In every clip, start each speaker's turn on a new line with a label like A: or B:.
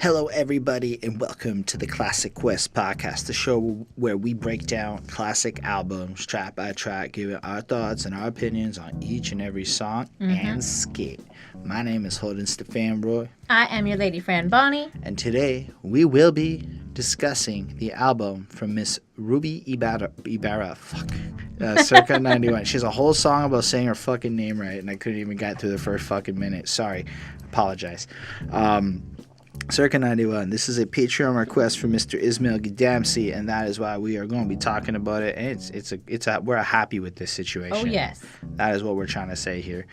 A: Hello, everybody, and welcome to the Classic Quest podcast, the show where we break down classic albums track by track, giving our thoughts and our opinions on each and every song and skit. My name is Holden Stephan Roy.
B: I am your lady friend Bonnie.
A: And today we will be discussing the album from Miss Ruby Ibarra, Circa91. She has a whole song about saying her fucking name right, and I couldn't even get through the first fucking minute. Sorry. Apologize. Circa91. This is a Patreon request from Mr. Ismail Gadamsi, and that is why we are going to be talking about it. And we're happy with this situation.
B: Oh yes,
A: that is what we're trying to say here.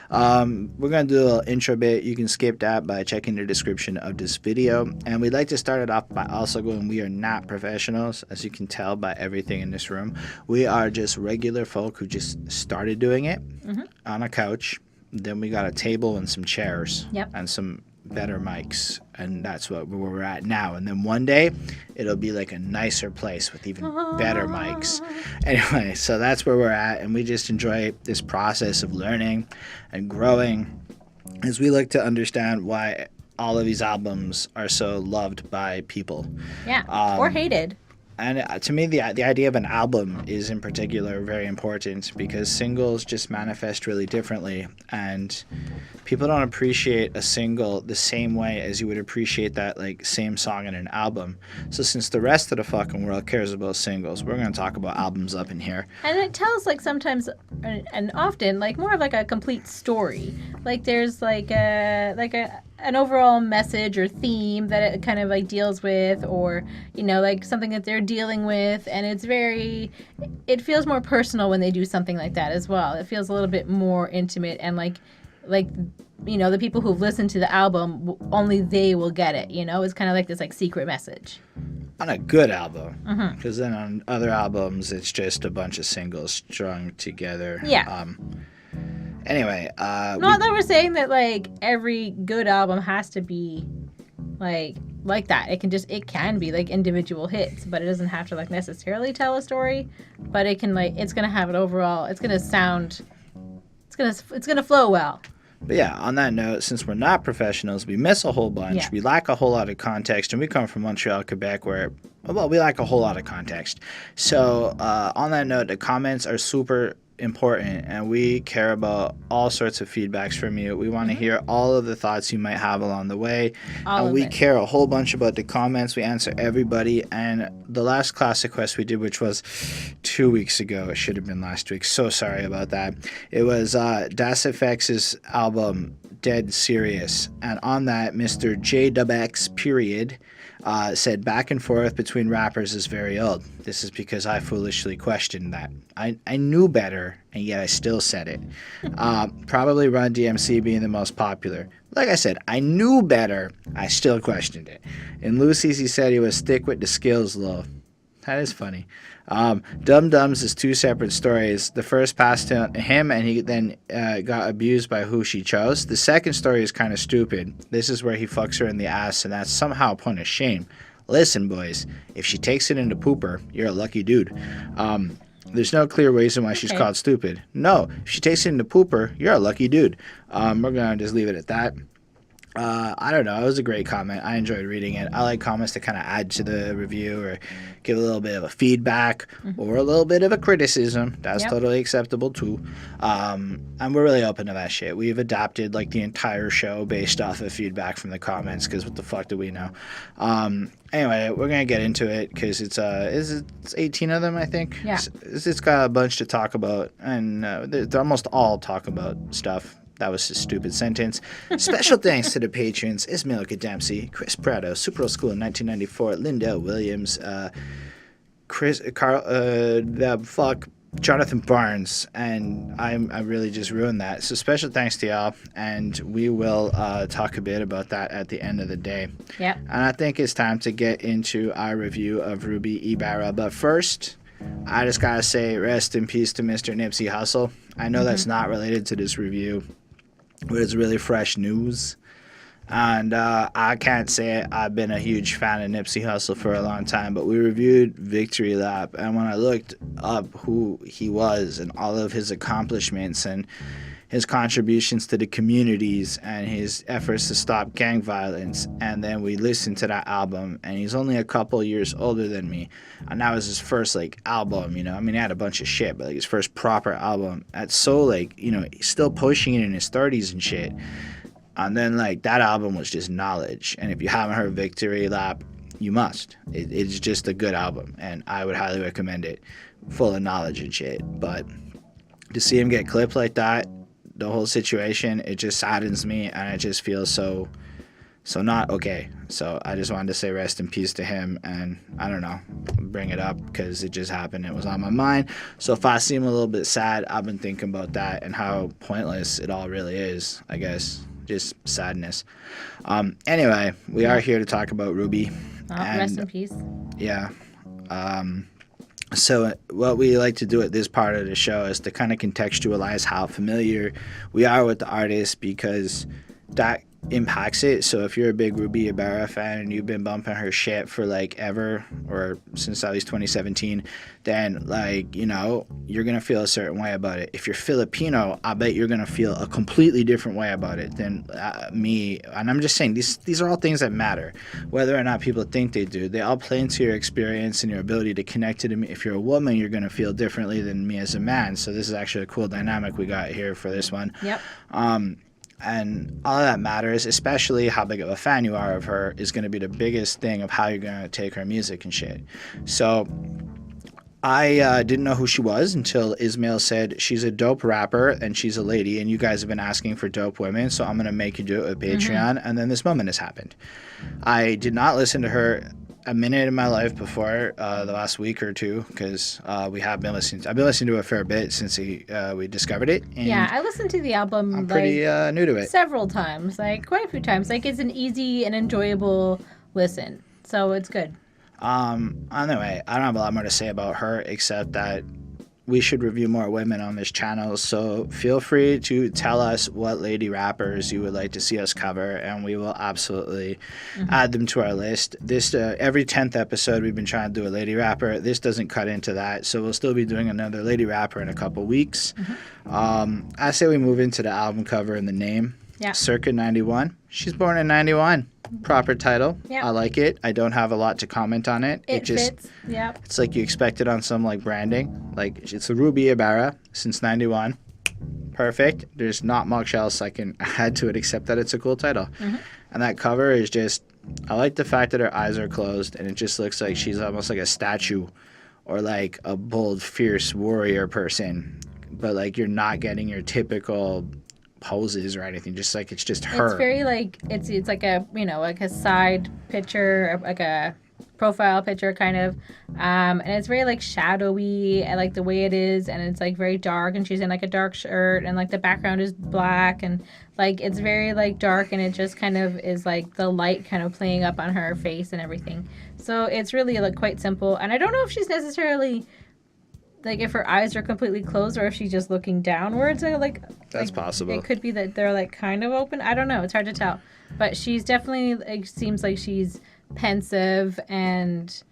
A: We're going to do a little intro bit. You can skip that by checking the description of this video. And we'd like to start it off by also going, we are not professionals, as you can tell by everything in this room. We are just regular folk who just started doing it on a couch. Then we got a table and some chairs and some better mics, and that's where we're at now. And then one day it'll be like a nicer place with even better mics. Anyway, so that's where we're at, and we just enjoy this process of learning and growing as we look to understand why all of these albums are so loved by people.
B: Or hated.
A: And to me, the idea of an album is in particular very important because singles just manifest really differently, and people don't appreciate a single the same way as you would appreciate that like same song in an album. So since the rest of the fucking world cares about singles, we're going to talk about albums up in here.
B: And it tells like sometimes and often like more of like a complete story. Like there's like an overall message or theme that it kind of like deals with, or you know, like something that they're dealing with, and it feels more personal when they do something like that as well. It feels a little bit more intimate, and like you know, the people who've listened to the album, only they will get it, you know. It's kind of like this like secret message
A: on a good album, because then on other albums it's just a bunch of singles strung together. Anyway,
B: not that we're saying that like every good album has to be like that. It can be like individual hits, but it doesn't have to like necessarily tell a story. But it can like, it's gonna have an overall. It's gonna sound. It's gonna flow well.
A: But yeah, on that note, since we're not professionals, we miss a whole bunch. Yeah. We lack a whole lot of context, and we come from Montreal, Quebec, where, well, we lack a whole lot of context. So on that note, the comments are super important, and we care about all sorts of feedbacks from you. We want to hear all of the thoughts you might have along the way, and we care a whole bunch about the comments. We answer everybody, and the last Classic Quest we did, which was 2 weeks ago, it should have been last week, so sorry about that. It was Das FX's album Dead Serious, and on that, Mr. JWX period said back and forth between rappers is very old. This is because I foolishly questioned that. I knew better, and yet I still said it. Probably Run DMC being the most popular. Like I said, I knew better. I still questioned it. In Lucy's, he said he would stick with the skills low. That is funny. Dum Dums is two separate stories. The first passed to him, and he then got abused by who she chose. The second story is kind of stupid. This is where he fucks her in the ass, and that's somehow a point of shame. Listen, boys, if she takes it into pooper, you're a lucky dude. There's no clear reason why she's called stupid. No, if she takes it into pooper, you're a lucky dude. We're going to just leave it at that. I don't know. It was a great comment. I enjoyed reading it. I like comments to kind of add to the review or give a little bit of a feedback or a little bit of a criticism. That's totally acceptable too. And we're really open to that shit. We've adapted like the entire show based off of feedback from the comments because what the fuck do we know? Anyway, we're going to get into it because it's 18 of them, I think.
B: Yeah.
A: It's got a bunch to talk about, and they almost all talk about stuff. That was a stupid sentence. Special thanks to the patrons: Ismail Gadamsi, Chris Prado, Super Old School in 1994, Lindell Williams, Jonathan Barnes, and I really just ruined that. So special thanks to y'all, and we will talk a bit about that at the end of the day.
B: Yep.
A: And I think it's time to get into our review of Ruby Ibarra. But first, I just gotta say rest in peace to Mr. Nipsey Hussle. I know that's not related to this review, but it's really fresh news. And I can't say I've been a huge fan of Nipsey Hussle for a long time, but we reviewed Victory Lap, and when I looked up who he was and all of his accomplishments and his contributions to the communities and his efforts to stop gang violence. And then we listened to that album, and he's only a couple years older than me, and that was his first like album, you know. I mean, he had a bunch of shit, but like his first proper album. That's so like, you know, he's still pushing it in his 30s and shit. And then like that album was just knowledge, and if you haven't heard Victory Lap, you must. It's just a good album, and I would highly recommend it. Full of knowledge and shit. But to see him get clipped like that, the whole situation, it just saddens me, and it just feels so not okay. So I just wanted to say rest in peace to him, and I don't know, bring it up because it just happened. It was on my mind. So if I seem a little bit sad, I've been thinking about that and how pointless it all really is, I guess. Just sadness. Anyway, we are here to talk about Ruby.
B: Rest in peace.
A: Yeah. So what we like to do at this part of the show is to kind of contextualize how familiar we are with the artist, because that impacts it. So if you're a big Ruby Ibarra fan and you've been bumping her shit for like ever, or since at least 2017, then like, you know, you're gonna feel a certain way about it. If you're Filipino, I bet you're gonna feel a completely different way about it than me. And I'm just saying, these are all things that matter, whether or not people think they do. They all play into your experience and your ability to connect to them. If you're a woman, you're gonna feel differently than me as a man. So this is actually a cool dynamic we got here for this one.
B: Yep.
A: And all that matters, especially how big of a fan you are of her, is going to be the biggest thing of how you're going to take her music and shit. So I didn't know who she was until Ismail said she's a dope rapper and she's a lady, and you guys have been asking for dope women, so I'm going to make you do it with Patreon. And then this moment has happened. I did not listen to her a minute in my life before the last week or two, because I've been listening to it a fair bit since we discovered it. And
B: yeah, I listened to the album
A: I'm pretty new to it.
B: Several times, like quite a few times. Like it's an easy and enjoyable listen, so it's good.
A: Anyway, I don't have a lot more to say about her except that we should review more women on this channel, so feel free to tell us what lady rappers you would like to see us cover, and we will absolutely add them to our list. This every 10th episode we've been trying to do a lady rapper. This doesn't cut into that, so we'll still be doing another lady rapper in a couple weeks. I say we move into the album cover and the name. Yeah. Circa91. She's born in 91. Proper title. Yep. I like it. I don't have a lot to comment on it.
B: It just fits. Yep.
A: It's like you expect it on some like branding. Like it's a Ruby Ibarra since 91. Perfect. There's not much else I can add to it except that it's a cool title. And that cover is just, I like the fact that her eyes are closed and it just looks like she's almost like a statue or like a bold, fierce warrior person. But like you're not getting your typical poses or anything, just like it's just her.
B: It's very like it's like a, you know, like a side picture, like a profile picture kind of, and it's very like shadowy. I like the way it is, and it's like very dark, and she's in like a dark shirt, and like the background is black, and like it's very like dark, and it just kind of is like the light kind of playing up on her face and everything. So it's really like quite simple, and I don't know if she's necessarily like if her eyes are completely closed or if she's just looking downwards. That's
A: possible.
B: It could be that they're like kind of open. I don't know. It's hard to tell. But she's definitely like seems like she's pensive and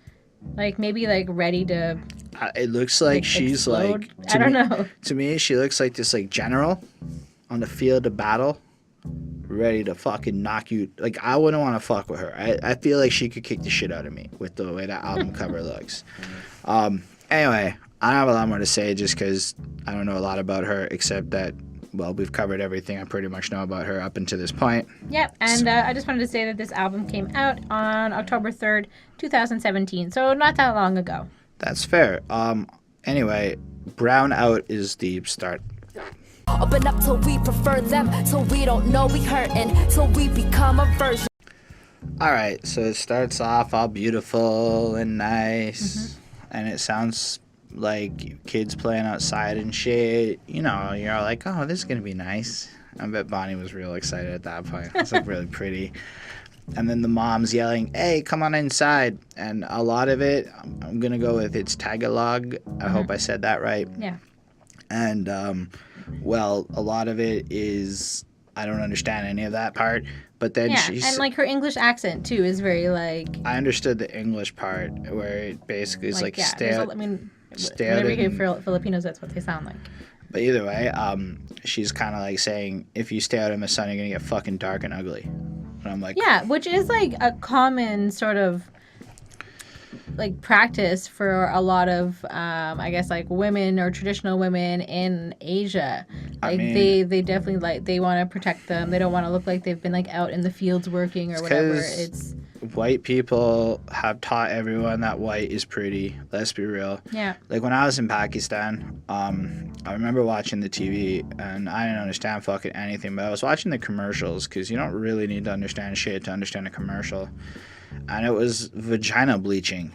B: like maybe like ready to.
A: It looks like she's
B: explode.
A: like.
B: I don't know.
A: To me, she looks like this like general on the field of battle, ready to fucking knock you. Like I wouldn't want to fuck with her. I feel like she could kick the shit out of me with the way that album cover looks. Anyway. I don't have a lot more to say just because I don't know a lot about her except that, well, we've covered everything I pretty much know about her up until this point. Yep,
B: and I just wanted to say that this album came out on October 3rd, 2017, so not that long ago.
A: That's fair. Anyway, Brown Out is the start.
C: Open up till we prefer them, till we don't know we hurting, till we become a version.
A: All right, so it starts off all beautiful and nice, and it sounds like kids playing outside and shit. You know, you're all like, oh, this is gonna be nice. I bet Bonnie was real excited at that point. It's like really pretty. And then the mom's yelling, hey, come on inside. And a lot of it, I'm gonna go with it's Tagalog. I hope I said that right.
B: Yeah.
A: And well, a lot of it is I don't understand any of that part. But then she's...
B: and like her English accent too is very like...
A: I understood the English part where it basically is like stale.
B: Whenever you hear Filipinos, that's what they sound like.
A: But either way, she's kind of like saying, if you stay out in the sun, you're gonna get fucking dark and ugly. And I'm like,
B: Yeah, which is like a common sort of like practice for a lot of I guess like women or traditional women in Asia. Like they definitely like they want to protect them. They don't want to look like they've been like out in the fields working or whatever. It's
A: white people have taught everyone that white is pretty. Let's be real.
B: Yeah.
A: Like when I was in Pakistan, I remember watching the TV and I didn't understand fucking anything, but I was watching the commercials because you don't really need to understand shit to understand a commercial. And it was vagina bleaching.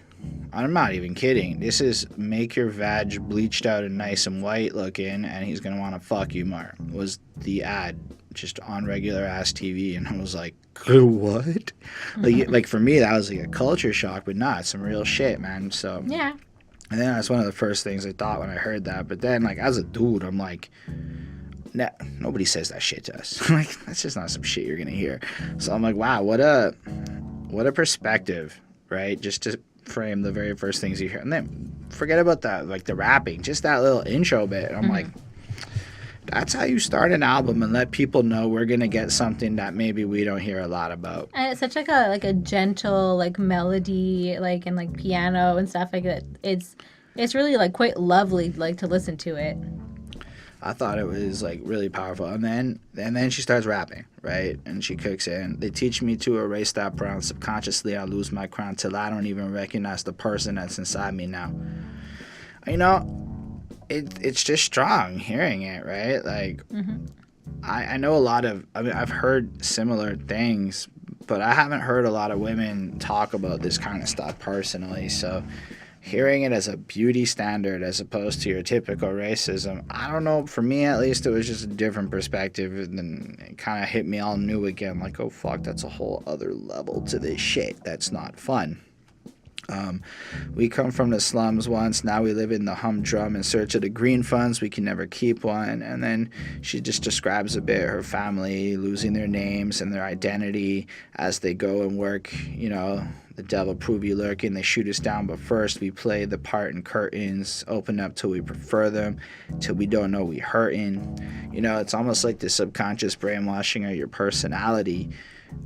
A: I'm not even kidding. This is make your vag bleached out and nice and white looking, and he's gonna want to fuck you more. Was the ad just on regular ass TV, and I was like, what? Like for me, that was like a culture shock, but not some real shit, man. So
B: yeah.
A: And then that's one of the first things I thought when I heard that. But then, like as a dude, I'm like, nah, nobody says that shit to us. Like that's just not some shit you're gonna hear. So I'm like, wow, what a perspective, right? Just to frame the very first things you hear, and then forget about that, like the rapping, just that little intro bit. And I'm like, that's how you start an album and let people know we're gonna get something that maybe we don't hear a lot about.
B: And it's such like a gentle like melody, like and like piano and stuff like that. It's really like quite lovely like to listen to it.
A: I thought it was like really powerful, and then she starts rapping, right? And she kicks in. They teach me to erase that brown. Subconsciously, I lose my crown till I don't even recognize the person that's inside me now. You know, it's just strong hearing it, right? Like, I know a lot of. I mean, I've heard similar things, but I haven't heard a lot of women talk about this kind of stuff personally. So hearing it as a beauty standard as opposed to your typical racism, I don't know, for me at least, it was just a different perspective, and then it kind of hit me all new again, like, oh fuck, that's a whole other level to this shit. That's not fun. We come from the slums once, now we live in the humdrum in search of the green funds, we can never keep one. And then she just describes a bit her family losing their names and their identity as they go and work, you know, the devil prove you lurking, they shoot us down, but first we play the part in curtains, open up till we prefer them, till we don't know we hurting. You know, it's almost like the subconscious brainwashing of your personality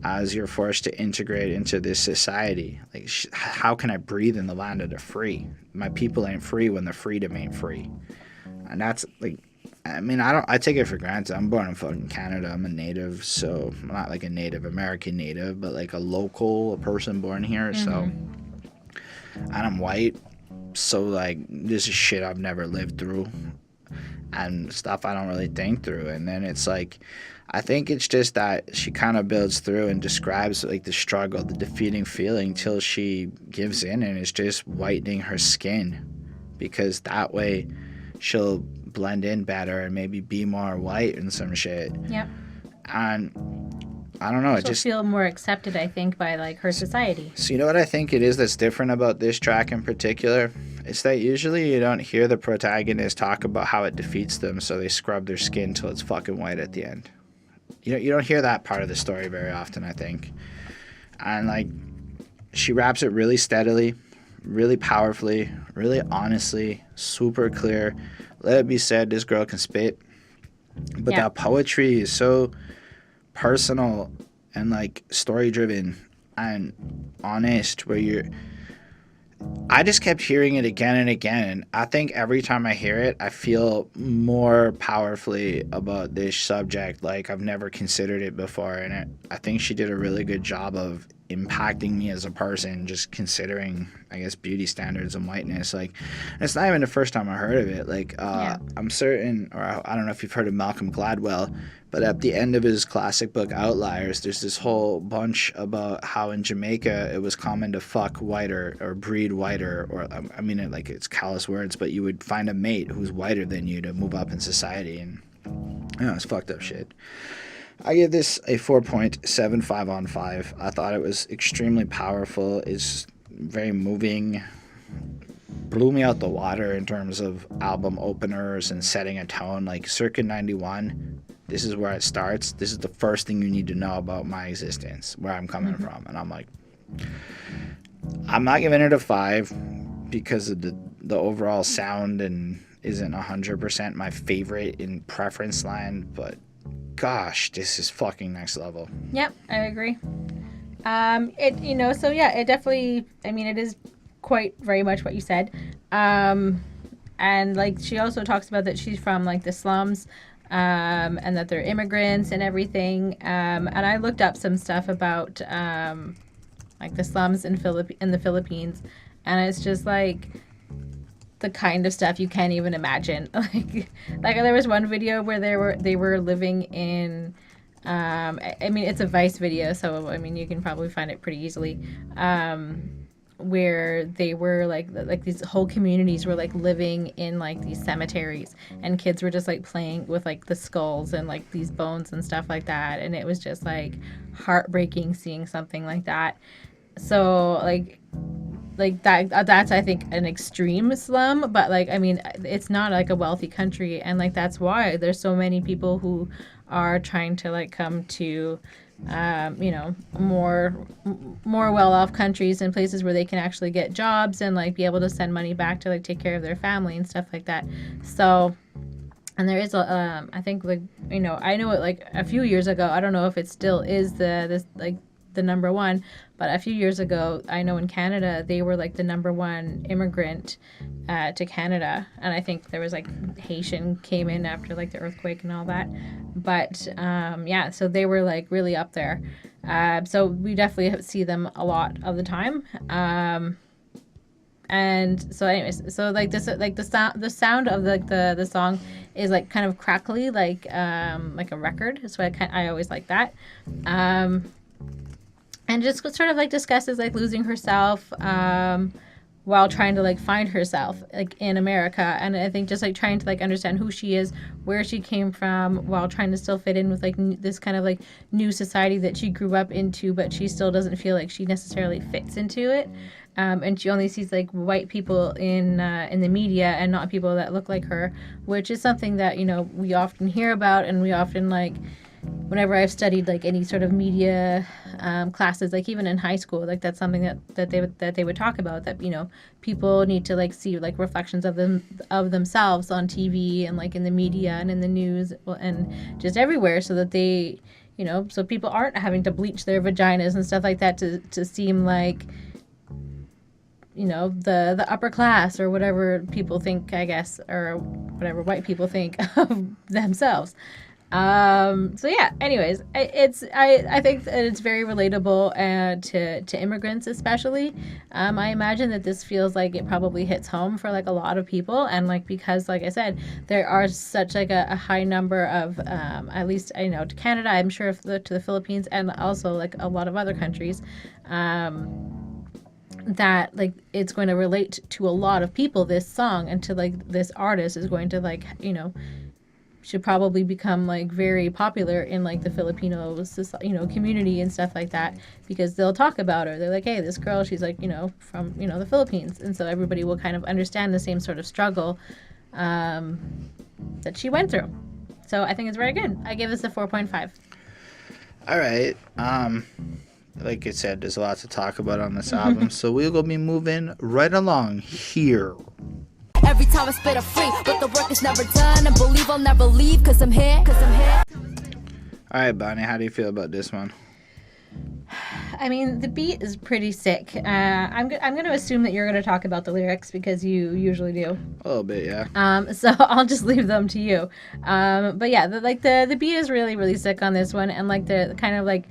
A: as you're forced to integrate into this society. Like, how can I breathe in the land of the free? My people ain't free when the freedom ain't free. And that's like, I mean, I take it for granted. I'm born in fucking Canada. I'm a native, so I'm not like a Native American native, but like a person born here. So, and I'm white, so like this is shit I've never lived through and stuff I don't really think through. And then it's like, I think it's just that she kind of builds through and describes like the struggle, the defeating feeling till she gives in and is just whitening her skin, because that way she'll blend in better and maybe be more white and some shit.
B: Yeah.
A: And I don't know,
B: she'll just feel more accepted, I think, by like her society.
A: So you know what I think it is that's different about this track in particular? It's that usually you don't hear the protagonist talk about how it defeats them, so they scrub their skin till it's fucking white at the end. You don't hear that part of the story very often, I think. And like, she raps it really steadily, really powerfully, really honestly, super clear. Let it be said, this girl can spit. But that poetry is so personal and like story driven and honest, where I just kept hearing it again and again. I think every time I hear it, I feel more powerfully about this subject like I've never considered it before. And I think she did a really good job of impacting me as a person, just considering, I guess, beauty standards and whiteness. Like, it's not even the first time I heard of it. Like, I'm certain, or I don't know if you've heard of Malcolm Gladwell, but at the end of his classic book Outliers, there's this whole bunch about how in Jamaica it was common to fuck whiter or breed whiter, or I mean, it's callous words, but you would find a mate who's whiter than you to move up in society, and it's fucked up shit. I give this a 4.75 on 5. I thought it was extremely powerful. It's very moving. Blew me out the water in terms of album openers and setting a tone. Like Circa91, this is where it starts. This is the first thing you need to know about my existence, where I'm coming from. And I'm like, I'm not giving it a 5 because of the overall sound and isn't 100% my favorite in preference line, but gosh, this is fucking next level.
B: Yep, I agree. It definitely, I mean, it is quite very much what you said. And like she also talks about that she's from like the slums, and that they're immigrants and everything. And I looked up some stuff about like the slums in the Philippines, and it's just like the kind of stuff you can't even imagine. Like there was one video where they were living in. I mean, it's a Vice video, so I mean you can probably find it pretty easily. Where they were like these whole communities were like living in like these cemeteries, and kids were just like playing with like the skulls and like these bones and stuff like that, and it was just like heartbreaking seeing something like that. So like that's I think an extreme slum, but like I mean it's not like a wealthy country, and like that's why there's so many people who are trying to like come to more well-off countries and places where they can actually get jobs and like be able to send money back to like take care of their family and stuff like that. So, and there is a I think like I know it like a few years ago, I don't know if it still is the number one, but a few years ago I know in Canada they were like the number one immigrant to Canada, and I think there was like Haitian came in after like the earthquake and all that, but so they were like really up there. So we definitely see them a lot of the time. And so anyways, so like this like the sound of like the song is like kind of crackly, like a record. So I always like that. And just sort of like discusses like losing herself while trying to like find herself like in America, and I think just like trying to like understand who she is, where she came from, while trying to still fit in with like this kind of like new society that she grew up into, but she still doesn't feel like she necessarily fits into it. And she only sees like white people in the media and not people that look like her, which is something that we often hear about, and we often like. Whenever I've studied like any sort of media classes, like even in high school, like that's something that they would talk about, that people need to like see like reflections of themselves on TV and like in the media and in the news and just everywhere, so that they so people aren't having to bleach their vaginas and stuff like that to seem like the upper class or whatever people think, I guess, or whatever white people think of themselves. So yeah, anyways, I think that it's very relatable to immigrants especially. I imagine that this feels like it probably hits home for like a lot of people, and like because like I said, there are such like a high number of at least I know to Canada, I'm sure to the Philippines, and also like a lot of other countries, that like it's going to relate to a lot of people, this song, and to like this artist is going to like should probably become like very popular in like the Filipino community and stuff like that, because they'll talk about her. They're like, hey, this girl, she's like from the Philippines, and so everybody will kind of understand the same sort of struggle that she went through. So I think it's very good. I give this a 4.5.
A: All right. Like I said, there's a lot to talk about on this album, so we're gonna be moving right along here.
C: Every time I spit a free, but the work is never done, and believe I'll never leave, cause I'm here.
A: All right, Bonnie, how do you feel about this one?
B: I mean, the beat is pretty sick. I'm going to assume that you're going to talk about the lyrics, because you usually do.
A: A little bit, yeah.
B: So I'll just leave them to you. But yeah, the beat is really, really sick on this one, and like the kind of like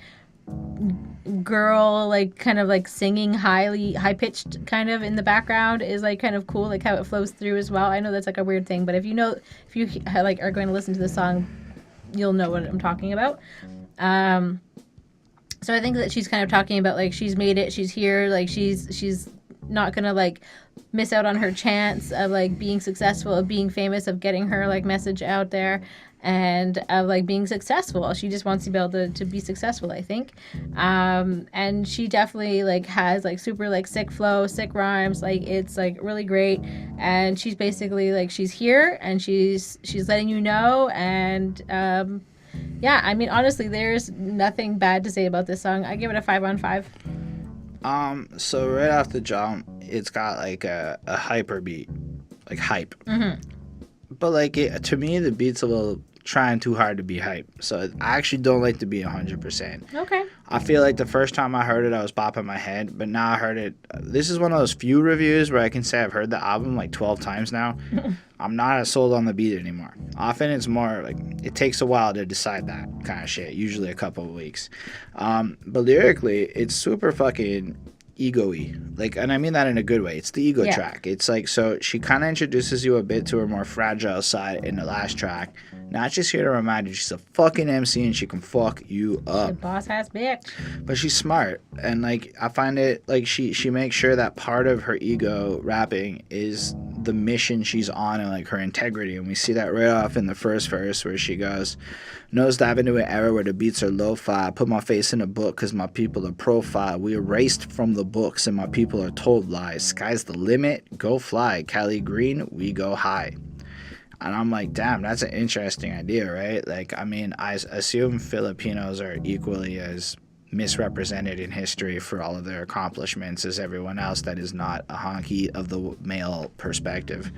B: girl like kind of like singing high pitched kind of in the background is like kind of cool, like how it flows through as well. I know that's like a weird thing, but if you like are going to listen to the song, you'll know what I'm talking about. So I think that she's kind of talking about like she's made it, she's here, like she's not gonna like miss out on her chance of like being successful, of being famous, of getting her like message out there, and of like being successful. She just wants to be able to be successful, I think. And she definitely like has like super like sick flow, sick rhymes, like it's like really great. And she's basically like she's here and she's letting you know. And yeah, I mean honestly, there's nothing bad to say about this song. I give it a 5 on 5.
A: So right off the jump, it's got like a hyper beat, like hype.
B: Mm-hmm.
A: but like to me, the beat's a little trying too hard to be hype. So I actually don't like the beat 100%.
B: Okay.
A: I feel like the first time I heard it, I was bopping my head, but now I heard it. This is one of those few reviews where I can say I've heard the album like 12 times now. I'm not as sold on the beat anymore. Often it's more like it takes a while to decide that kind of shit, usually a couple of weeks. But lyrically, it's super fucking ego-y. Like, and I mean that in a good way. It's the ego track. It's like, so she kind of introduces you a bit to her more fragile side in the last track. Not just here to remind you she's a fucking MC and she can fuck you up.
B: The boss ass bitch.
A: But she's smart, and like I find it like she makes sure that part of her ego rapping is the mission she's on and like her integrity, and we see that right off in the first verse where she goes, "Knows dive into an era where the beats are lo-fi. Put my face in a book because my people are profile. We erased from the books and my people are told lies. Sky's the limit. Go fly. Cali Green. We go high." And I'm like, damn, that's an interesting idea, right? Like, I mean, I assume Filipinos are equally as misrepresented in history for all of their accomplishments as everyone else that is not a honky of the male perspective.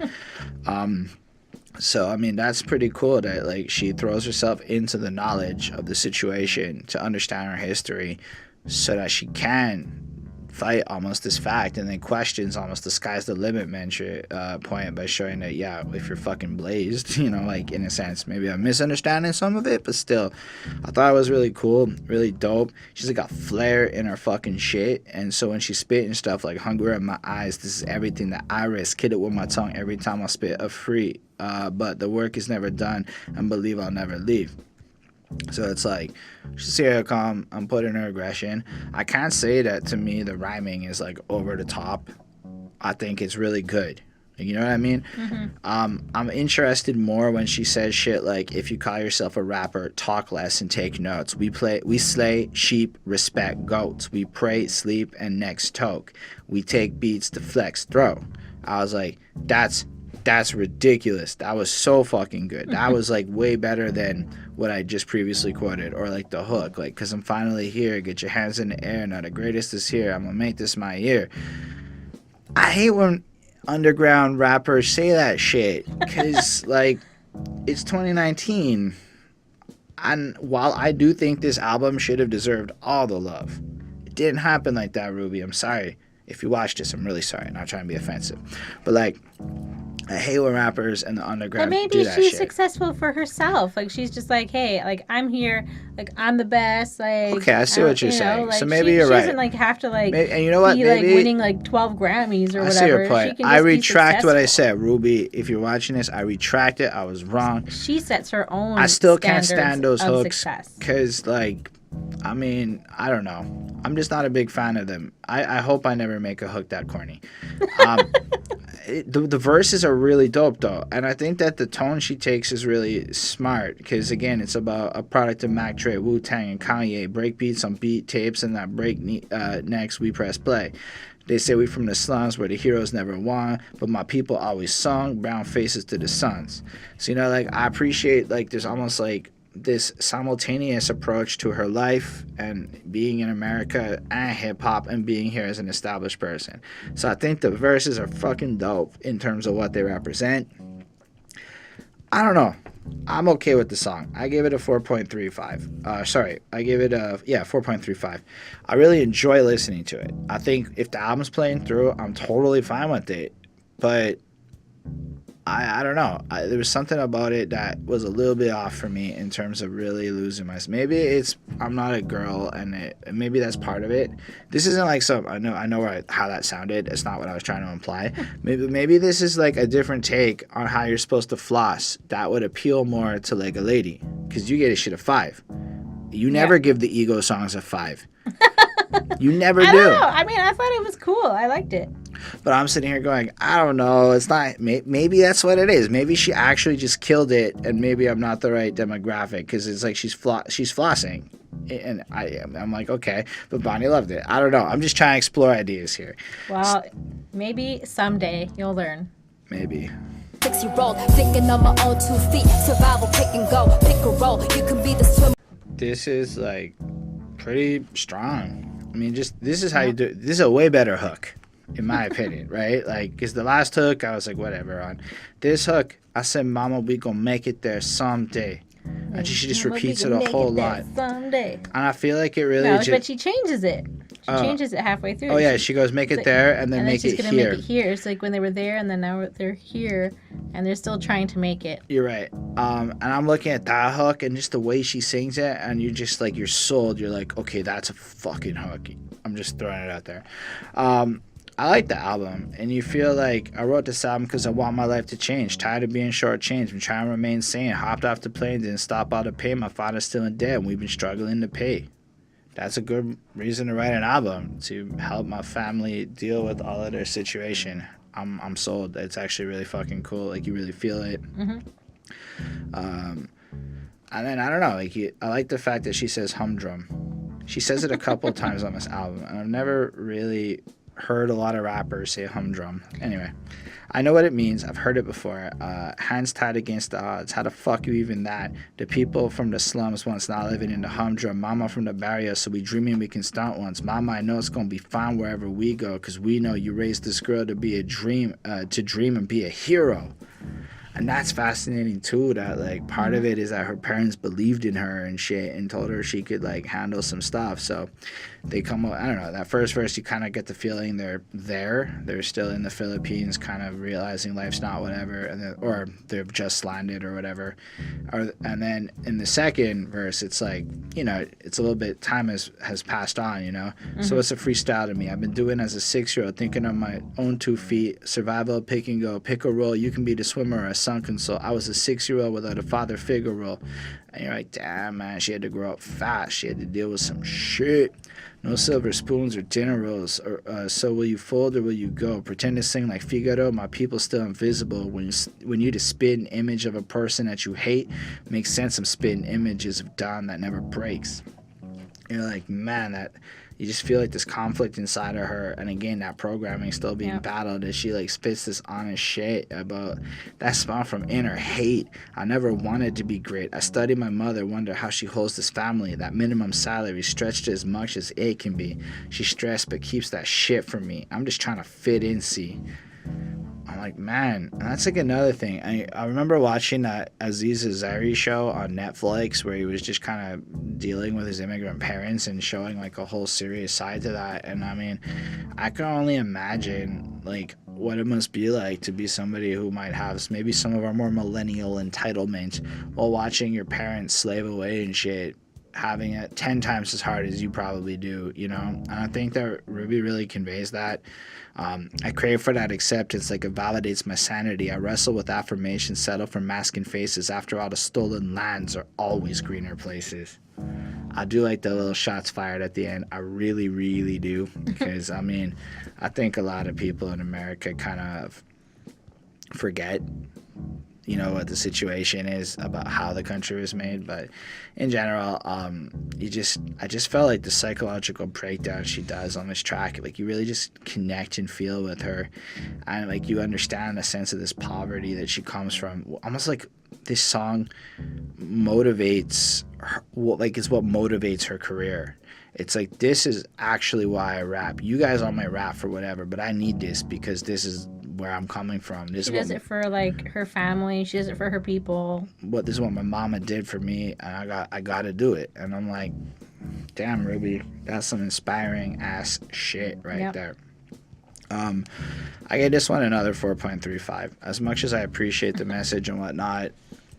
A: So, I mean, that's pretty cool that, like, she throws herself into the knowledge of the situation to understand her history so that she can fight almost this fact, and then questions almost the sky's the limit point by showing that, yeah, if you're fucking blazed, you know, like, in a sense, maybe I'm misunderstanding some of it, but still, I thought it was really cool, really dope. She's like got flair in her fucking shit, and so when she's spitting stuff like hunger in my eyes, this is everything that I risk, hit it with my tongue every time I spit a free, but the work is never done, and believe I'll never leave. So it's like, she's here calm, I'm putting her aggression. I can't say that to me the rhyming is like over the top. I think it's really good. You know what I mean? Mm-hmm. I'm interested more when she says shit like, if you call yourself a rapper, talk less and take notes. We slay sheep, respect goats. We pray, sleep, and next toke. We take beats to flex, throw. I was like, that's ridiculous. That was so fucking good. That was like way better than what I just previously quoted, or like the hook, like, cause I'm finally here, get your hands in the air, now the greatest is here, I'm gonna make this my year. I hate when underground rappers say that shit, cause like, it's 2019, and while I do think this album should have deserved all the love, it didn't happen like that, Ruby. I'm sorry. If you watch this, I'm really sorry. I'm not trying to be offensive, but like, I hate when rappers and the underground do that
B: she's
A: shit.
B: Successful for herself. Like, she's just like, hey, like, I'm here. Like, I'm the best. Like,
A: okay, I see what you're saying.
B: Like,
A: so maybe you're right.
B: She doesn't like have to like
A: and you know what?
B: be
A: Maybe,
B: like winning like 12 Grammys or whatever.
A: I see your point.
B: She can
A: I
B: just
A: retract
B: be
A: what I said, Ruby. If you're watching this, I retract it. I was wrong.
B: She sets her own.
A: I still can't stand those hooks
B: success.
A: Because, like, I mean, I don't know. I'm just not a big fan of them. I hope I never make a hook that corny. The verses are really dope, though. And I think that the tone she takes is really smart. Because, again, it's about a product of Mac Dre, Wu-Tang, and Kanye. Break beats on beat tapes, and that break next we press play. They say we from the slums where the heroes never won, but my people always sung, brown faces to the suns. So, you know, like, I appreciate, like, there's almost, like, this simultaneous approach to her life and being in America and hip-hop and being here as an established person. So I think the verses are fucking dope in terms of what they represent. I don't know. I'm okay with the song. I gave it a 4.35. I gave it a 4.35. I really enjoy listening to it. I think if the album's playing through, I'm totally fine with it. But I don't know. There was something about it that was a little bit off for me in terms of really losing my. Maybe it's I'm not a girl, and maybe that's part of it. This isn't like some. I know how that sounded. It's not what I was trying to imply. Maybe this is like a different take on how you're supposed to floss that would appeal more to like a lady, because you get a shit a 5. You never give the ego songs a 5. You never do.
B: I don't know. I mean, I thought it was cool. I liked it.
A: But I'm sitting here going, I don't know. It's not. Maybe that's what it is. Maybe she actually just killed it, and maybe I'm not the right demographic because it's like she's flossing, and I'm like, okay. But Bonnie loved it. I don't know. I'm just trying to explore ideas here.
B: Well, maybe someday you'll learn.
A: Maybe.
C: 6-year-old thinking on my own 2 feet. Survival, pick and go, pick a role. You can be the swimmer.
A: This is like pretty strong. I mean, just this is how you do it. This is a way better hook, in my opinion, right? Like, because the last hook, I was like, whatever on. This hook, I said, Mama, we gonna make it there someday. And she just
B: Mama,
A: repeats
B: we
A: it a
B: can
A: whole
B: make it
A: lot.
B: there someday.
A: And I feel like it really
B: No,
A: just...
B: but she changes it. She changes it halfway through.
A: Oh, yeah, she goes, make it there, and then make it here.
B: And then she's going to make it here. It's like when they were there, and then now they're here, and they're still trying to make it.
A: You're right. And I'm looking at that hook, and just the way she sings it, and you're just like, you're sold. You're like, okay, that's a fucking hook. I'm just throwing it out there. I like the album, and you feel like I wrote this album because I want my life to change. Tired of being shortchanged. Been trying to remain sane. Hopped off the plane, didn't stop all the pain. My father's still in debt, and we've been struggling to pay. That's a good reason to write an album, to help my family deal with all of their situation. I'm sold. It's actually really fucking cool. Like, you really feel it.
B: Mm-hmm.
A: And then, I don't know, like, I like the fact that she says humdrum. She says it a couple times on this album, and I've never really heard a lot of rappers say humdrum. Anyway, I know what it means. I've heard it before. Hands tied against the odds. How the fuck you even that? The people from the slums once not living in the humdrum. Mama from the barrier, so we dreaming we can stunt once. Mama, I know it's gonna be fine wherever we go, cause we know you raised this girl to be a dream, to dream and be a hero. And that's fascinating too, that like part of it is that her parents believed in her and shit and told her she could like handle some stuff. So they come up, I don't know, that first verse you kind of get the feeling they're still in the Philippines, kind of realizing life's not whatever, and then, or they've just landed or whatever. And then in the second verse it's like, you know, it's a little bit, time has passed on, you know. So it's a freestyle to me. I've been doing as a 6-year-old, thinking on my own 2 feet, survival, pick and go, pick a role, you can be the swimmer or a sunken soul. I was a 6-year-old without a father figure role. And you're like, damn, man, she had to grow up fast. She had to deal with some shit. No silver spoons or dinner rolls. So will you fold or will you go? Pretend to sing like Figaro. My people still invisible. When you the spitting image of a person that you hate, makes sense of spitting images of dawn that never breaks. You're like, man, that... You just feel like this conflict inside of her, and again, that programming still being battled as she like spits this honest shit about that spawned from inner hate. I never wanted to be great. I study my mother, wonder how she holds this family. That minimum salary stretched as much as it can be. She's stressed but keeps that shit from me. I'm just trying to fit in, see. I'm like, man, and that's like another thing. I remember watching that Aziz Ansari show on Netflix where he was just kind of dealing with his immigrant parents and showing like a whole serious side to that. And I mean, I can only imagine like what it must be like to be somebody who might have maybe some of our more millennial entitlement while watching your parents slave away and shit, having it 10 times as hard as you probably do, you know? And I think that Ruby really conveys that. I crave for that acceptance, like it validates my sanity. I wrestle with affirmation, settle for masking faces. After all, the stolen lands are always greener places. I do like the little shots fired at the end. I really, really do. Because, I mean, I think a lot of people in America kind of forget, you know, what the situation is about how the country was made. But in general, I just felt like the psychological breakdown she does on this track, like you really just connect and feel with her, and like you understand the sense of this poverty that she comes from. Almost like this song motivates her, like it's what motivates her career. It's like, this is actually why I rap. You guys all might rap for whatever, but I need this because this is where I'm coming from. She
B: does it for like her family. She does it for her people.
A: This is what my mama did for me, and I got to do it. And I'm like, damn, Ruby, that's some inspiring ass shit right there. I gave this one another 4.35. As much as I appreciate the message and whatnot,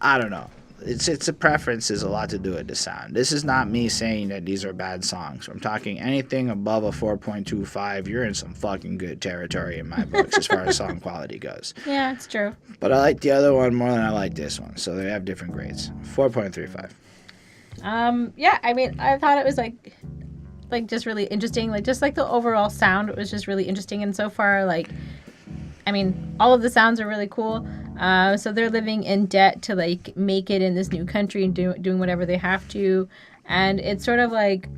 A: I don't know. It's a preference. Has a lot to do with the sound. This is not me saying that these are bad songs. I'm talking anything above a 4.25, you're in some fucking good territory in my books as far as song quality goes.
B: Yeah, it's true.
A: But I like the other one more than I like this one, so they have different grades. 4.35.
B: Yeah, I mean, I thought it was like just really interesting. Like just like the overall sound, it was just really interesting. And so far, like, I mean, all of the sounds are really cool. So they're living in debt to like make it in this new country and doing whatever they have to. And it's sort of like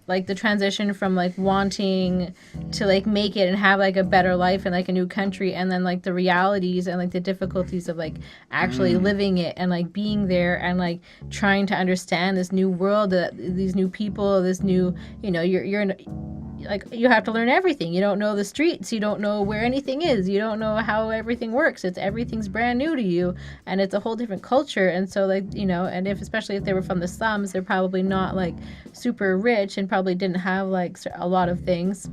B: the transition from like wanting to like make it and have like a better life in like a new country, and then like the realities and like the difficulties of like actually living it and like being there and like trying to understand this new world, these new people, this new, you know, you're in like you have to learn everything. You don't know the streets. You don't know where anything is. You don't know how everything works. Everything's brand new to you, and it's a whole different culture. And so, like, you know, and especially if they were from the slums, they're probably not like super rich and probably didn't have like a lot of things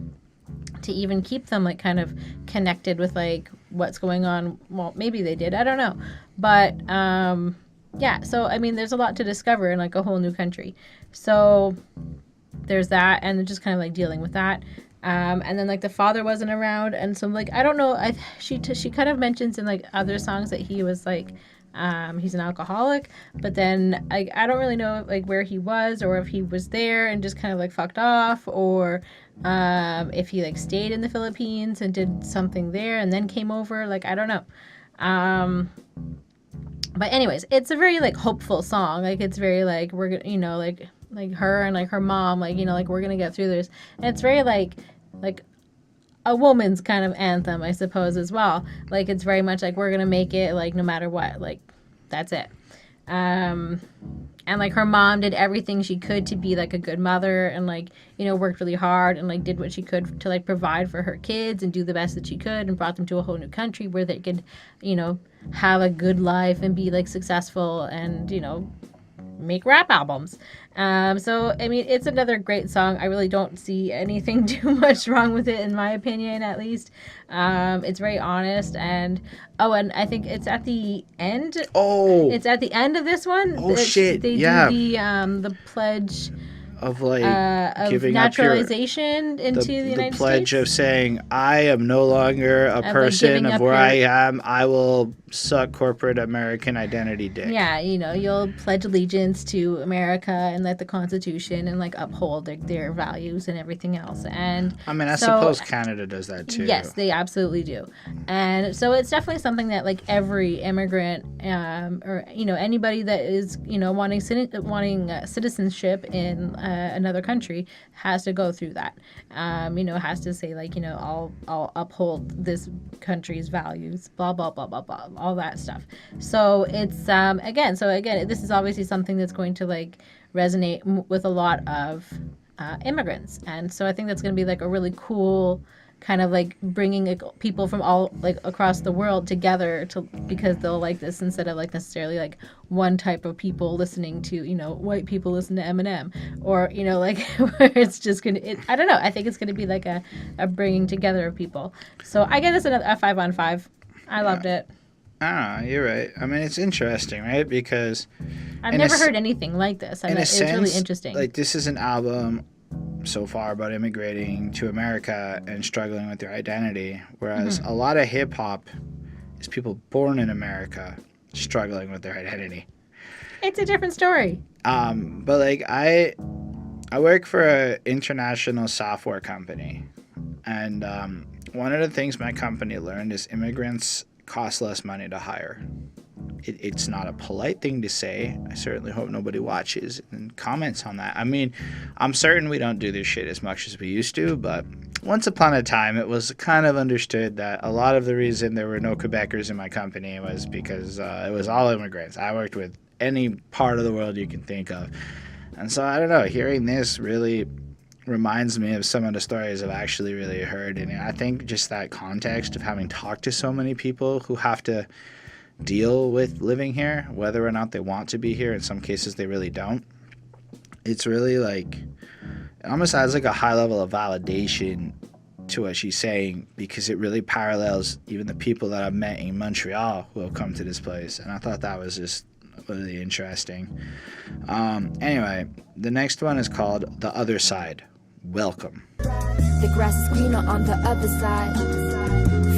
B: to even keep them like kind of connected with like what's going on. Well, maybe they did. I don't know, but yeah. So I mean, there's a lot to discover in like a whole new country. So there's that, and just kind of like dealing with that. And then like the father wasn't around, and so like I don't know. She kind of mentions in like other songs that he was like he's an alcoholic, but then I don't really know like where he was, or if he was there and just kind of like fucked off, or if he like stayed in the Philippines and did something there and then came over. Like I don't know. But anyways, it's a very like hopeful song. Like it's very like we're gonna, you know, like her and like her mom, like, you know, like we're gonna get through this. And it's very like a woman's kind of anthem, I suppose, as well. Like it's very much like we're gonna make it, like no matter what, like that's it. And like her mom did everything she could to be like a good mother, and like, you know, worked really hard and like did what she could to like provide for her kids and do the best that she could, and brought them to a whole new country where they could, you know, have a good life and be like successful and, you know, make rap albums. So I mean, it's another great song. I really don't see anything too much wrong with it, in my opinion, at least. It's very honest, and I think it's at the end. Oh, it's at the end of this one.
A: Oh shit! They do
B: the pledge
A: of like
B: of
A: giving
B: naturalization up into the United States.
A: The pledge of saying, I am no longer a person of where I am. I will suck corporate American identity dick.
B: Yeah, you know, you'll pledge allegiance to America and let the Constitution and like uphold their values and everything else. And
A: I mean, I suppose Canada does that too.
B: Yes, they absolutely do. And so it's definitely something that like every immigrant or, you know, anybody that is, you know, wanting citizenship in another country has to go through that. You know, has to say like, you know, I'll uphold this country's values, blah blah blah blah blah, all that stuff. So it's again, this is obviously something that's going to like resonate with a lot of immigrants, and so I think that's going to be like a really cool kind of like bringing like people from all like across the world together because they'll like this, instead of like necessarily like one type of people listening to, you know, white people listen to Eminem, or, you know, like where it's just gonna, I don't know, I think it's gonna be like a bringing together of people. So I give this a 5 on 5. I loved it.
A: Ah, you're right. I mean, it's interesting, right? Because
B: I've never heard anything like this. It's really interesting.
A: Like, this is an album so far about immigrating to America and struggling with their identity, whereas a lot of hip hop is people born in America struggling with their identity.
B: It's a different story.
A: But like I work for an international software company, and one of the things my company learned is immigrants cost less money to hire. It's not a polite thing to say. I certainly hope nobody watches and comments on that. I mean, I'm certain we don't do this shit as much as we used to, but once upon a time, it was kind of understood that a lot of the reason there were no Quebecers in my company was because it was all immigrants. I worked with any part of the world you can think of. And so, I don't know, hearing this really reminds me of some of the stories I've actually really heard. And I think just that context of having talked to so many people who have to deal with living here, whether or not they want to be here. In some cases, they really don't. It's really like, it almost adds like a high level of validation to what she's saying, because it really parallels even the people that I've met in Montreal who have come to this place. And I thought that was just really interesting. Anyway, the next one is called The Other Side. Welcome.
C: The grass is greener on the other side.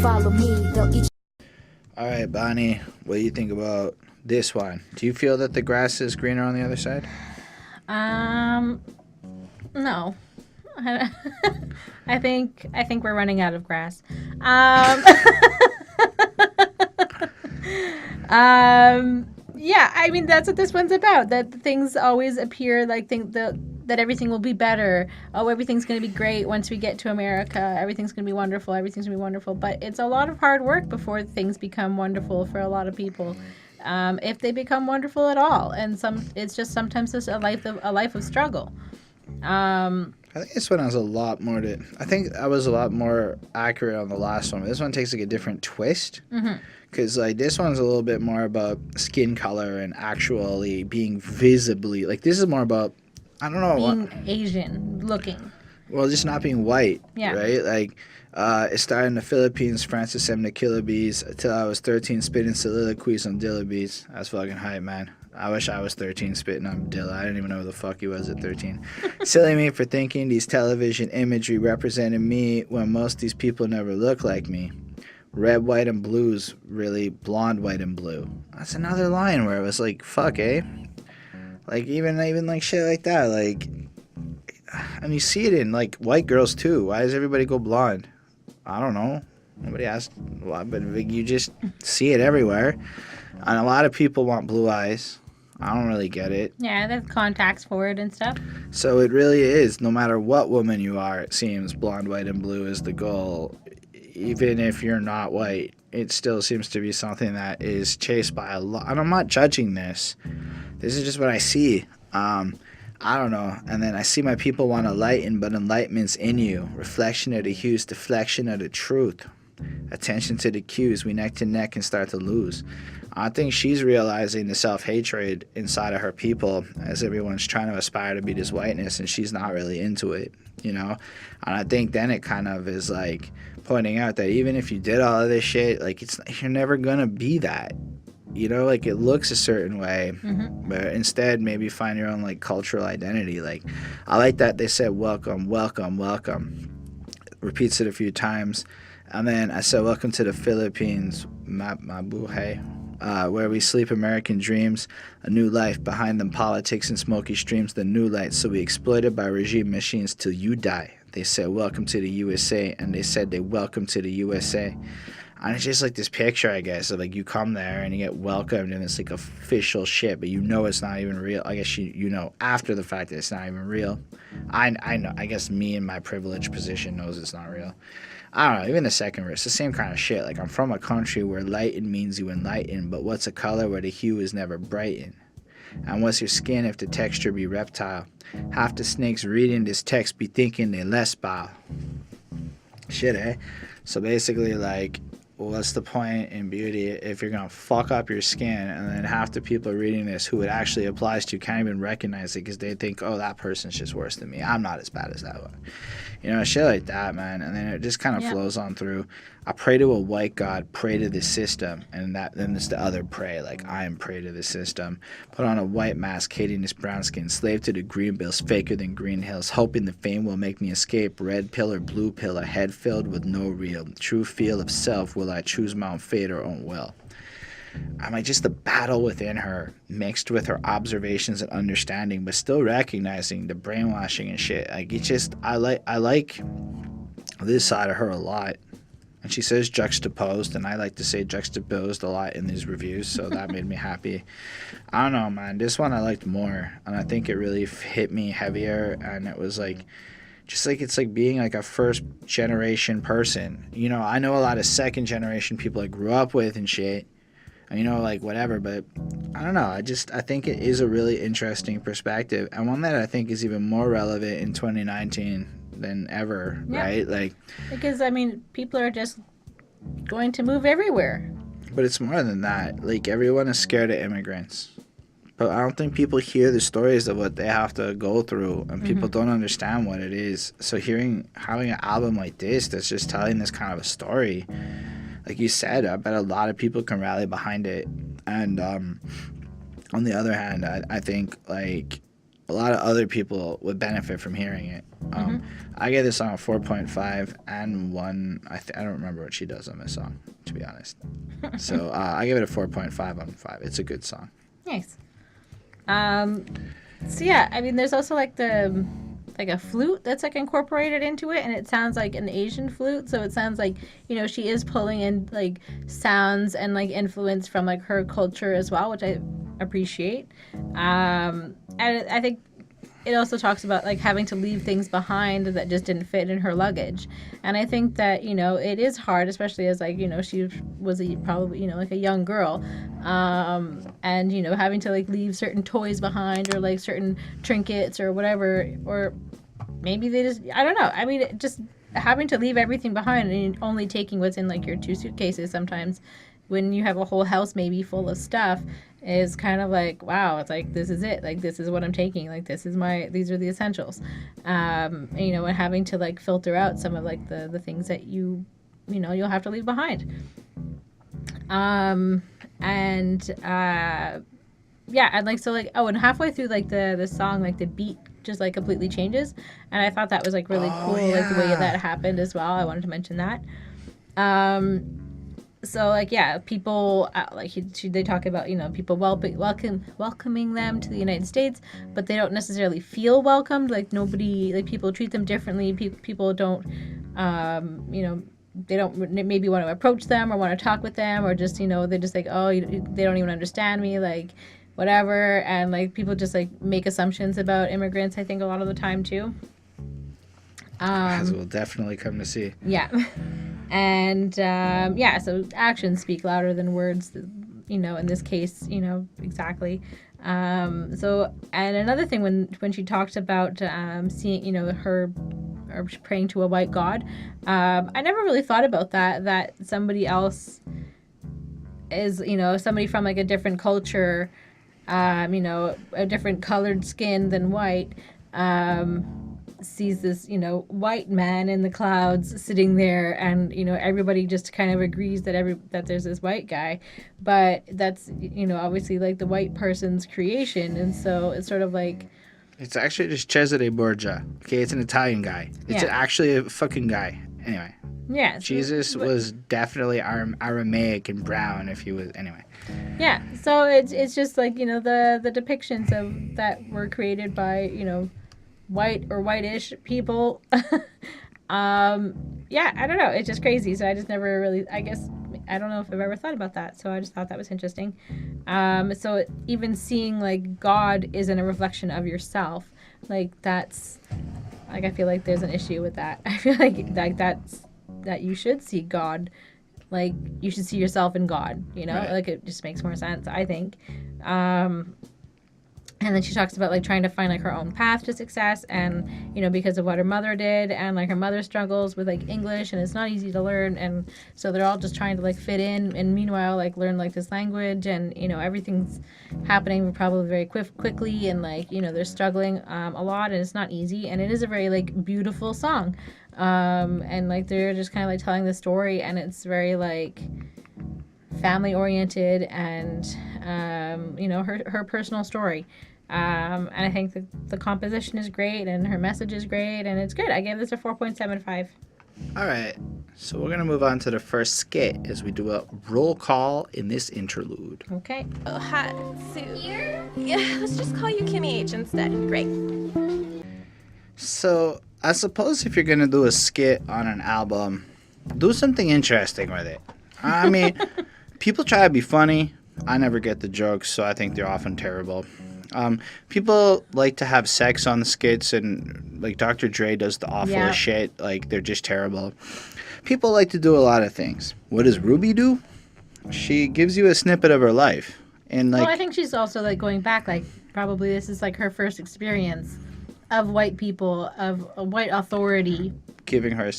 C: Follow me, they'll each.
A: All right, Bonnie, what do you think about this one? Do you feel that the grass is greener on the other side?
B: No. I think we're running out of grass. Yeah, I mean, that's what this one's about. That things always appear like that everything will be better. Oh, everything's going to be great once we get to America. Everything's going to be wonderful. Everything's going to be wonderful. But it's a lot of hard work before things become wonderful for a lot of people, if they become wonderful at all. And it's just sometimes just a life of struggle.
A: I think this one has a lot more to... I think I was a lot more accurate on the last one. This one takes, like, a different twist. Because, like, this one's a little bit more about skin color and actually being visibly... Like, this is more about... I don't know.
B: Being Asian looking.
A: Well, just not being white,
B: Yeah.
A: right? Like, it started in the Philippines, Francis M. the Killer Bees, until I was 13 spitting soliloquies on Dilla beats. That's fucking hype, man. I wish I was 13 spitting on Dilla. I didn't even know who the fuck he was at 13. Silly me for thinking these television imagery represented me when most of these people never look like me. Red, white, and blues, really blonde, white, and blue. That's another line where it was like, fuck, eh? Like, even like shit like that, like... And you see it in, like, white girls, too. Why does everybody go blonde? I don't know. Nobody asked why, but you just see it everywhere. And a lot of people want blue eyes. I don't really get it.
B: Yeah, there's contacts for it and stuff.
A: So it really is, no matter what woman you are, it seems blonde, white, and blue is the goal. Even if you're not white, it still seems to be something that is chased by a lot. And I'm not judging this. This is just what I see. I don't know. And then I see my people want to lighten, but enlightenment's in you. Reflection of the hues, deflection of the truth. Attention to the cues, we neck to neck and start to lose. I think she's realizing the self-hatred inside of her people as everyone's trying to aspire to be this whiteness, and she's not really into it, you know? And I think then it kind of is like pointing out that even if you did all of this shit, like, you're never gonna be that. You know, like, it looks a certain way, but instead maybe find your own, like, cultural identity. Like, I like that they said welcome, welcome, welcome. Repeats it a few times. And then I said welcome to the Philippines, Mabuhay, where we sleep American dreams, a new life behind them politics and smoky streams, the new light. So we exploited by regime machines till you die. They said welcome to the USA, and they said they welcome to the USA. And it's just like this picture, I guess, of like you come there and you get welcomed and it's like official shit, but you know it's not even real. I guess you know after the fact that it's not even real. I know. I guess me in my privileged position knows it's not real. I don't know. Even the second verse, the same kind of shit. Like, I'm from a country where lighten means you enlighten, but what's a color where the hue is never brighten? And what's your skin if the texture be reptile? Half the snakes reading this text be thinking they less bow. Shit, eh? So basically, like, what's the point in beauty if you're going to fuck up your skin and then half the people reading this who it actually applies to can't even recognize it because they think, oh, that person's just worse than me. I'm not as bad as that one. You know, shit like that, man. And then it just kind of flows on through. I pray to a white God, pray to the system. And then there's the other pray, like, I am prey to the system. Put on a white mask, hating this brown skin. Slave to the green bills, faker than green hills. Hoping the fame will make me escape. Red pill or blue pill, a head filled with no real. True feel of self, will I choose my own fate or own will? I'm like, just the battle within her mixed with her observations and understanding, but still recognizing the brainwashing and shit. Like, it's just, I like this side of her a lot. And she says juxtaposed, and I like to say juxtaposed a lot in these reviews, so that made me happy. I don't know, man. This one I liked more, and I think it really hit me heavier, and it was like, just like it's like being like a first generation person. You know, I know a lot of second generation people I grew up with and shit, and, you know, like, whatever, but I don't know. I think it is a really interesting perspective, and one that I think is even more relevant in 2019 than ever, right? Like,
B: because, I mean, people are just going to move everywhere.
A: But it's more than that. Like, everyone is scared of immigrants. But I don't think people hear the stories of what they have to go through, and people don't understand what it is. So having an album like this that's just telling this kind of a story, like you said, I bet a lot of people can rally behind it. And on the other hand, I think, like, a lot of other people would benefit from hearing it. I gave this song a 4.5 and one. I don't remember what she does on this song, to be honest. So I give it a 4.5 on 5. It's a good song.
B: Nice. So yeah, I mean, there's also like a flute that's like incorporated into it, and it sounds like an Asian flute. So it sounds like, you know, she is pulling in like sounds and like influence from like her culture as well, which I appreciate. And I think it also talks about like having to leave things behind that just didn't fit in her luggage. And I think that, you know, it is hard, especially as like, you know, she was probably, you know, like a young girl. And, you know, having to like leave certain toys behind or like certain trinkets or whatever, or maybe they just, I don't know. I mean, just having to leave everything behind and only taking what's in like your 2 suitcases sometimes when you have a whole house maybe full of stuff is kind of like, wow, it's like, this is it. Like, this is what I'm taking. Like, these are the essentials. You know, and having to like filter out some of like the things that you'll have to leave behind. Yeah, and like, so like, oh, and halfway through like the song, like the beat just like completely changes, and I thought that was like really cool, like the way that happened as well. I wanted to mention that. So like, yeah, people they talk about, you know, people welcoming them to the United States, but they don't necessarily feel welcomed. Like nobody, like people treat them differently. People don't, you know, they don't maybe want to approach them or want to talk with them, or just, you know, they're just like, oh, they don't even understand me, like whatever. And like people just like make assumptions about immigrants, I think, a lot of the time too.
A: As we'll definitely come to see.
B: Yeah. And yeah, so actions speak louder than words, you know, in this case, you know, exactly. So, and another thing, when she talked about seeing, you know, her or praying to a white god, I never really thought about that somebody else is, you know, somebody from like a different culture, you know, a different colored skin than white, sees this, you know, white man in the clouds sitting there, and, you know, everybody just kind of agrees that there's this white guy, but that's, you know, obviously like the white person's creation. And so it's sort of like,
A: it's actually just Cesare Borgia. Okay, it's an Italian guy. It's actually a fucking guy. Anyway.
B: Yeah.
A: Jesus was definitely Aramaic and brown, if he was, anyway.
B: Yeah. So it's just like, you know, the depictions of that were created by, you know, white or whitish people. Yeah, I don't know. It's just crazy. So I just never really, I guess, I don't know if I've ever thought about that. So I just thought that was interesting. So even seeing like God isn't a reflection of yourself, like that's, like, I feel like there's an issue with that. I feel like that you should see God, like you should see yourself in God, you know, right. Like it just makes more sense, I think. And then she talks about like trying to find like her own path to success, and, you know, because of what her mother did, and like her mother struggles with like English, and it's not easy to learn, and so they're all just trying to like fit in, and meanwhile like learn like this language, and, you know, everything's happening probably very quickly, and like, you know, they're struggling a lot, and it's not easy, and it is a very like beautiful song, and like they're just kind of like telling the story, and it's very like family oriented, and you know, her personal story. And I think the composition is great, and her message is great, and it's good. I gave this a 4.75.
A: All right. So we're going to move on to the first skit as we do a roll call in this interlude.
B: Okay.
D: Oh, hi, Sue. Yeah, let's just call you Kimmy H instead. Great.
A: So I suppose if you're going to do a skit on an album, do something interesting with it. I mean, people try to be funny. I never get the jokes, so I think they're often terrible. People like to have sex on the skits, and like Dr. Dre does the awfulest shit. Like, they're just terrible. People like to do a lot of things. What does Ruby do? She gives you a snippet of her life. And like,
B: well, I think she's also like going back, like probably this is like her first experience of white people, of a white authority.
A: Giving a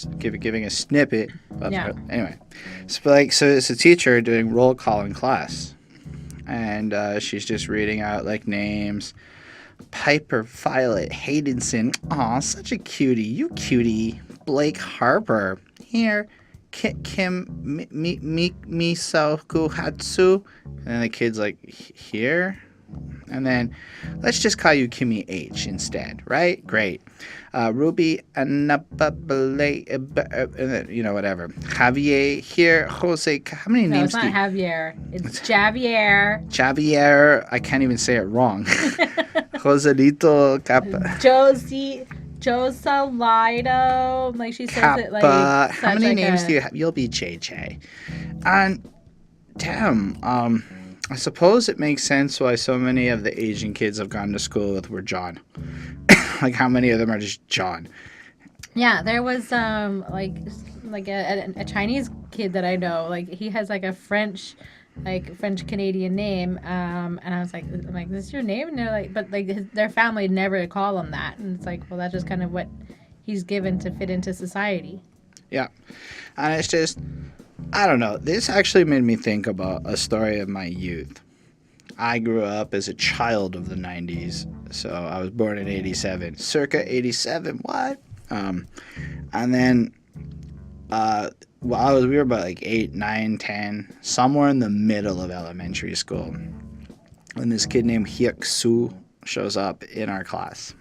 A: snippet of her. Anyway, so it's a teacher doing roll call in class. And she's just reading out like names. Piper Violet Haydenson. Aw, such a cutie. You cutie. Blake Harper. Here. Kim Misoku Hatsu. And then the kid's like, here? And then let's just call you Kimmy H instead, right? Great. Ruby Anapabale, you know, whatever. Javier here. Jose. How many names?
B: No, it's not Javier. It's Javier.
A: Javier. I can't even say it wrong. Joselito Capa.
B: Joselito. Like she says
A: Kappa.
B: it like.
A: How many names do you have? You'll be JJ. And damn. I suppose it makes sense why so many of the Asian kids I've gone to school with were John. Like, how many of them are just John?
B: Yeah, there was like a Chinese kid that I know. Like, he has like a French like French Canadian name, and I was like, this is your name? And they're like, but like their family never call him that, and it's like, well, that's just kind of what he's given to fit into society.
A: Yeah, and it's just, I don't know. This actually made me think about a story of my youth. I grew up as a child of the 90s, so I was born in 87. Circa 87, what? And then we were about like 8, 9, 10, somewhere in the middle of elementary school. And this kid named Hyuk Soo shows up in our class.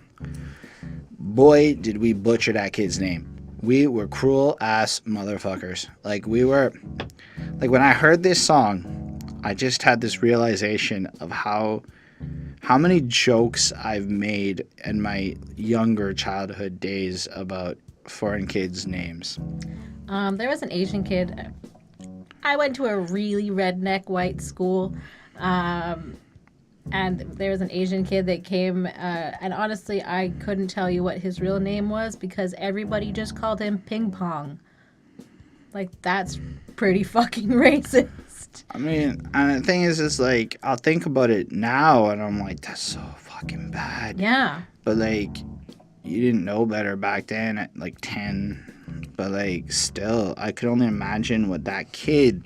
A: Boy, did we butcher that kid's name. We were cruel ass motherfuckers. Like when I heard this song, I just had this realization of how many jokes I've made in my younger childhood days about foreign kids' names.
B: There was an Asian kid. I went to a really redneck white school, and there was an Asian kid that came, and honestly, I couldn't tell you what his real name was because everybody just called him Ping Pong. Like, that's pretty fucking racist.
A: I mean, and the thing is like, I'll think about it now, and I'm like, that's so fucking bad.
B: Yeah.
A: But, like, you didn't know better back then at, like, 10. But, like, still, I could only imagine what that kid,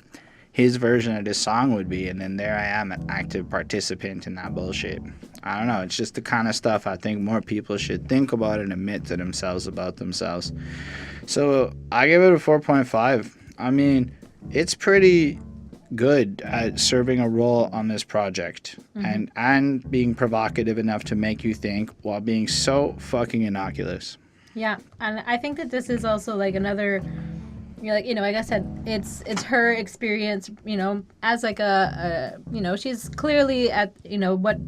A: his version of this song would be. And then there I am, an active participant in that bullshit. I don't know. It's just the kind of stuff I think more people should think about and admit to themselves about themselves. So, I give it a 4.5. I mean, it's pretty good at serving a role on this project, and being provocative enough to make you think while being so fucking innocuous.
B: Yeah, and I think that this is also like another, like I said, it's her experience, as like a she's clearly at what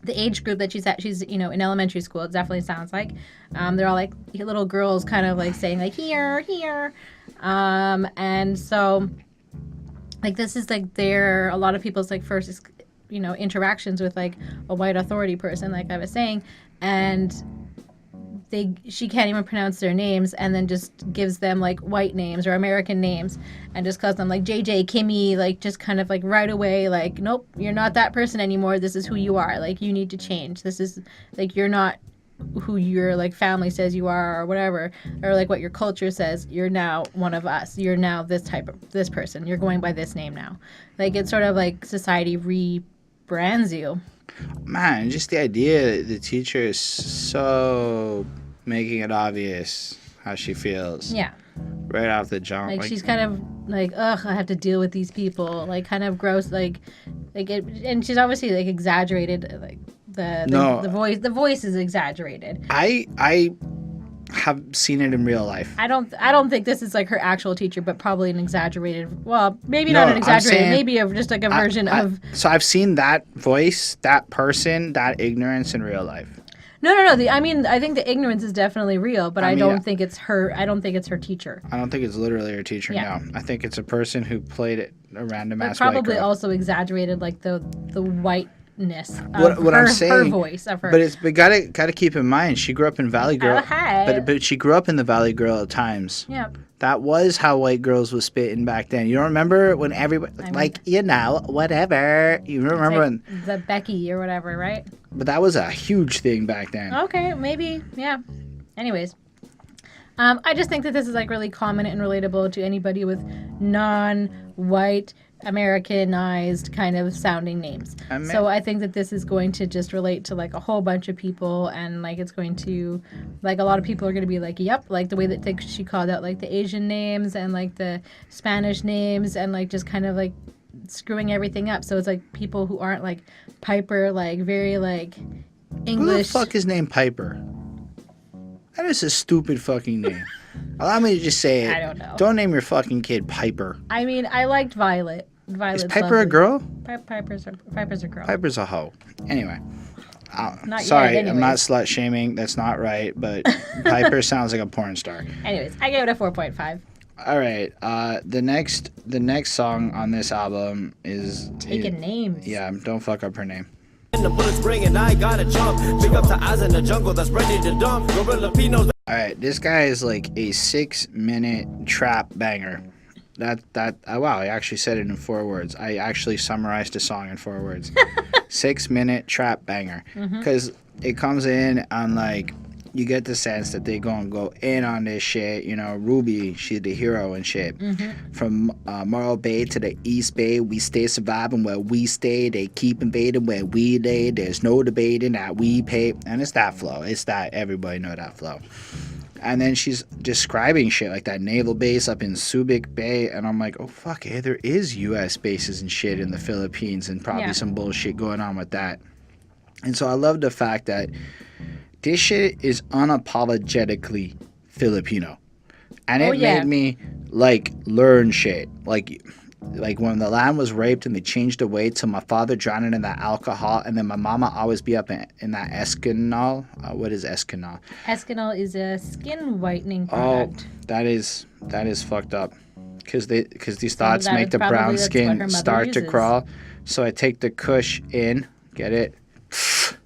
B: the age group that she's at. She's in elementary school. It definitely sounds like they're all like little girls, kind of like saying like here, and so. Like, this is, like, a lot of people's, like, first, interactions with, like, a white authority person, like I was saying, and she can't even pronounce their names, and then just gives them, like, white names or American names, and just calls them, like, JJ, Kimmy, like, just kind of, like, right away, like, nope, you're not that person anymore, this is who you are, like, you need to change, this is, like, you're not who your like family says you are or whatever, or like what your culture says, you're now one of us, you're now this person, you're going by this name now. Like, it's sort of like society rebrands you.
A: Man, just the idea that the teacher is so making it obvious how she feels.
B: Yeah.
A: Right off the jump.
B: Like she's kind of like, ugh, I have to deal with these people, like kind of gross, like it, and she's obviously like exaggerated, like the voice is exaggerated.
A: I have seen it in real life.
B: I don't think this is like her actual teacher, but probably an exaggerated, well, maybe not an exaggerated, maybe just like a version of.
A: So I've seen that voice, that person, that ignorance in real life.
B: No. I think the ignorance is definitely real, but I don't think it's her. I don't think it's her teacher.
A: I don't think it's literally her teacher. Yeah. No, I think it's a person who played it a random ass.
B: But probably
A: white girl.
B: Also exaggerated, like the whiteness of
A: what I'm saying,
B: her voice of her.
A: But gotta keep in mind, she grew up in Valley Girl.
B: Hi.
A: But she grew up in the Valley Girl at times.
B: Yep.
A: That was how white girls was spitting back then. You don't remember when everybody, whatever. You remember when
B: the Becky or whatever, right?
A: But that was a huge thing back then.
B: Okay, maybe, yeah. Anyways, I just think that this is like really common and relatable to anybody with non-white, Americanized kind of sounding names. So I think that this is going to just relate to like a whole bunch of people, and like it's going to, like a lot of people are going to be like, yep, like the way that she called out like the Asian names and like the Spanish names and like just kind of like screwing everything up. So it's like people who aren't like Piper, like very like English.
A: Who the fuck is named Piper? That is a stupid fucking name. Allow me to just say it.
B: I don't know.
A: Don't name your fucking kid Piper.
B: I mean, I liked Violet.
A: Is Piper a girl?
B: Piper's a girl.
A: Piper's a hoe. Anyway.
B: Sorry,
A: I'm not slut shaming. That's not right. But Piper sounds like a porn star.
B: Anyways, I gave it a 4.5.
A: All right. The next song on this album is
B: Taking names.
A: Yeah, don't fuck up her name.
E: The bullets bringing, I gotta jump. Big up to eyes in the jungle that's ready to dump. Gorilla Pinos.
A: All right, this guy is like a 6-minute trap banger. Wow, I actually said it in 4 words. I actually summarized a song in 4 words. 6-minute trap banger. Because it comes in on, like, you get the sense that they gonna go in on this shit. You know, Ruby, she's the hero and shit. From Morro Bay to the East Bay, we stay surviving where we stay. They keep invading where we lay. There's no debating that we pay. And it's that flow. It's that, everybody know that flow. And then she's describing shit like that naval base up in Subic Bay. And I'm like, oh, fuck, hey, there is U.S. bases and shit in the Philippines and probably some bullshit going on with that. And so I love the fact that this shit is unapologetically Filipino. And it made me, like, learn shit. Like when the land was raped and they changed the way to my father drowning in that alcohol, and then my mama always be up in that Escanol. What is Escanol?
B: Escanol is a skin whitening product.
A: Oh, that is fucked up. Because these thoughts make the brown skin start to crawl. So I take the Kush in, get it,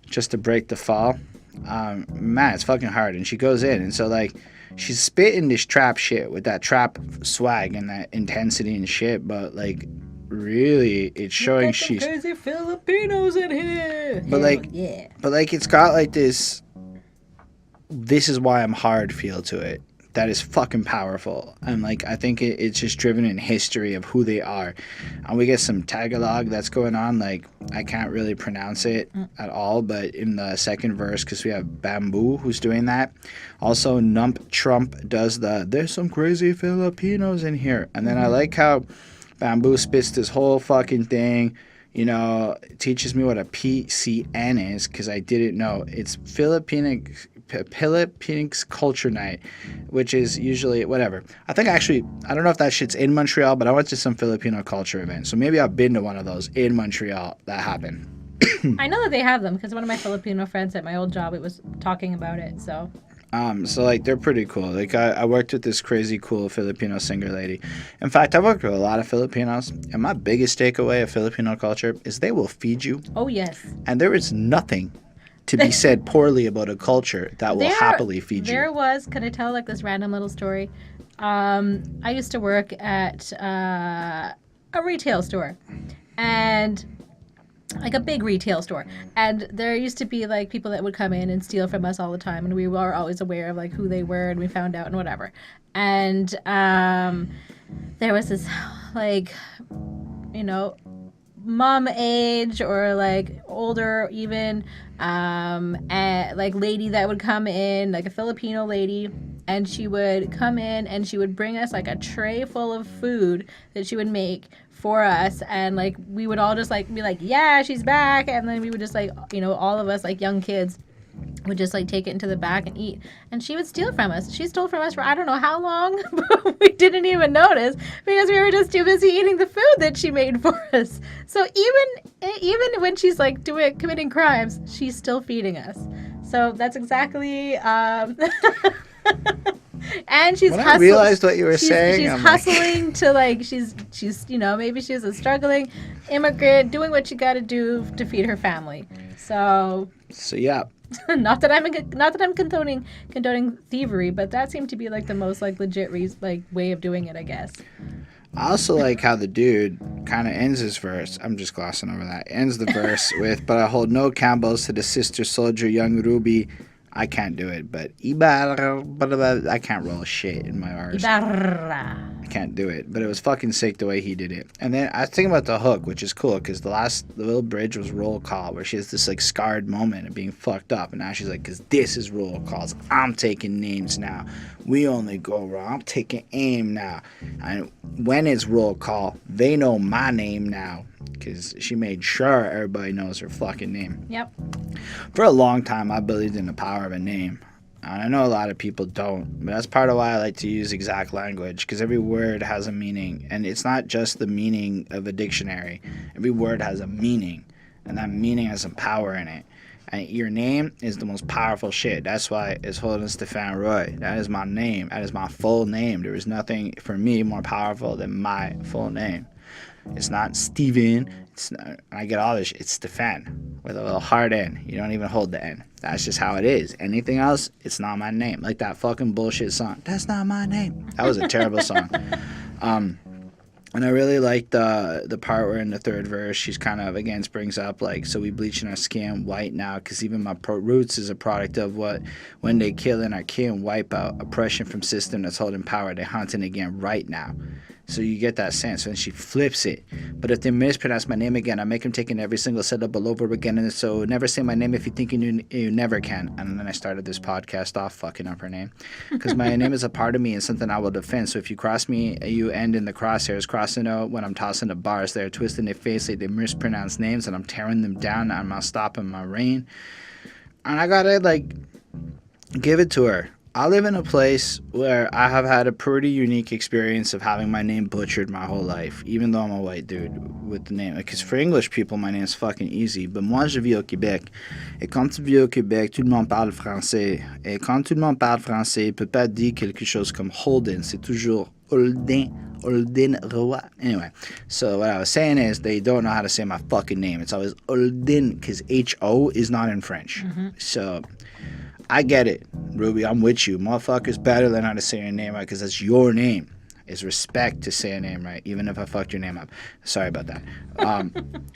A: just to break the fall. Man, it's fucking hard. And she goes in, and so, like, she's spitting this trap shit with that trap swag and that intensity and shit, but, like, really, it's showing she's
B: crazy Filipinos in here.
A: But like it's got like this is why I'm hard feel to it. That is fucking powerful. And like I think it's just driven in history of who they are. And we get some Tagalog that's going on. Like I can't really pronounce it at all, but in the second verse, because we have Bambu who's doing that. Also Nump Trump does there's some crazy Filipinos in here. And then I like how Bambu spits this whole fucking thing. You know, teaches me what a PCN is, because I didn't know. It's Philippines Culture Night, which is usually, whatever. I think actually, I don't know if that shit's in Montreal, but I went to some Filipino culture event. So maybe I've been to one of those in Montreal that happened.
B: I know that they have them, because one of my Filipino friends at my old job, it was talking about it, so...
A: So like they're pretty cool. Like I worked with this crazy cool Filipino singer lady. In fact, I've worked with a lot of Filipinos, and my biggest takeaway of Filipino culture is they will feed you.
B: Oh yes.
A: And there is nothing to be said poorly about a culture that will happily feed you.
B: There was, can I tell like this random little story? I used to work at a retail store, and like a big retail store, and there used to be like people that would come in and steal from us all the time, and we were always aware of like who they were, and we found out and whatever. And there was this like, you know, mom age or like older even and like lady that would come in, like a Filipino lady, and she would come in and she would bring us like a tray full of food that she would make for us, and like we would all just like be like, yeah, she's back, and then we would just like, you know, all of us like young kids would just like take it into the back and eat, and she would steal from us. She stole from us for I don't know how long, but we didn't even notice because we were just too busy eating the food that she made for us. So even when she's like committing crimes, she's still feeding us. So that's exactly and she's
A: when I realized what you were saying,
B: she's hustling to like she's you know, maybe she's a struggling immigrant doing what you got to do to feed her family. So
A: yeah.
B: not that I'm condoning thievery, but that seemed to be like the most like legit way of doing it, I guess.
A: I also like how the dude kind of ends his verse. I'm just glossing over that. Ends the verse with, "But I hold no candles to the sister soldier, young Ruby." I can't do it, but Ibarra, I can't roll shit in my R's.
B: Ibarra.
A: I can't do it, but it was fucking sick the way he did it. And then I was thinking about the hook, which is cool, because the little bridge was roll call, where she has this like scarred moment of being fucked up, and now she's like, because this is roll calls. I'm taking names now. We only go wrong. I'm taking aim now. And when it's roll call, they know my name now, because she made sure everybody knows her fucking name.
B: Yep.
A: For a long time, I believed in the power of a name. And I know a lot of people don't, but that's part of why I like to use exact language, because every word has a meaning, and it's not just the meaning of a dictionary. Every word has a meaning, and that meaning has some power in it. And your name is the most powerful shit. That's why it's Holden Stephan Roy. That is my name. That is my full name. There is nothing for me more powerful than my full name. It's not Stephen. It's not, I get all this shit. It's Stephan with a little hard N. You don't even hold the N. That's just how it is. Anything else, it's not my name. Like that fucking bullshit song. That's not my name. That was a terrible song. And I really like the part where in the third verse she's kind of again brings up like, so we bleaching our skin white now because even my roots is a product of what when they killing our kin wipe out oppression from system that's holding power, they're hunting again right now. So you get that sense when she flips it. But if they mispronounce my name again, I make them take in every single syllable over again. And so never say my name if you think you never can. And then I started this podcast off fucking up her name. Because my name is a part of me and something I will defend. So if you cross me, you end in the crosshairs. Crossing out when I'm tossing the bars. They're twisting their face like they mispronounce names. And I'm tearing them down. I'm not stopping my reign. And I gotta like give it to her. I live in a place where I have had a pretty unique experience of having my name butchered my whole life, even though I'm a white dude with the name. Because for English people, my name's fucking easy. But moi, je vis au Québec. Et quand tu vis au Québec, tout le monde parle français. Et quand tout le monde parle français, il peut pas dire quelque chose comme Holden. C'est toujours Holden. Holden Roy. Anyway, so what I was saying is they don't know how to say my fucking name. It's always Holden because H-O is not in French. So I get it, Ruby. I'm with you. Motherfuckers better learn how to say your name right because that's your name. It's respect to say a name right, even if I fucked your name up. Sorry about that.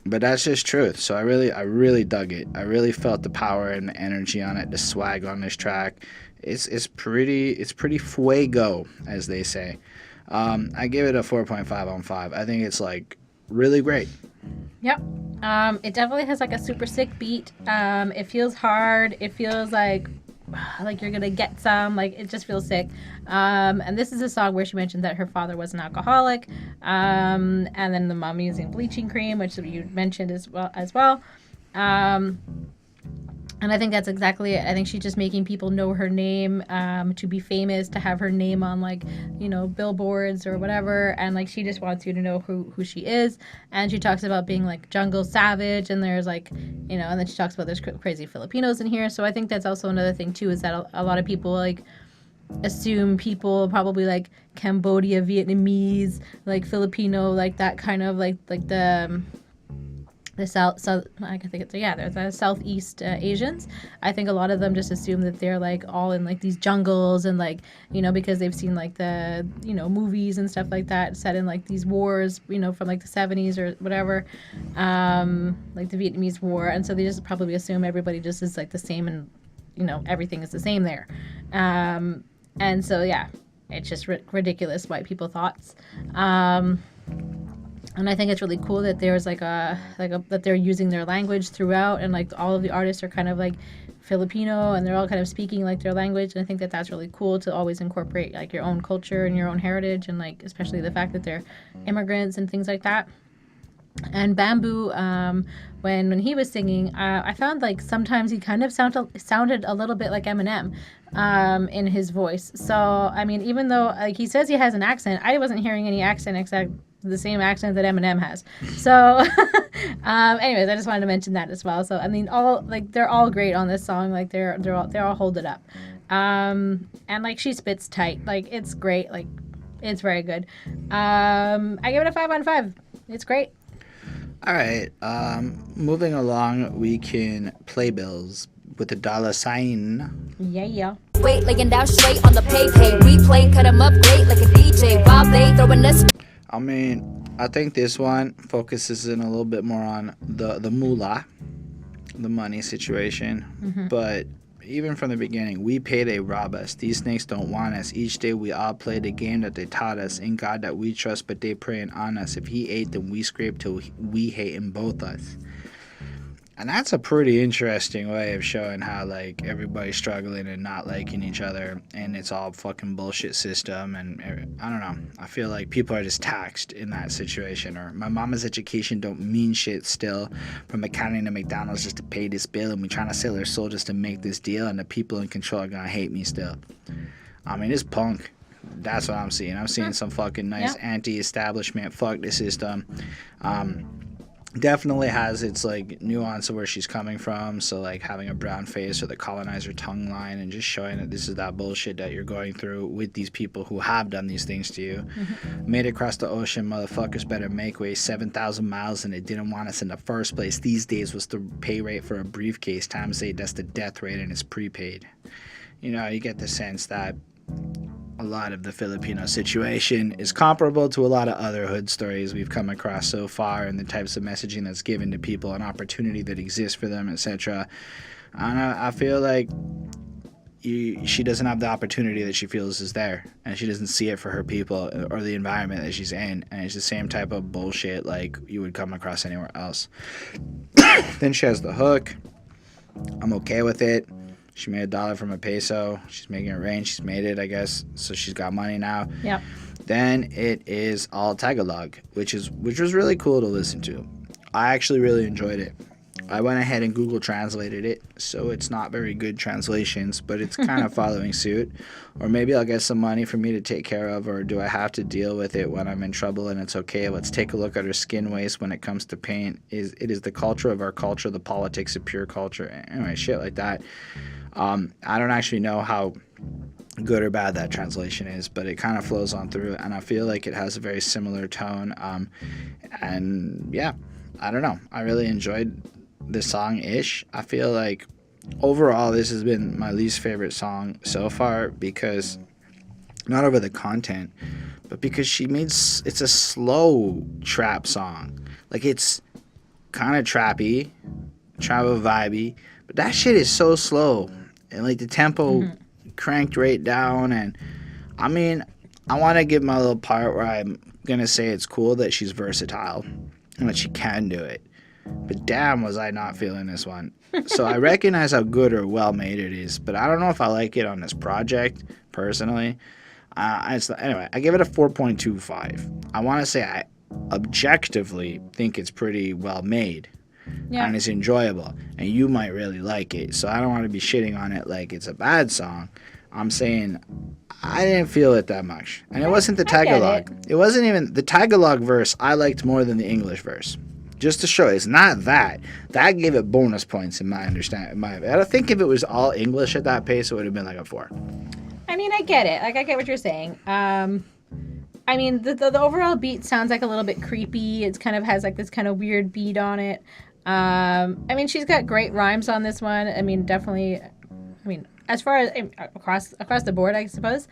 A: But that's just truth. So I really dug it. I really felt the power and the energy on it, the swag on this track. It's pretty fuego, as they say. I give it a 4.5 on 5. I think it's like really great.
B: Yep. It definitely has like a super sick beat. It feels hard. It feels like you're gonna get some. Like it just feels sick. And this is a song where she mentioned that her father was an alcoholic. And then the mom using bleaching cream, which you mentioned as well. And I think that's exactly it. I think she's just making people know her name, to be famous, to have her name on like, billboards or whatever. And like, she just wants you to know who she is. And she talks about being like jungle savage. And there's like, and then she talks about there's crazy Filipinos in here. So I think that's also another thing too, is that a lot of people like assume people probably like Cambodia, Vietnamese, like Filipino, like that kind of like the south I think it's they're the Southeast Asians. I think a lot of them just assume that they're like all in like these jungles and like because they've seen like the movies and stuff like that set in like these wars from like the 70s or whatever, like the Vietnamese War, and so they just probably assume everybody just is like the same and everything is the same there, and so yeah, it's just ridiculous white people thoughts. And I think it's really cool that there's that they're using their language throughout, and like all of the artists are kind of like Filipino, and they're all kind of speaking like their language. And I think that that's really cool to always incorporate like your own culture and your own heritage, and like especially the fact that they're immigrants and things like that. And Bambu, when he was singing, I found like sometimes he kind of sounded a little bit like Eminem in his voice. So I mean, even though like he says he has an accent, I wasn't hearing any accent except the same accent that Eminem has. So anyways, I just wanted to mention that as well. So I mean, they're all great on this song. Like they're all hold it up. And like she spits tight. Like it's great. Like it's very good. I give it a 5 on 5. It's great.
A: All right. Moving along, we can Playbills with the $sign.
B: Yeah.
C: Wait, laying down straight on the pay. We play, cut 'em up great like a DJ. While they throwing us.
A: I mean, I think this one focuses in a little bit more on the moolah, the money situation. Mm-hmm. But even from the beginning, we pay, they rob us. These snakes don't want us. Each day we all play the game that they taught us. In God that we trust, but they praying on us. If he ate, then we scrape till we hate him both us. And that's a pretty interesting way of showing how, like, everybody's struggling and not liking each other, and it's all fucking bullshit system, and I don't know. I feel like people are just taxed in that situation, or my mama's education don't mean shit still, from accounting to McDonald's just to pay this bill, and we trying to sell our soul just to make this deal, and the people in control are gonna hate me still. I mean, it's punk. That's what I'm seeing. I'm seeing some fucking nice anti-establishment, fuck the system. Definitely has its like nuance of where she's coming from, so like having a brown face or the colonizer tongue line and just showing that this is that bullshit that you're going through with these people who have done these things to you. Mm-hmm. Made it across the ocean, motherfuckers better make way 7,000 miles and they didn't want us in the first place. These days was the pay rate for a briefcase, times 8, that's the death rate and it's prepaid. You get the sense that a lot of the Filipino situation is comparable to a lot of other hood stories we've come across so far, and the types of messaging that's given to people, an opportunity that exists for them, etc. I feel like she doesn't have the opportunity that she feels is there, and she doesn't see it for her people or the environment that she's in, and it's the same type of bullshit like you would come across anywhere else. Then she has the hook. I'm okay with it. She made $1 from a peso. She's making it rain. She's made it, I guess, so she's got money now.
B: Yep.
A: Then it is all Tagalog, which was really cool to listen to. I actually really enjoyed it. I went ahead and Google translated it, so it's not very good translations, but it's kind of following suit. Or maybe I'll get some money for me to take care of, or do I have to deal with it when I'm in trouble and it's okay? Let's take a look at her skin waste when it comes to paint. It is the culture of our culture, the politics of pure culture. Anyway, shit like that. I don't actually know how good or bad that translation is, but it kind of flows on through, and I feel like it has a very similar tone. And yeah, I don't know. I really enjoyed this song-ish. I feel like overall this has been my least favorite song so far, because not over the content, but because it's a slow trap song. Like, it's kind of trappy, travel vibey, but that shit is so slow, and like the tempo cranked right down. And I mean, I want to give my little part where I'm gonna say it's cool that she's versatile and that she can do it. But damn, was I not feeling this one. So I recognize how good or well made it is, but I don't know if I like it on this project, personally. Anyway, I give it a 4.25. I want to say I objectively think it's pretty well made. Yeah. And it's enjoyable. And you might really like it. So I don't want to be shitting on it like it's a bad song. I'm saying I didn't feel it that much. And it wasn't the Tagalog. It wasn't even the Tagalog verse I liked more than the English verse. Just to show, it's not that. That gave it bonus points in my understanding. I think if it was all English at that pace, it would have been like a 4.
B: I mean, I get it. Like, I get what you're saying. I mean, the overall beat sounds like a little bit creepy. It kind of has like this kind of weird beat on it. I mean, she's got great rhymes on this one. I mean, definitely. I mean, as far as across the board, I suppose.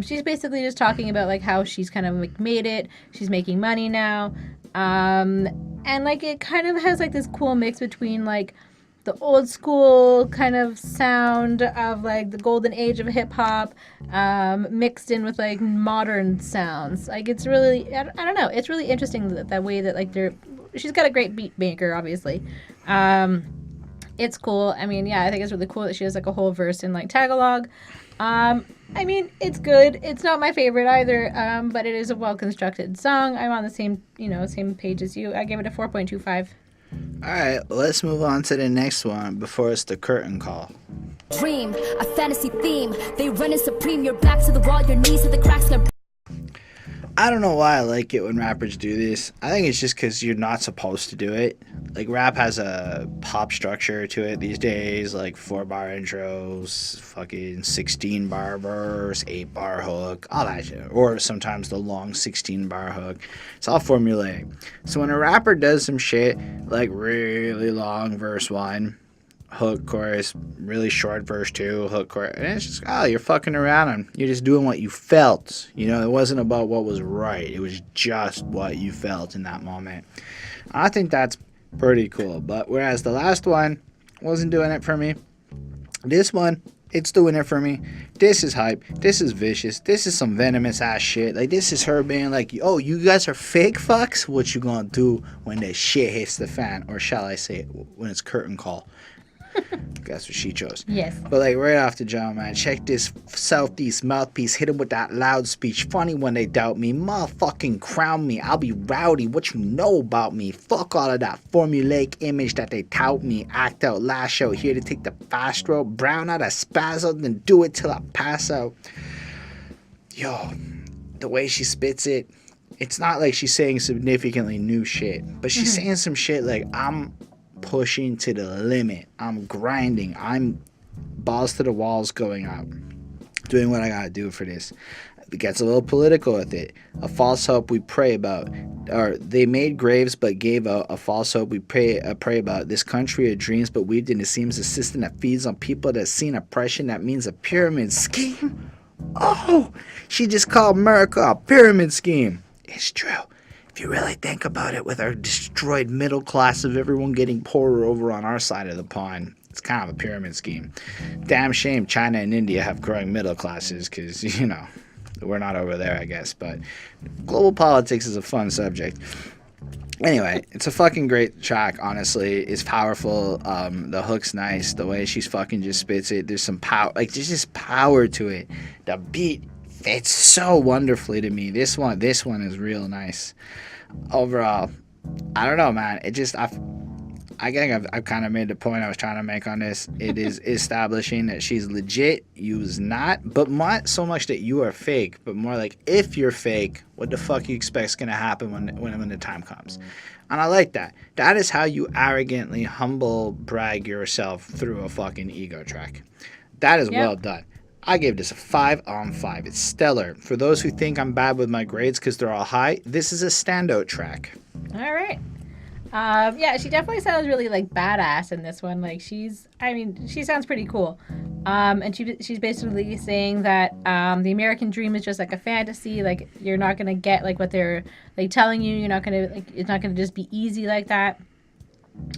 B: She's basically just talking about like how she's kind of like made it. She's making money now. And like it kind of has like this cool mix between like the old school kind of sound of like the golden age of hip hop, mixed in with like modern sounds. Like it's really, I don't know, it's really interesting that way that like she's got a great beat maker, obviously. It's cool. I mean, yeah, I think it's really cool that she has like a whole verse in like Tagalog. I mean, it's good. It's not my favorite either, but it is a well-constructed song. I'm on the same page as you. I give it a 4.25.
A: All right, let's move on to the next one before it's the curtain call.
C: Dream, a fantasy theme. They run in supreme. Your back to the wall, your knees to the cracks.
A: I don't know why I like it when rappers do this. I think it's just because you're not supposed to do it. Like, rap has a pop structure to it these days, like 4-bar intros, fucking 16-bar verse, 8-bar hook, all that shit. Or sometimes the long 16-bar hook. It's all formulaic. So when a rapper does some shit, like really long verse 1, hook, chorus, really short verse 2, hook, chorus, and it's just, you're fucking around and you're just doing what you felt. You know, it wasn't about what was right. It was just what you felt in that moment. I think that's pretty cool. But whereas the last one wasn't doing it for me, this one, it's doing it for me. This is hype. This is vicious. This is some venomous ass shit. Like, this is her being like, oh, you guys are fake fucks? What you gonna do when the shit hits the fan? Or shall I say, when it's curtain call? That's what she chose.
B: Yes.
A: But like right off the jump, man, check this Southeast mouthpiece. Hit him with that loud speech. Funny when they doubt me. Motherfucking crown me. I'll be rowdy. What you know about me? Fuck all of that formulaic image that they tout me. Act out, lash out. Here to take the fast road. Brown out, a spaz out, then do it till I pass out. Yo, the way she spits it, it's not like she's saying significantly new shit, but she's saying some shit like, I'm pushing to the limit. I'm grinding. I'm balls to the walls going out. Doing what I gotta do for this. It gets a little political with it. A false hope we pray about. Or they made graves but gave out a false hope we pray about. This country of dreams but weaved in. It seems a system that feeds on people that seen oppression. That means a pyramid scheme. Oh, she just called America a pyramid scheme. It's true. If you really think about it, with our destroyed middle class of everyone getting poorer over on our side of the pond, it's kind of a pyramid scheme. Damn shame China and India have growing middle classes because, you know, we're not over there, I guess. But global politics is a fun subject. Anyway, it's a fucking great track, honestly. It's powerful. The hook's nice. The way she's fucking just spits it. There's some power. Like, there's just power to it. The beat fits so wonderfully to me. This one is real nice. Overall, I don't know, man. It just, I think I've kind of made the point I was trying to make on this. It is establishing that she's legit, you's not, but not so much that you are fake, but more like, if you're fake, what the fuck you expect is going to happen when the time comes. And I like that. That is how you arrogantly humble brag yourself through a fucking ego track. That is well done. I gave this a 5 on 5. It's stellar. For those who think I'm bad with my grades because they're all high, this is a standout track.
B: All right. Yeah, she definitely sounds really like badass in this one. Like she sounds pretty cool. And she's basically saying that the American dream is just like a fantasy. Like you're not gonna get like what they're like telling you. You're not gonna like it's not gonna just be easy like that.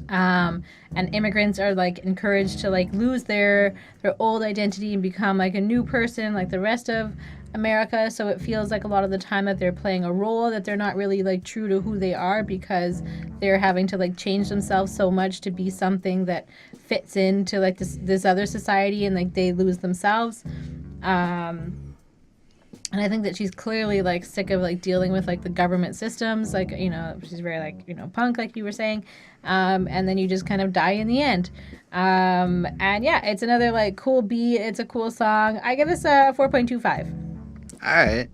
B: And immigrants are like encouraged to like lose their old identity and become like a new person like the rest of America. So it feels like a lot of the time that they're playing a role that they're not really like true to who they are because they're having to like change themselves so much to be something that fits into like this other society, and like they lose themselves. And I think that she's clearly like sick of like dealing with like the government systems, like, you know, she's very like, you know, punk, like you were saying. And then you just kind of die in the end. And yeah, it's another like cool beat. It's a cool song. I give this a 4.25.
A: All right.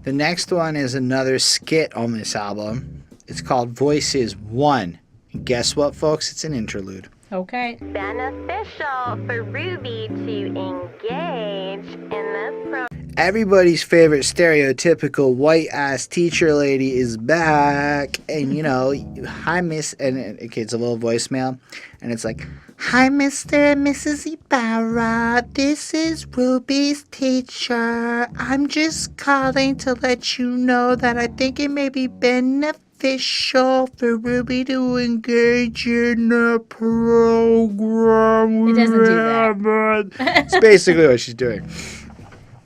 A: The next one is another skit on this album. It's called Voices 1. And guess what, folks? It's an interlude.
B: Okay.
F: Beneficial for Ruby to engage in the program.
A: Everybody's favorite stereotypical white-ass teacher lady is back. And, you know, hi, Miss... And okay, it's a little voicemail. And it's like, hi, Mr. and Mrs. Ibarra. This is Ruby's teacher. I'm just calling to let you know that I think it may be beneficial for Ruby to engage in the program.
B: It doesn't do that.
A: It's basically what she's doing.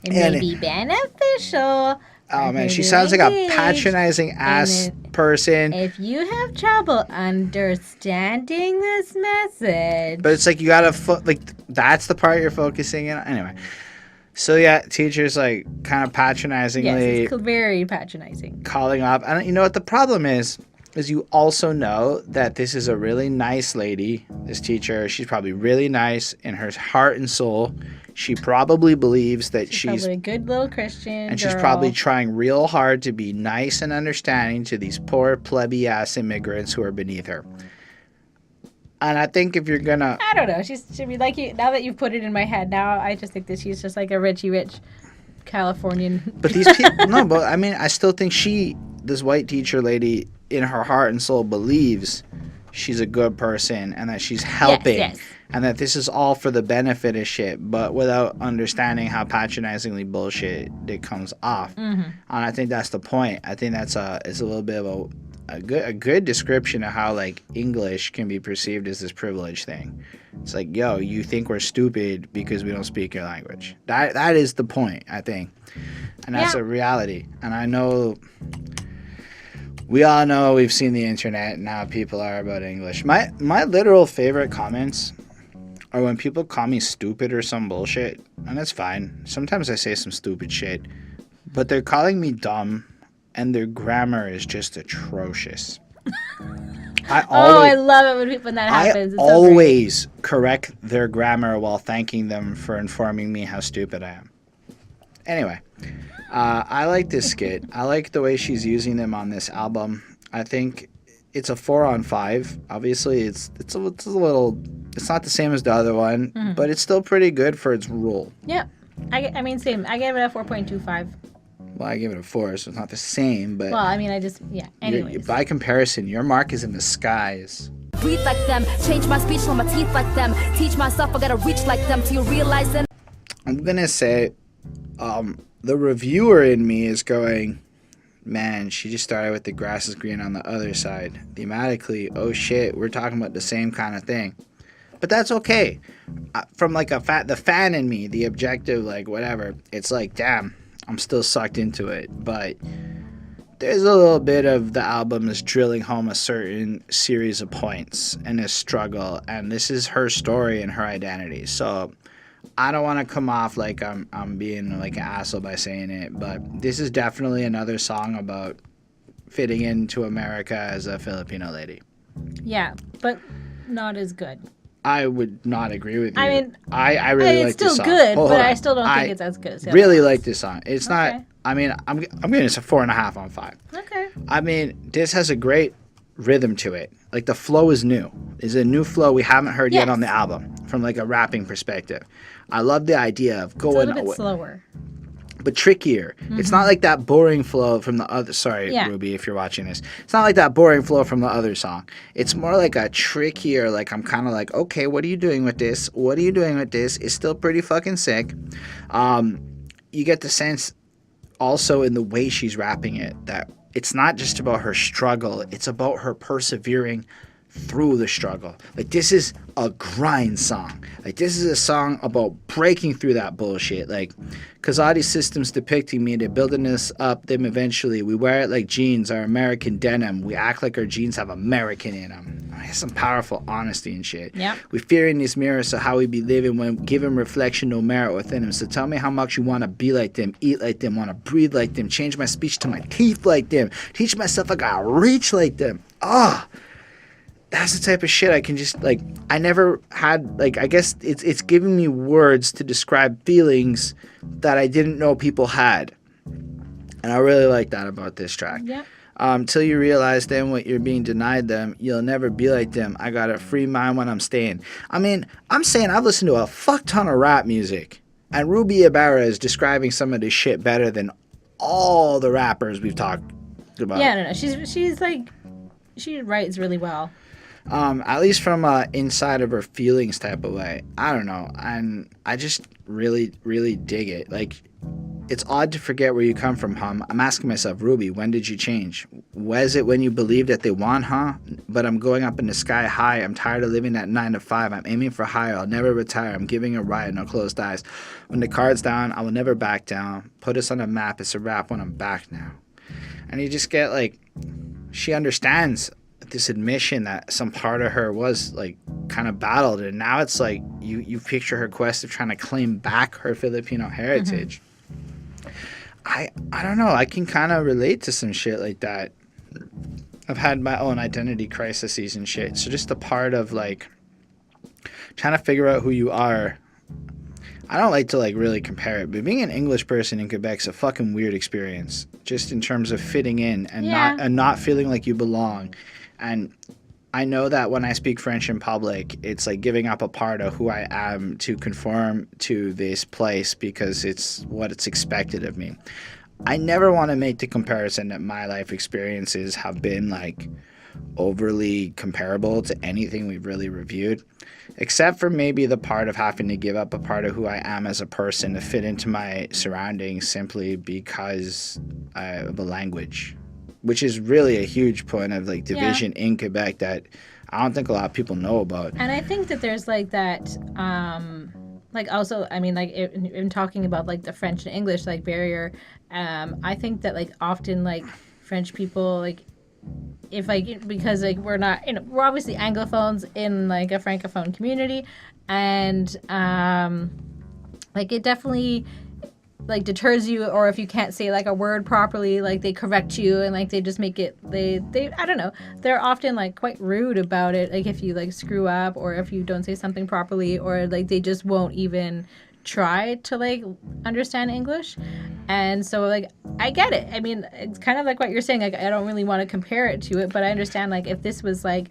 B: It may be beneficial.
A: Oh, man, she sounds like a patronizing ass person.
B: If you have trouble understanding this message.
A: But it's like you gotta, that's the part you're focusing on. Anyway. So, yeah, teachers, like, kind of patronizingly.
B: Yes, it's very patronizing.
A: Calling up. And you know what the problem is you also know that this is a really nice lady, this teacher. She's probably really nice in her heart and soul. She probably believes that she's
B: probably a good little Christian
A: and
B: girl.
A: She's probably trying real hard to be nice and understanding to these poor plebby ass immigrants who are beneath her. And I think if you're gonna,
B: I don't know, she should be like you. Now that you've put it in my head, now I just think that she's just like a rich Californian.
A: But these people, no, but I mean, I still think this white teacher lady, in her heart and soul believes she's a good person and that she's helping.
B: Yes.
A: And that this is all for the benefit of shit, but without understanding how patronizingly bullshit it comes off. Mm-hmm. And I think that's the point. I think it's a little bit of a good description of how like English can be perceived as this privilege thing. It's like, yo, you think we're stupid because we don't speak your language. That is the point, I think. And that's a reality. And I know we all know, we've seen the internet and how people are about English. My literal favorite comments are when people call me stupid or some bullshit, and that's fine. Sometimes I say some stupid shit, but they're calling me dumb, and their grammar is just atrocious. I
B: love it when that happens.
A: I always correct their grammar while thanking them for informing me how stupid I am. Anyway, I like this skit. I like the way she's using them on this album. I think it's a 4 on 5. Obviously, it's a little. It's not the same as the other one, but it's still pretty good for its rule.
B: Yeah, I mean, same. I gave it a 4.25.
A: Well, I gave it a 4, so it's not the same, but.
B: Well, I mean, anyways.
A: By comparison, your mark is in the skies.
C: Breathe like them, change my speech on my teeth like them, teach myself I gotta reach like them till you realize them.
A: I'm gonna say The reviewer in me is going, man, she just started with the grass is green on the other side. Thematically, oh shit, we're talking about the same kind of thing. But that's okay. From like the fan in me, the objective, like whatever, it's like, damn, I'm still sucked into it. But there's a little bit of the album is drilling home a certain series of points and a struggle, and this is her story and her identity. So I don't want to come off like I'm being like an asshole by saying it, but this is definitely another song about fitting into America as a Filipino lady.
B: Yeah, but not as good.
A: I would not agree with you.
B: I mean,
A: I really like this song.
B: It's still good,
A: Hold
B: but
A: on.
B: I still don't think it's as good as the
A: really
B: other
A: like this song. It's
B: Okay.
A: not. I mean, I'm giving this a 4.5 on 5.
B: Okay.
A: I mean, this has a great rhythm to it. Like the flow is new. It's a new flow we haven't heard yet
B: Yes.
A: on the album from like a rapping perspective. I love the idea of
B: It's a
A: going
B: little bit slower.
A: but trickier. It's not like that boring flow from the other. Sorry,
B: Yeah.
A: Ruby, if you're watching this. It's not like that boring flow from the other song. It's more like a trickier. Like I'm kind of like, okay, what are you doing with this? What are you doing with this? It's still pretty fucking sick. You get the sense also in the way she's rapping it that it's not just about her struggle. It's about her persevering through the struggle. Like this is a grind song. Like this is a song about breaking through that bullshit. Like, cause all these systems depicting me, they're building us up them eventually. We wear it like jeans, our American denim. We act like our jeans have American in them. That's some powerful honesty and shit.
B: Yep.
A: We fear in these mirrors, so how we be living when given reflection no merit within them. So tell me how much you want to be like them, eat like them, want to breathe like them, change my speech to my teeth like them, teach myself I gotta reach like them. That's the type of shit I can just, like, I never had, like, I guess it's giving me words to describe feelings that I didn't know people had. And I really like that about this track.
B: Yep.
A: Till you realize then what you're being denied them, you'll never be like them. I got a free mind when I'm staying. I mean, I'm saying I've listened to a fuck ton of rap music. And Ruby Ibarra is describing some of this shit better than all the rappers we've talked about.
B: Yeah, no. She's like, she writes really well.
A: At least from inside of her feelings type of way. I don't know. And I just really, really dig it. Like, it's odd to forget where you come from, huh? I'm asking myself, Ruby, when did you change? Was it when you believed that they won, huh? But I'm going up in the sky high. I'm tired of living at 9 to 5. I'm aiming for higher. I'll never retire. I'm giving a ride, no closed eyes. When the card's down, I will never back down. Put us on a map. It's a wrap when I'm back now. And you just get, like, she understands this admission that some part of her was like kind of battled, and now it's like you picture her quest of trying to claim back her Filipino heritage. I don't know, I can kind of relate to some shit like that. I've had my own identity crises and shit, so just a part of like trying to figure out who you are. I don't like to like really compare it, but being an English person in Quebec's a fucking weird experience, just in terms of fitting in and not feeling like you belong. And I know that when I speak French in public, it's like giving up a part of who I am to conform to this place because it's what it's expected of me. I never want to make the comparison that my life experiences have been like overly comparable to anything we've really reviewed, except for maybe the part of having to give up a part of who I am as a person to fit into my surroundings simply because of a language. Which is really a huge point of like division in Quebec that I don't think a lot of people know about.
B: And I think that there's like that, like also, I mean, like in talking about like the French and English like barrier, I think that like often like French people like if like because like we're not, you know, we're obviously Anglophones in like a Francophone community, and like it definitely like deters you, or if you can't say like a word properly, like they correct you and like they just make it they I don't know, they're often like quite rude about it, like if you like screw up or if you don't say something properly, or like they just won't even try to like understand English. And so like I get it. I mean, it's kind of like what you're saying, like I don't really want to compare it to it, but I understand like if this was like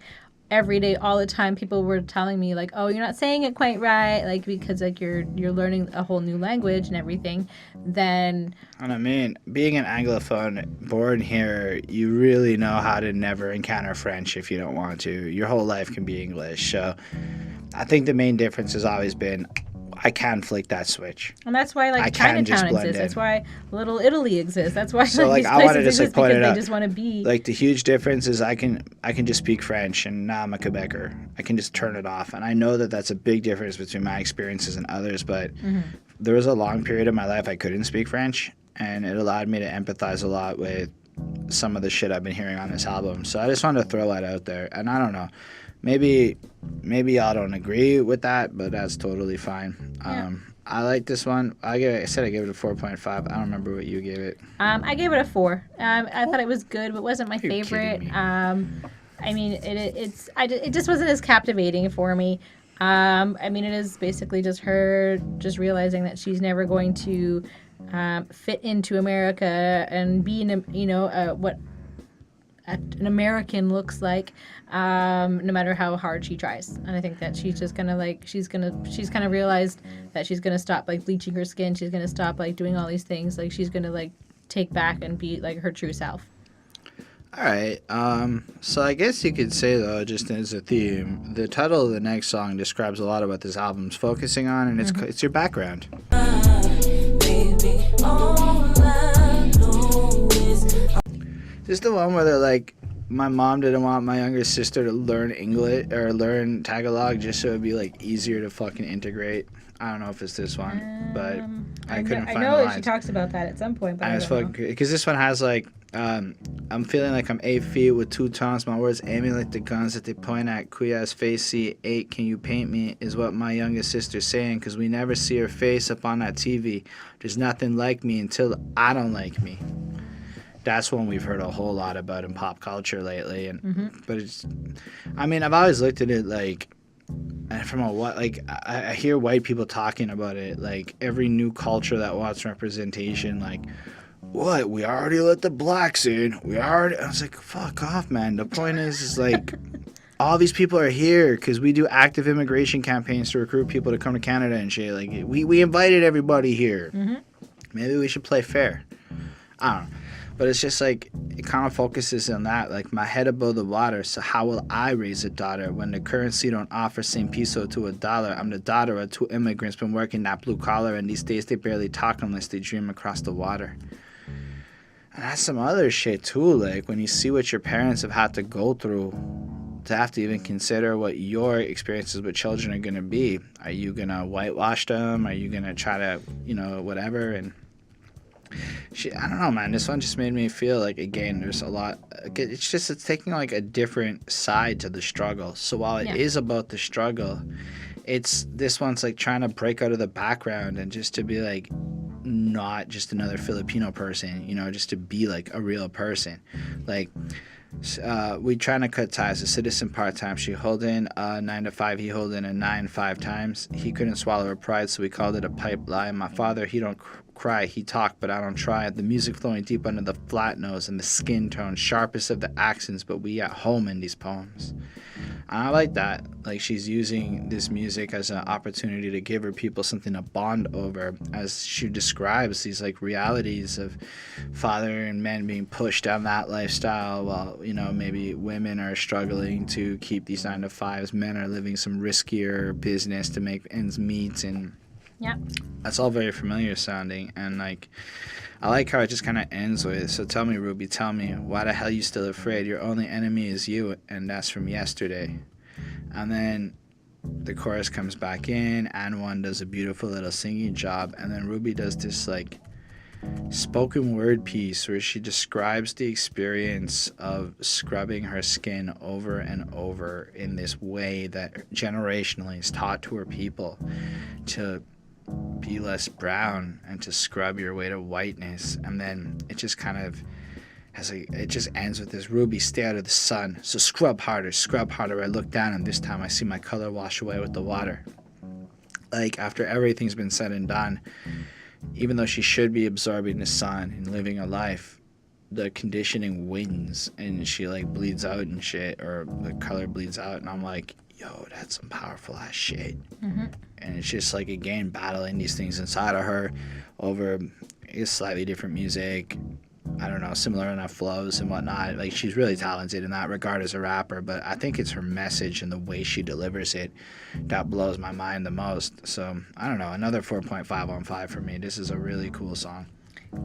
B: every day, all the time, people were telling me like, oh, you're not saying it quite right, like because like you're learning a whole new language and everything, then.
A: And I mean, being an Anglophone born here, you really know how to never encounter French if you don't want to. Your whole life can be English. So I think the main difference has always been I can flick that switch.
B: And that's why, like,
A: I can just
B: Chinatown
A: blend
B: exists.
A: in.
B: That's why Little Italy exists. That's why
A: So, like,
B: these
A: I wanted to
B: places
A: just, like,
B: exist,
A: point
B: because
A: it
B: they
A: out.
B: just want to be.
A: Like, the huge difference is I can just speak French, and now I'm a Quebecer. I can just turn it off. And I know that that's a big difference between my experiences and others, but there was a long period of my life I couldn't speak French, and it allowed me to empathize a lot with some of the shit I've been hearing on this album. So I just wanted to throw that out there. And I don't know. Maybe y'all don't agree with that, but that's totally fine.
B: Yeah.
A: I like this one. I said I gave it a 4.5. I don't remember what you gave it.
B: I gave it a 4. I thought it was good, but wasn't my
A: You're
B: favorite.
A: kidding me.
B: I mean, it just wasn't as captivating for me. I mean, it is basically just her just realizing that she's never going to fit into America and be what an American looks like, no matter how hard she tries. And I think that she's just gonna she's kind of realized that she's gonna stop like bleaching her skin. She's gonna stop like doing all these things. Like she's gonna like take back and be like her true self.
A: All right. So I guess you could say, though, just as a theme, the title of the next song describes a lot of what this album's focusing on, and it's your background. This is the one where they're like, my mom didn't want my younger sister to learn English or learn Tagalog just so it'd be like easier to fucking integrate. I don't know if it's this one, but I couldn't find the
B: know
A: lines.
B: she talks about that at some point, but I
A: was
B: don't know.
A: fucking because this one has like I'm feeling like I'm 8 feet with 2 tons, my words aiming like the guns that they point at Kuya's face. See 8, can you paint me, is what my youngest sister's saying, because we never see her face up on that TV. There's nothing like me until I don't like me. That's one we've heard a whole lot about in pop culture lately, and but it's, I mean, I've always looked at it like, and from a what, like I hear white people talking about it, like every new culture that wants representation, like, what, we already let the blacks in, I was like, fuck off, man. The point is like, all these people are here because we do active immigration campaigns to recruit people to come to Canada and shit. Like, we invited everybody here. Maybe we should play fair. I don't know. But it's just like, it kind of focuses on that, like, my head above the water, so how will I raise a daughter when the currency don't offer same peso to a dollar? I'm the daughter of 2 immigrants, been working that blue collar, and these days they barely talk unless they dream across the water. And that's some other shit too, like, when you see what your parents have had to go through to have to even consider what your experiences with children are going to be. Are you going to whitewash them? Are you going to try to, whatever? And shit, I don't know, man. This one just made me feel like, again, there's a lot. It's taking like a different side to the struggle. So while it is about the struggle, this one's like trying to break out of the background and just to be like, not just another Filipino person, just to be like a real person. Like, we trying to cut ties. A citizen part-time. She Holden 9 to 5. He Holden a 9 5 times. He couldn't swallow her pride, so we called it a pipe lie. My father, he don't cry, he talk, but I don't try. The music flowing deep under the flat nose and the skin tone, sharpest of the accents, but we at home in these poems. And I like that. Like, she's using this music as an opportunity to give her people something to bond over, as she describes these like realities of father and men being pushed down that lifestyle, while maybe women are struggling to keep these 9 to 5s. Men are living some riskier business to make ends meet, and that's all very familiar sounding. And like, I like how it just kind of ends with, so tell me, Ruby, tell me, why the hell you still afraid? Your only enemy is you, and that's from yesterday. And then the chorus comes back in, and one does a beautiful little singing job, and then Ruby does this like spoken word piece where she describes the experience of scrubbing her skin over and over in this way that generationally is taught to her people, to be less brown and to scrub your way to whiteness. And then it just kind of it just ends with this, Ruby, stay out of the sun, so scrub harder. I look down, and this time I see my color wash away with the water. Like, after everything's been said and done, even though she should be absorbing the sun and living a life, the conditioning wins, and she like bleeds out and shit, or the color bleeds out, and I'm like, yo, that's some powerful ass shit. And it's just like, again, battling these things inside of her over slightly different music, I don't know, similar enough flows and whatnot. Like, she's really talented in that regard as a rapper, but I think it's her message and the way she delivers it that blows my mind the most. So, I don't know, another 4.5 on 5 for me. This is a really cool song.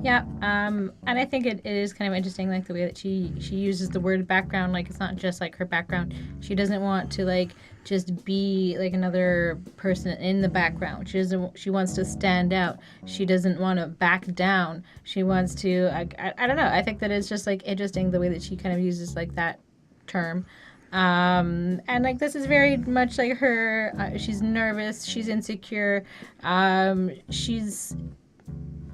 B: Yeah, and I think it is kind of interesting, like, the way that she uses the word background. Like, it's not just, like, her background. She doesn't want to, like, just be, like, another person in the background. She wants to stand out. She doesn't want to back down. She wants to, I don't know. I think that it's just, like, interesting the way that she kind of uses, like, that term. And, like, this is very much, like, her. She's nervous. She's insecure.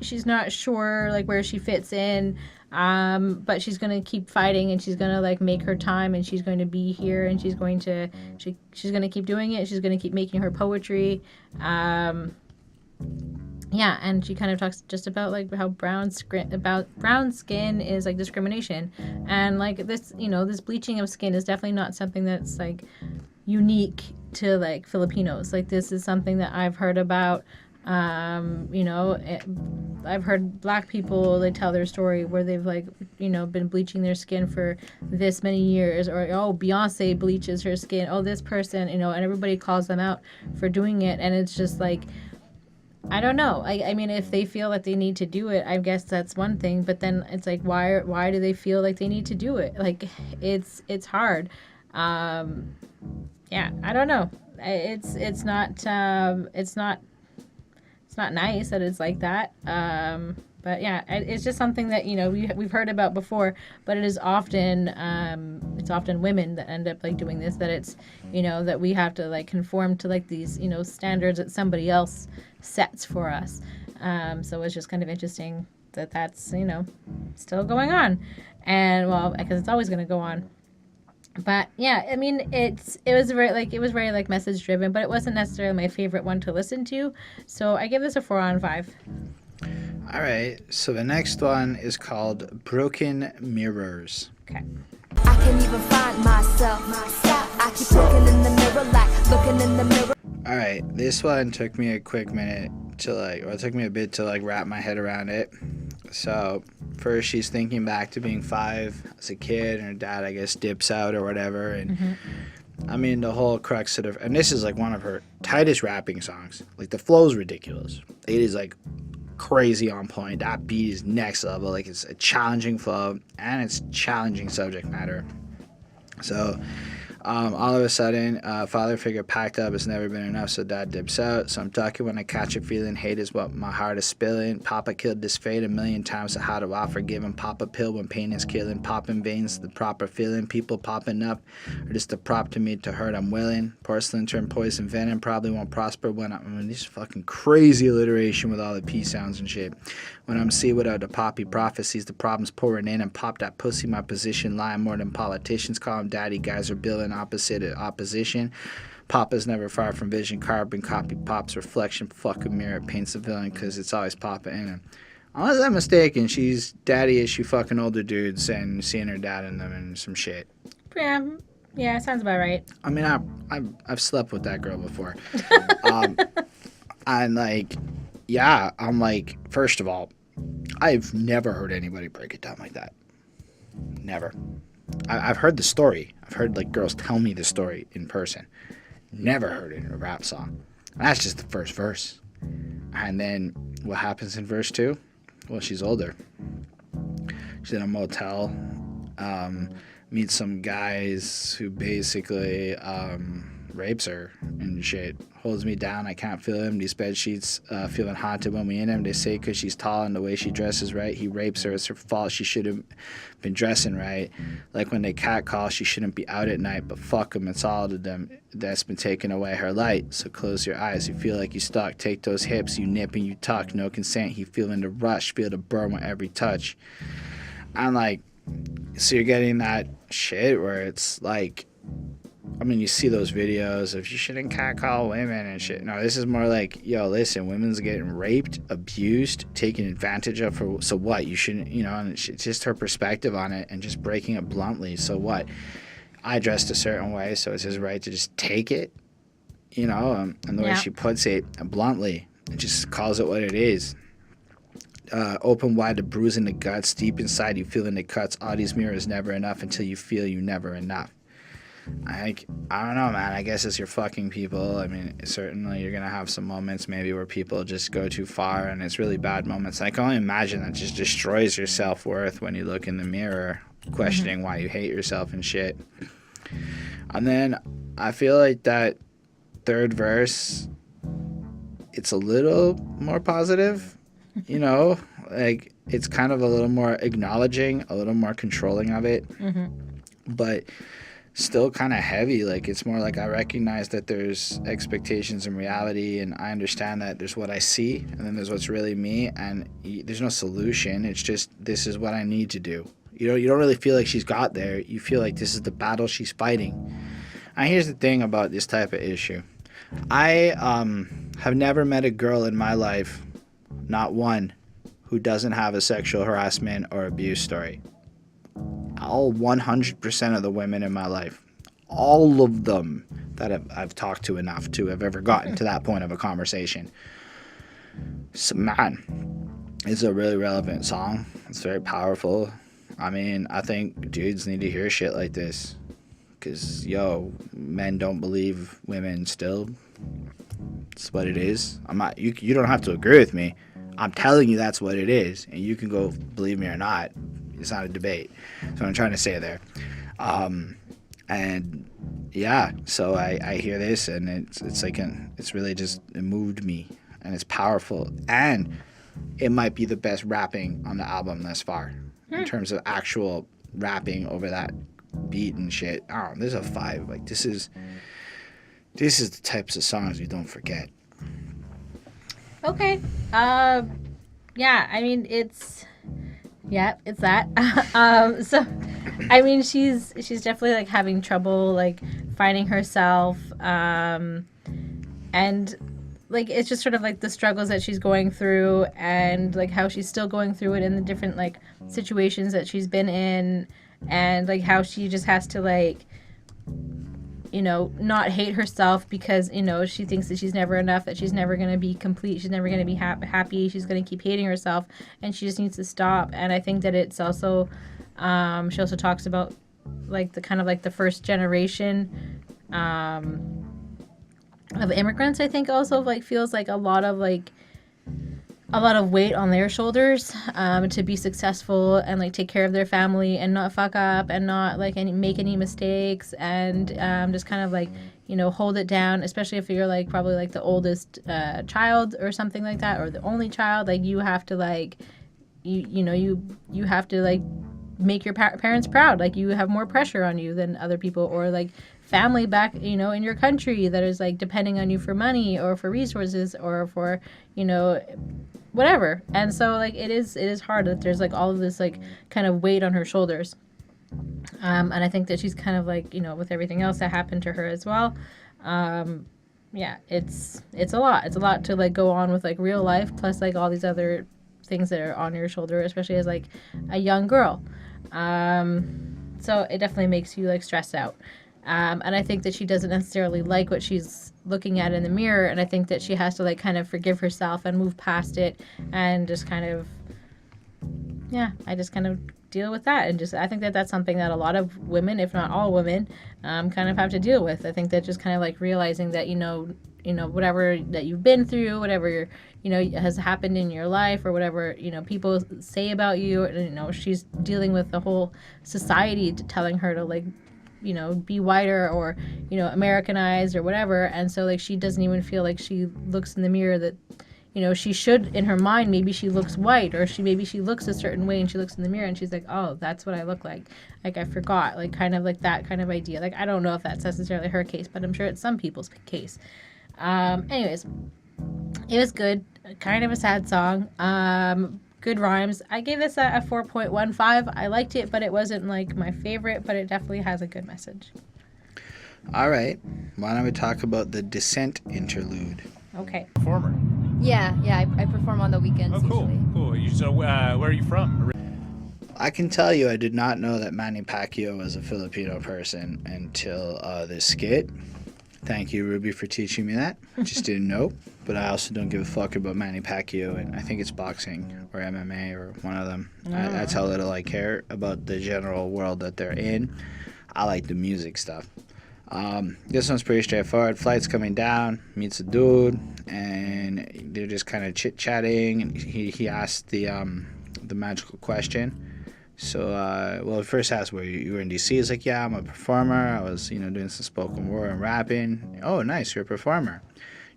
B: She's not sure, like, where she fits in, but she's going to keep fighting, and she's going to, like, make her time, and she's going to be here, and she's going to keep doing it. She's going to keep making her poetry. Yeah, and she kind of talks just about, like, how brown skin is, like, discrimination. And, like, this, you know, this bleaching of skin is definitely not something that's, like, unique to, like, Filipinos. Like, this is something that I've heard about. You know, I've heard black people, they tell their story where they've, like, you know, been bleaching their skin for this many years, or, oh, Beyonce bleaches her skin, oh, this person, you know, and everybody calls them out for doing it. And it's just like, I don't know. I mean, if they feel that they need to do it, I guess that's one thing, but then it's like, why do they feel like they need to do it? Like, it's hard. Yeah, I don't know. It's not nice that it's like that. But yeah, it's just something that, you know, we've heard about before, but it is often, it's often women that end up, like, doing this, that it's, you know, that we have to, like, conform to, like, these, you know, standards that somebody else sets for us. So it's just kind of interesting that that's, you know, still going on. And, well, because it's always going to go on. But yeah, I mean, it was very message driven, but it wasn't necessarily my favorite one to listen to. So I give this a 4 on 5.
A: All right. So the next one is called Broken Mirrors.
B: Okay.
C: I can't even find myself. I keep looking in the mirror, like looking in the mirror.
A: All right. This one took me a quick minute to, like, or it took me a bit to, like, wrap my head around it. So first she's thinking back to being 5 as a kid, and her dad, I guess, dips out or whatever. And I mean, the whole crux of, and this is, like, one of her tightest rapping songs. Like, the flow's ridiculous. It is, like, crazy on point. That beat is next level. Like, it's a challenging flow, and it's challenging subject matter. So all of a sudden, father figure packed up, it's never been enough, so dad dips out. So I'm ducking when I catch a feeling, hate is what my heart is spilling. Papa killed this fate 1,000,000 times, so how do I forgive him? Pop a pill when pain is killing, popping veins, the proper feeling. People popping up are just a prop to me to hurt, I'm willing. Porcelain turned poison venom, probably won't prosper when I mean, this fucking crazy alliteration with all the P sounds and shit. When I'm see without the poppy prophecies, the problems pouring in, and pop that pussy, my position lying more than politicians call him daddy. Guys are building opposite opposition. Papa's never far from vision, carbon copy pop's reflection, fucking mirror paints the villain because it's always Papa in him. Unless I'm mistaken, she's daddy issue fucking older dudes and seeing her dad in them and some shit.
B: Yeah, sounds about right.
A: I mean, I've slept with that girl before. And, like, yeah, I'm like, first of all, I've never heard anybody break it down like that. Never. I've heard the story. I've heard, like, girls tell me the story in person. Never heard it in a rap song. And that's just the first verse. And then what happens in verse 2? Well, she's older. She's in a motel. Meets some guys who basically rapes her and shit. Holds me down, I can't feel him. These bed sheets feeling haunted when we in him. They say because she's tall and the way she dresses right. He rapes her, it's her fault. She should have been dressing right. Like when they catcall, she shouldn't be out at night. But fuck them, it's all of them that's been taking away her light. So close your eyes, you feel like you stuck. Take those hips, you nip and you tuck. No consent, he feeling the rush. Feel the burn with every touch. I'm like, so you're getting that shit where it's like, I mean, you see those videos of you shouldn't catcall women and shit. No, this is more like, yo, listen, women's getting raped, abused, taken advantage of for, so what? You shouldn't, you know, and it's just her perspective on it and just breaking it bluntly. So what? I dressed a certain way, so it's his right to just take it, you know, and the way she puts it bluntly, and just calls it what it is. open wide, the bruise in the guts. Deep inside, you feeling the cuts. All these mirrors never enough until you feel you never enough. I don't know, man. I guess it's your fucking people. I mean, certainly you're going to have some moments maybe where people just go too far and it's really bad moments. I can only imagine that just destroys your self-worth when you look in the mirror, questioning why you hate yourself and shit. And then I feel like that third verse, it's a little more positive, you know? Like, it's kind of a little more acknowledging, a little more controlling of it. But still kind of heavy. Like, it's more like I recognize that there's expectations and reality, and I understand that there's what I see and then there's what's really me, and there's no solution. It's just, this is what I need to do. You don't really feel like she's got there. You feel like this is the battle she's fighting. And here's the thing about this type of issue. I have never met a girl in my life, not one, who doesn't have a sexual harassment or abuse story. All 100% of the women in my life, all of them that I've talked to enough to have ever gotten to that point of a conversation. So, man, it's a really relevant song. It's very powerful. I mean, I think dudes need to hear shit like this. Because, men don't believe women still. It's what it is. I'm not. You don't have to agree with me. I'm telling you that's what it is. And you can go believe me or not. It's not a debate. That's what I'm trying to say there. And yeah, so I hear this and it's like it's really just, it moved me, and it's powerful, and it might be the best rapping on the album thus far in terms of actual rapping over that beat and shit. Oh, there's a 5. Like, this is the types of songs you don't forget.
B: Okay. Yeah, I mean, it's that. So, I mean, she's definitely, like, having trouble, like, finding herself, and, like, it's just sort of, like, the struggles that she's going through, and, like, how she's still going through it in the different, like, situations that she's been in, and, like, how she just has to, like, not hate herself because, she thinks that she's never enough, that she's never going to be complete, she's never going to be happy, she's going to keep hating herself, and she just needs to stop. And I think that it's also, she also talks about, like, the kind of, like, the first generation of immigrants, I think, also, like, feels like a lot of weight on their shoulders to be successful and, like, take care of their family and not fuck up and not, like, make any mistakes, and just kind of, like, hold it down, especially if you're, like, probably, like, the oldest child or something like that, or the only child. Like, you have to, like, you have to, like, make your parents proud. Like, you have more pressure on you than other people, or, like, family back, in your country that is, like, depending on you for money or for resources or for, whatever. And so, like, it is hard that there's, like, all of this, like, kind of weight on her shoulders. And I think that she's kind of, like, with everything else that happened to her as well. Yeah, it's a lot. It's a lot to, like, go on with, like, real life, plus, like, all these other things that are on your shoulder, especially as, like, a young girl. So it definitely makes you, like, stressed out. And I think that she doesn't necessarily like what she's looking at in the mirror, and I think that she has to, like, kind of forgive herself and move past it, and just kind of, I just kind of deal with that. And just, I think that that's something that a lot of women, if not all women, kind of have to deal with. I think that just kind of, like, realizing that, whatever that you've been through, whatever, has happened in your life, or whatever, people say about you, and, she's dealing with the whole society telling her to, like, be whiter or, Americanized or whatever. And so, like, she doesn't even feel like she looks in the mirror that, she should, in her mind, maybe she looks white, or maybe she looks a certain way, and she looks in the mirror and she's like, oh, that's what I look like. Like, I forgot, like, kind of like that kind of idea. Like, I don't know if that's necessarily her case, but I'm sure it's some people's case. Anyways, it was good. Kind of a sad song. Good rhymes. I gave this a 4.15. I liked it, but it wasn't, like, my favorite, but it definitely has a good message.
A: All right. Why don't we talk about the Descent interlude?
B: Okay.
G: Performer.
H: Yeah, I perform on the weekends usually.
G: Cool. So where are you from?
A: I can tell you I did not know that Manny Pacquiao was a Filipino person until this skit. Thank you, Ruby, for teaching me that. I just didn't know. But I also don't give a fuck about Manny Pacquiao, and I think it's boxing or MMA or one of them. That's how little I care about the general world that they're in. I like the music stuff. This one's pretty straightforward. Flight's coming down, meets a dude, and they're just kind of chit-chatting. And he asked the magical question. So, well, first asked where you were in D.C. He's like, yeah, I'm a performer. I was, doing some spoken word and rapping. Oh, nice, you're a performer.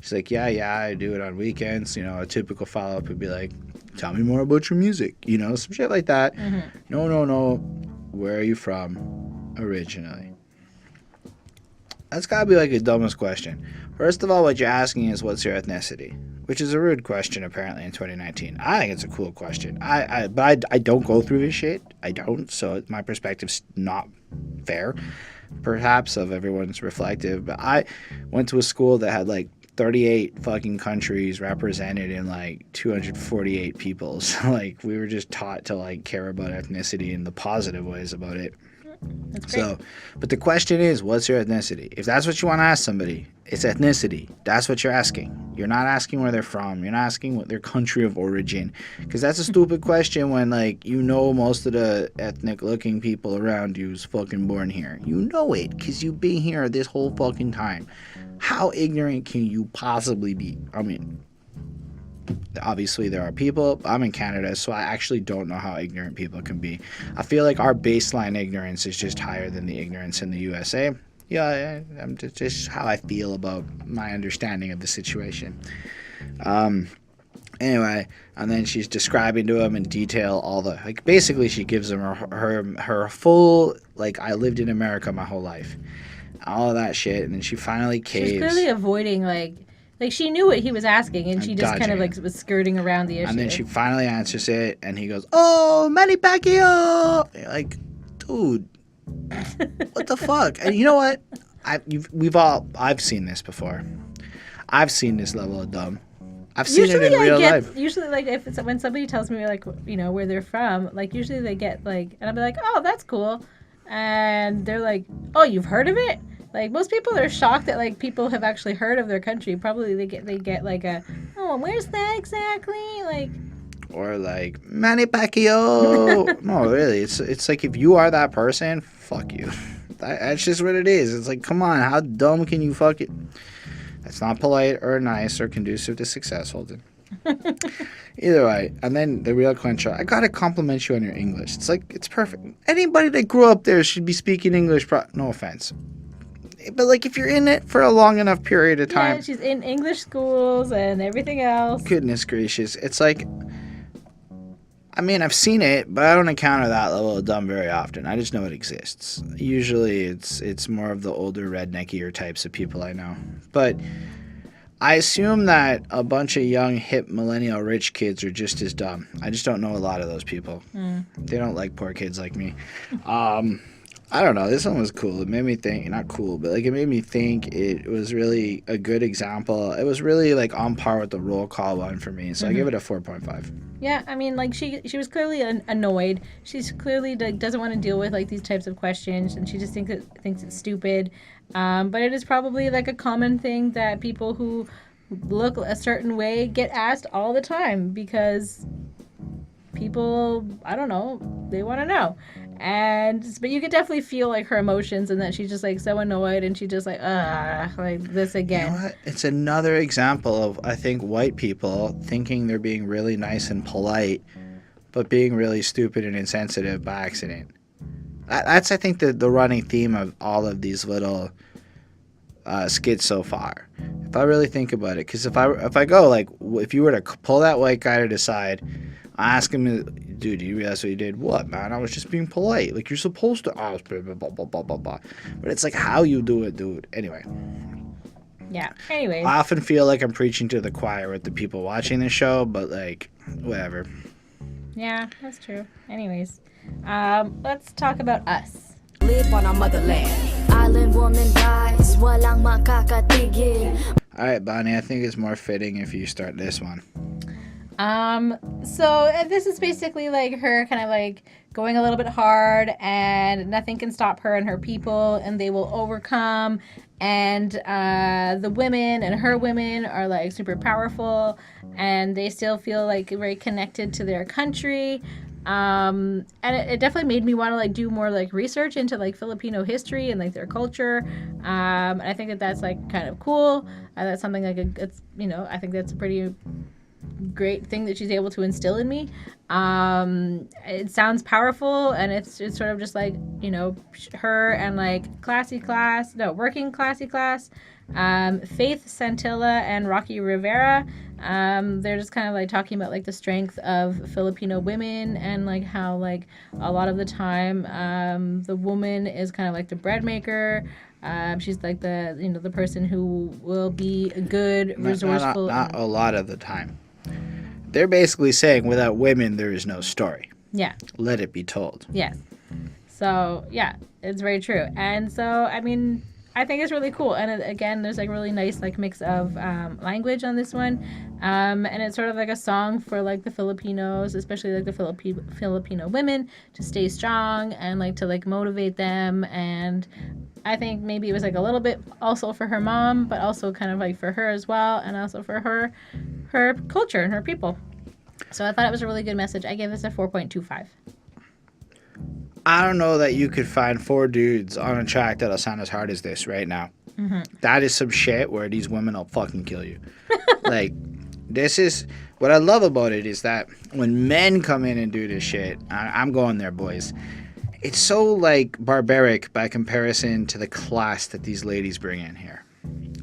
A: She's like, yeah, I do it on weekends. A typical follow-up would be like, tell me more about your music. Some shit like that. Mm-hmm. No. Where are you from originally? That's got to be like the dumbest question. First of all, what you're asking is what's your ethnicity, which is a rude question apparently in 2019. I think it's a cool question. But I don't go through this shit. I don't, so my perspective's not fair, perhaps, of everyone's reflective. But I went to a school that had like 38 fucking countries represented in like 248 people. So like we were just taught to like care about ethnicity in the positive ways about it.
B: That's great.
A: So, but the question is, what's your ethnicity? If that's what you want to ask somebody, it's ethnicity. That's what you're asking. You're not asking where they're from. You're not asking what their country of origin. Because that's a stupid question when, like, most of the ethnic-looking people around you is fucking born here. You know it because you've been here this whole fucking time. How ignorant can you possibly be? I mean, obviously there are people. I'm in Canada, so I actually don't know how ignorant people can be. I feel like our baseline ignorance is just higher than the ignorance in the USA. Yeah, I'm just how I feel about my understanding of the situation. Anyway, and then she's describing to him in detail all the, like, basically she gives him her full, like, I lived in America my whole life. All of that shit, and then she finally caves.
B: She's clearly avoiding, like she knew what he was asking, and she just kind of like was skirting around the issue.
A: And then she finally answers it, and he goes, "Oh, Manny Pacquiao!" Like, dude, what the fuck? And you know what? I've seen this before. I've seen this level of dumb. I've seen it in real life.
B: Usually, like when somebody tells me like where they're from, like usually they get like, and I'll be like, "Oh, that's cool," and they're like, "Oh, you've heard of it?" Like, most people are shocked that, like, people have actually heard of their country. Probably they get like a, "Oh, where's that exactly?" Like,
A: or like, Manny Pacquiao. No, really. It's like, if you are that person, fuck you. That's just what it is. It's like, come on, how dumb can you fuck it? That's not polite or nice or conducive to success, Holden. Either way, and then the real clincher, I gotta compliment you on your English. It's like, it's perfect. Anybody that grew up there should be speaking English. No offense. But, like, if you're in it for a long enough period of time...
B: Yeah, she's in English schools and everything else.
A: Goodness gracious. It's like... I mean, I've seen it, but I don't encounter that level of dumb very often. I just know it exists. Usually, it's more of the older, redneckier types of people I know. But I assume that a bunch of young, hip, millennial, rich kids are just as dumb. I just don't know a lot of those people. They don't like poor kids like me. I don't know. This one was cool. It made me think, not cool, but like it made me think. It was really a good example. It was really like on par with the roll call one for me. So I give it a 4.5.
B: Yeah, I mean, like she was clearly annoyed. She's clearly doesn't want to deal with like these types of questions, and she just thinks it's stupid. But it is probably like a common thing that people who look a certain way get asked all the time because people, I don't know, they want to know. But you could definitely feel like her emotions and that she's just like so annoyed and she just like this again.
A: You know what? It's another example of, I think, white people thinking they're being really nice and polite but being really stupid and insensitive by accident. That's, I think, the running theme of all of these little skits so far. If I really think about it, because if I go, like, if you were to pull that white guy to the side, I ask him, dude, do you realize what you did? What, man? I was just being polite. Like, you're supposed to ask, blah, blah, blah, blah, blah, blah. But it's like how you do it, dude. Anyway.
B: Yeah, anyways.
A: I often feel like I'm preaching to the choir with the people watching the show, but, like, whatever.
B: Yeah, that's true. Anyways, let's talk about us.
C: Live on our motherland. Island woman guys, walang makakatigil.
A: All right, Bonnie, I think it's more fitting if you start this one.
B: So this is basically like her kind of like going a little bit hard, and nothing can stop her and her people, and they will overcome. And the women and her women are like super powerful, and they still feel like very connected to their country. And it definitely made me want to like do more like research into like Filipino history and like their culture. And I think that that's like kind of cool. That's something like it's I think that's a pretty great thing that she's able to instill in me. It sounds powerful, and it's sort of just like her and like working classy class, Faith Santilla and Rocky Rivera. They're just kind of like talking about like the strength of Filipino women, and like how like a lot of the time the woman is kind of like the bread maker. She's like the person who will be good, resourceful.
A: Not a lot of the time. They're basically saying without women there is no story.
B: Yeah.
A: Let it be told.
B: Yes. So yeah, it's very true. And so I mean, I think it's really cool. And again, there's like really nice like mix of language on this one, and it's sort of like a song for like the Filipinos, especially like the Filipino women, to stay strong and like to like motivate them. And I think maybe it was like a little bit also for her mom, but also kind of like for her as well, and also for her culture and her people. So I thought it was a really good message. I gave this a 4.25.
A: I don't know that you could find 4 dudes on a track that'll sound as hard as this right now. Mm-hmm. That is some shit where these women will fucking kill you. Like, this is... What I love about it is that when men come in and do this shit, I'm going there, boys. It's so, like, barbaric by comparison to the class that these ladies bring in here.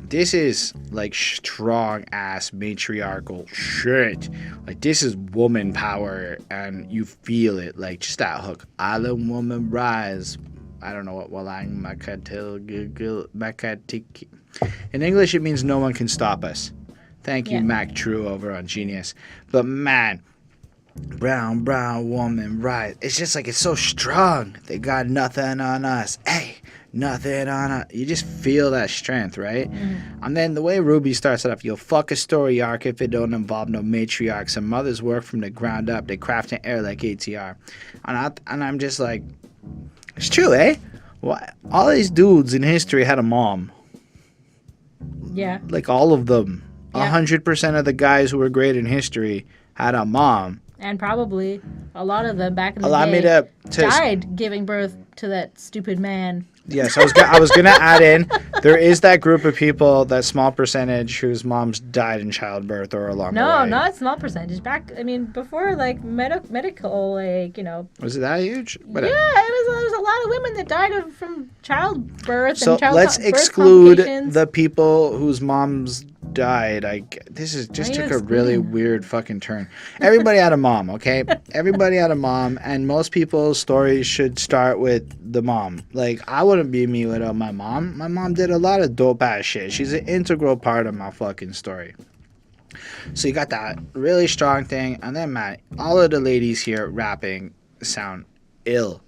A: This is, like, strong-ass matriarchal shit. Like, this is woman power, and you feel it. Like, just that hook. Island woman rise. I don't know what walang makatiki. In English, it means no one can stop us. Thank you, Mac True, over on Genius. But, man, brown woman rise. It's just like, it's so strong. They got nothing on us. Hey. Nothing on it. You just feel that strength, right? Mm-hmm. And then the way Ruby starts it off, you'll fuck a story arc if it don't involve no matriarchs. And mothers work from the ground up. They craft an air like ATR. And I'm just like, it's true, eh? Why? All these dudes in history had a mom.
B: Yeah.
A: Like all of them.
B: Yeah.
A: 100% of the guys who were great in history had a mom.
B: And probably a lot of them back in the day died giving birth to that stupid man.
A: Yes, I was gonna add in. There is that group of people, that small percentage, whose moms died in childbirth or along the way.
B: No, not a small percentage. Before like medical, like
A: Was it that huge?
B: Whatever. Yeah, there was a lot of women that died from childbirth.
A: So
B: and
A: let's exclude the people whose moms died. This is just took a really weird fucking turn. Everybody had a mom, okay? Everybody had a mom, and most people's stories should start with the mom. Like, I wouldn't be me without my mom. My mom did a lot of dope ass shit. She's an integral part of my fucking story. So you got that really strong thing, and then man, all of the ladies here rapping sound ill.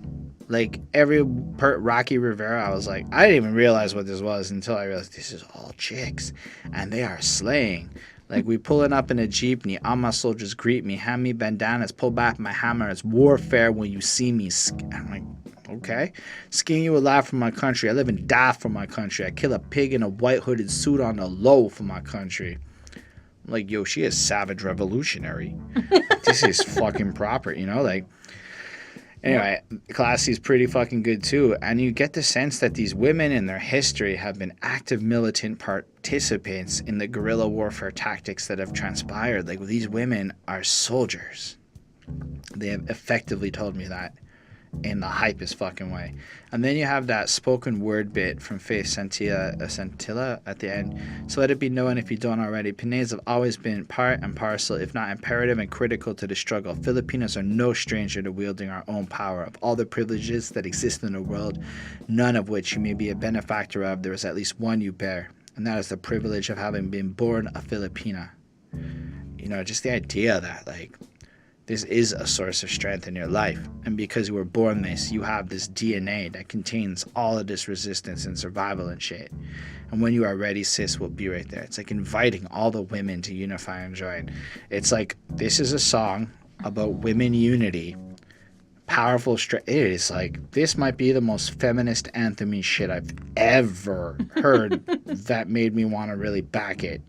A: Like Rocky Rivera, I was like, I didn't even realize what this was until I realized this is all chicks, and they are slaying. Like, we pulling up in a jeepney, all my soldiers greet me, hand me bandanas, pull back my hammer, it's warfare when you see me. I'm like, okay. Skin you alive for my country, I live and die for my country, I kill a pig in a white hooded suit on the low for my country. I'm like, yo, she is savage revolutionary. This is fucking proper, like. Anyway, Klassy's pretty fucking good too, and you get the sense that these women in their history have been active militant participants in the guerrilla warfare tactics that have transpired. Like, these women are soldiers. They have effectively told me that in the hypest fucking way. And then you have that spoken word bit from Faith Santilla at the end. So let it be known if you don't already, Pinays have always been part and parcel, if not imperative and critical to the struggle. Filipinos are no stranger to wielding our own power. Of all the privileges that exist in the world, none of which you may be a benefactor of, there is at least one you bear, and that is the privilege of having been born a Filipina. Just the idea that, like, this is a source of strength in your life. And because you were born this, you have this DNA that contains all of this resistance and survival and shit. And when you are ready, sis will be right there. It's like inviting all the women to unify and join. It's like, this is a song about women unity. Powerful strength. It is like, this might be the most feminist anthem-y shit I've ever heard that made me want to really back it.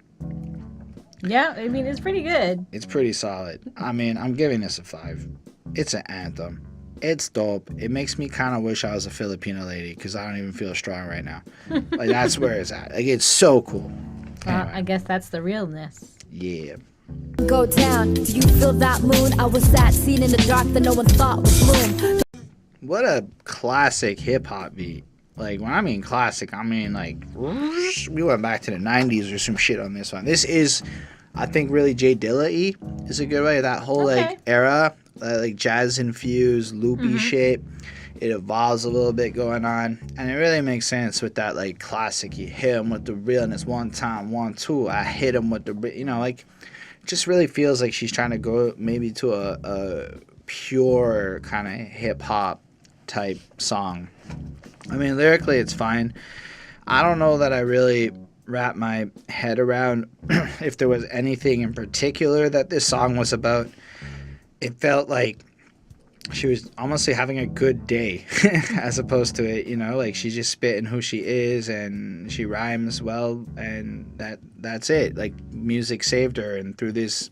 B: Yeah, I mean, it's pretty good.
A: It's pretty solid. I mean, I'm giving this a 5. It's an anthem. It's dope. It makes me kind of wish I was a Filipino lady because I don't even feel strong right now. Like, that's where it's at. Like, it's so cool. Anyway.
B: I guess that's the realness.
A: Yeah.
C: Go down. Do you feel that moon? I was that scene in the dark that no one thought would bloom.
A: What a classic hip-hop beat. Like, when I mean classic, I mean, like, we went back to the 90s or some shit on this one. This is, I think, really J Dilla-y is a good way. That whole, like, era, like, jazz-infused, loopy shit. It evolves a little bit going on. And it really makes sense with that, like, classic. You hit him with the realness. 1 time, 1, 2. I hit him with the, you know, like, it just really feels like she's trying to go maybe to a pure kind of hip-hop type song. I mean, lyrically, it's fine. I don't know that I really wrap my head around if there was anything in particular that this song was about. It felt like she was almost like having a good day as opposed to it, you know, like she's just spitting who she is and she rhymes well and that's it. Like, music saved her, and through this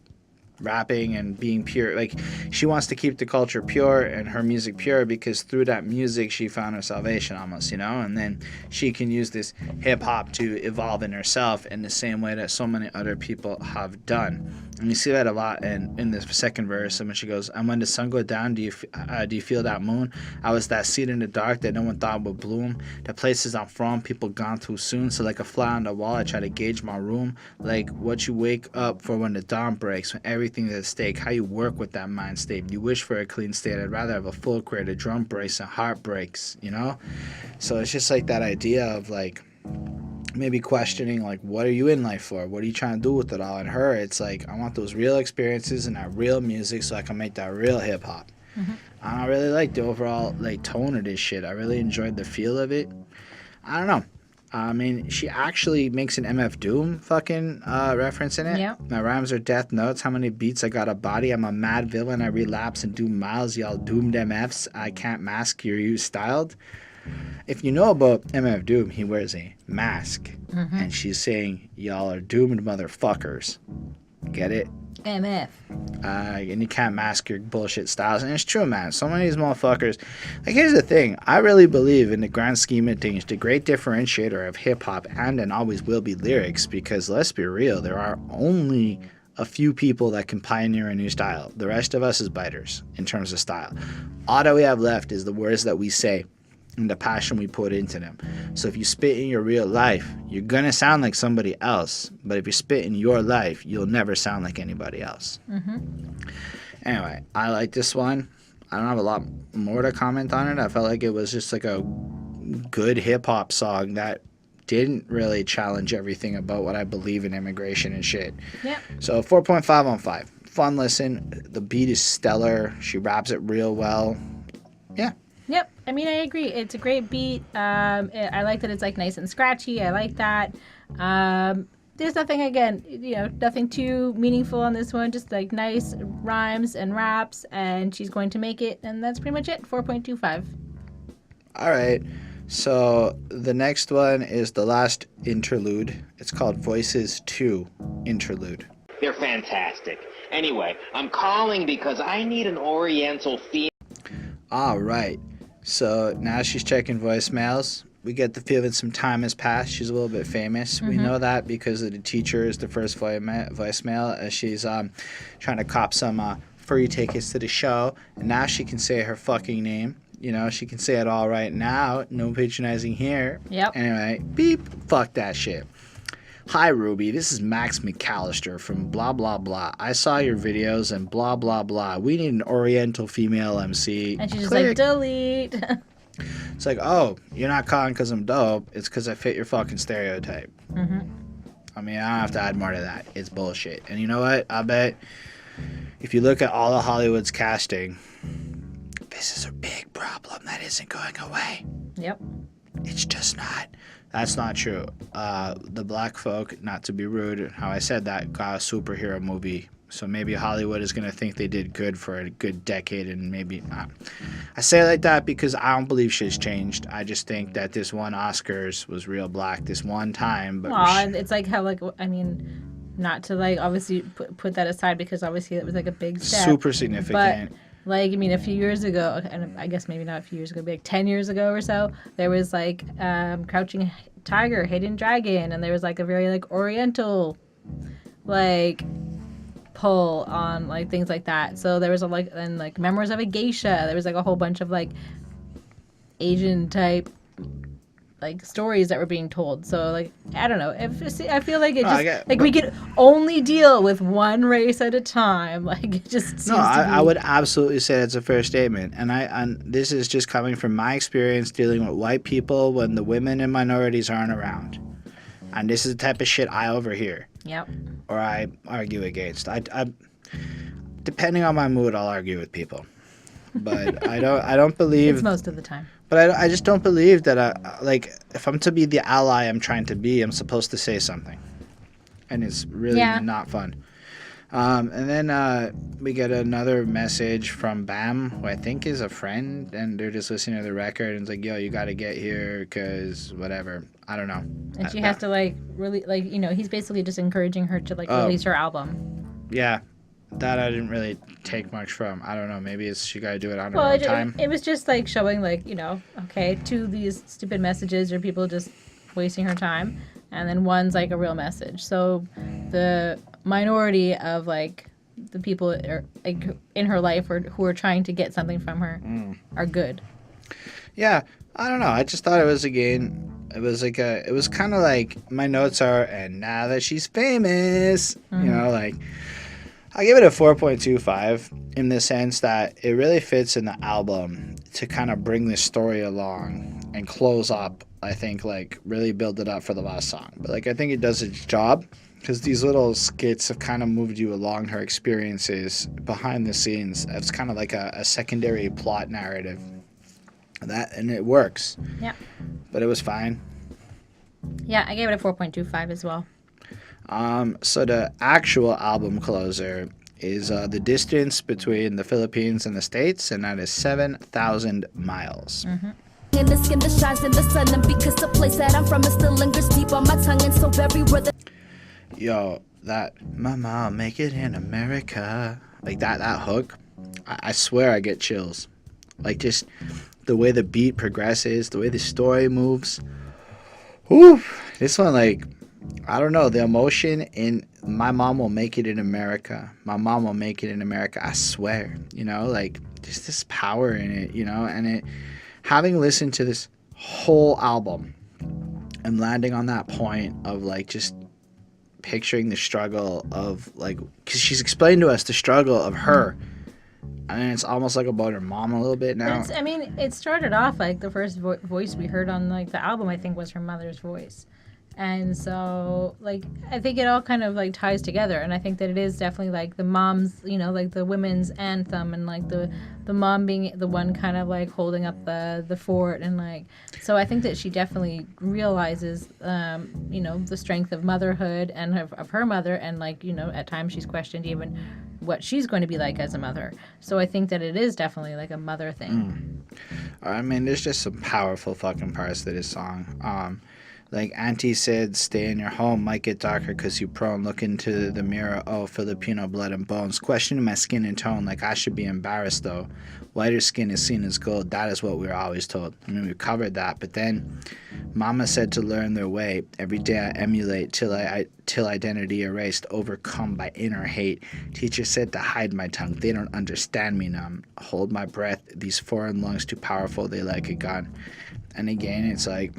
A: rapping and being pure, like, she wants to keep the culture pure and her music pure because through that music she found her salvation almost, you know, and then she can use this hip-hop to evolve in herself in the same way that so many other people have done. And you see that a lot in the second verse, and when she goes, and when the sun go down, do you feel that moon? I was that seed in the dark that no one thought would bloom. The places I'm from, people gone too soon, so like a fly on the wall I try to gauge my room, like what you wake up for when the dawn breaks, when everything's at stake, how you work with that mind state. You wish for a clean state, I'd rather have a full crate, a drum brace and heartbreaks, you know? So it's just like that idea of like maybe questioning, like, what are you in life for? What are you trying to do with it all? And her, it's like, I want those real experiences and that real music so I can make that real hip hop. I don't really like the overall like tone of this shit. I really enjoyed the feel of it. I don't know. I mean, she actually makes an MF Doom fucking reference in it.
B: Yeah.
A: My rhymes are death notes. How many beats I got a body? I'm a mad villain. I relapse and do miles. Y'all doomed MFs. I can't mask your you styled. If you know about MF Doom, he wears a mask. And she's saying, y'all are doomed motherfuckers. Get it?
B: MF.
A: And you can't mask your bullshit styles. And it's true, man. So many of these motherfuckers. Like, here's the thing. I really believe in the grand scheme of things, the great differentiator of hip-hop and always will be lyrics. Because let's be real, there are only a few people that can pioneer a new style. The rest of us is biters in terms of style. All that we have left is the words that we say and the passion we put into them. So if you spit in your real life, you're gonna sound like somebody else. But if you spit in your life, you'll never sound like anybody else. Anyway, I like this one. I don't have a lot more to comment on it. I felt like it was just like a good hip-hop song that didn't really challenge everything about what I believe in immigration and shit.
B: Yeah.
A: So 4.5 on 5. Fun listen. The beat is stellar. She raps it real well. Yeah.
B: Yep. I mean, I agree. It's a great beat. I like that it's like nice and scratchy. I like that. There's nothing, again, you know, nothing too meaningful on this one. Just like nice rhymes and raps, and she's going to make it, and that's pretty much it. 4.25.
A: All right. So the next one is the last interlude. It's called Voices 2 Interlude.
I: They're fantastic. Anyway, I'm calling because I need an Oriental female.
A: All right. So now she's checking voicemails. We get the feeling some time has passed. She's a little bit famous. We know that because of the teacher is the first voicemail. As she's trying to cop some free tickets to the show. And now she can say her fucking name. You know, she can say it all right now. No patronizing here.
B: Yep.
A: Anyway, beep. Fuck that shit. Hi, Ruby. This is Max McAllister from blah, blah, blah. I saw your videos and blah, blah, blah. We need an Oriental female MC.
B: And she's just
A: Click.
B: like, delete.
A: It's like, oh, you're not calling because I'm dope. It's because I fit your fucking stereotype. I mean, I don't have to add more to that. It's bullshit. And you know what? I bet if you look at all of Hollywood's casting, this is a big problem that isn't going away.
B: Yep.
A: It's just not. That's not true. The black folk, not to be rude, how I said that, got a superhero movie. So maybe Hollywood is going to think they did good for a good decade and maybe not. I say it like that because I don't believe shit's changed. I just think that this one Oscars was real black this one time. But
B: well, it's like how, like, I mean, not to, like, obviously put that aside because obviously it was, like, a big step.
A: Super significant.
B: But, like, I mean, a few years ago, and I guess maybe not a few years ago, but like 10 years ago or so, there was, like, Crouching Tiger, Hidden Dragon, and there was, like, a very, like, Oriental, like, pull on, like, things like that. So there was, and, like, Memoirs of a Geisha. There was, like, a whole bunch of, like, Asian-type, like, stories that were being told. So, like, I don't know. I feel like it just, we could only deal with one race at a time. Like, it just seems
A: I would absolutely say that's a fair statement. And this is just coming from my experience dealing with white people when the women and minorities aren't around. And this is the type of shit I overhear.
B: Yep.
A: Or I argue against. I depending on my mood, I'll argue with people. But I don't believe...
B: It's most of the time.
A: But I just don't believe that, if I'm to be the ally I'm trying to be, I'm supposed to say something. And it's really not fun. And then we get another message from Bam, who I think is a friend, and they're just listening to the record, and it's like, yo, you got to get here, because whatever. I don't know.
B: And she has to, like, really, like, you know, he's basically just encouraging her to, like, release her album.
A: Yeah. That I didn't really take much from. I don't know. Maybe it's she got to do it on her own time.
B: It was just like showing, like, you know, okay, 2 of these stupid messages are people just wasting her time, and then one's like a real message. So the minority of, like, the people are, like, in her life or who are trying to get something from her are good. Yeah,
A: I don't know. I just thought it was it was kind of like my notes are, and now that she's famous, you know, like. I give it a 4.25 in the sense that it really fits in the album to kind of bring this story along and close up, I think, like, really build it up for the last song. But, like, I think it does its job because these little skits have kind of moved you along her experiences behind the scenes. It's kind of like a secondary plot narrative. And it works.
B: Yeah.
A: But it was fine.
B: Yeah, I gave it a 4.25 as well.
A: So the actual album closer is the distance between the Philippines and the States, and that is 7,000 miles.
C: In the skin that shines in the sun, and because the place that I'm from, it still lingers deep on my tongue, and so everywhere
A: Yo, that Mama, I'll make it in America, like that hook, I swear I get chills. Like, just the way the beat progresses, the way the story moves. Whew, this one, like, I don't know, the emotion in My Mom Will Make It in America. My Mom Will Make It in America. I swear, you know, like, just this power in it, you know, and it, having listened to this whole album and landing on that point of, like, just picturing the struggle of, like, because she's explained to us the struggle of her. And it's almost like about her mom a little bit now.
B: I mean, it started off, like, the first voice we heard on, like, the album, I think, was her mother's voice. And so, like, I think it all kind of, like, ties together. And I think that it is definitely, like, the mom's, you know, like, the women's anthem, and, like, the mom being the one kind of, like, holding up the fort. And, like, so I think that she definitely realizes, you know, the strength of motherhood and of her mother. And, like, you know, at times she's questioned even what she's going to be like as a mother. So I think that it is definitely, like, a mother thing.
A: I mean, there's just some powerful fucking parts to this song. Like Auntie said, stay in your home, might get darker because you prone. Look into the mirror, oh, Filipino blood and bones. Questioning my skin and tone, like I should be embarrassed though. Whiter skin is seen as gold, that is what we were always told. I mean, we covered that, but then Mama said to learn their way. Every day I emulate till identity erased, overcome by inner hate. Teacher said to hide my tongue, they don't understand me numb. Hold my breath, these foreign lungs too powerful, they like a gun. And again, it's like,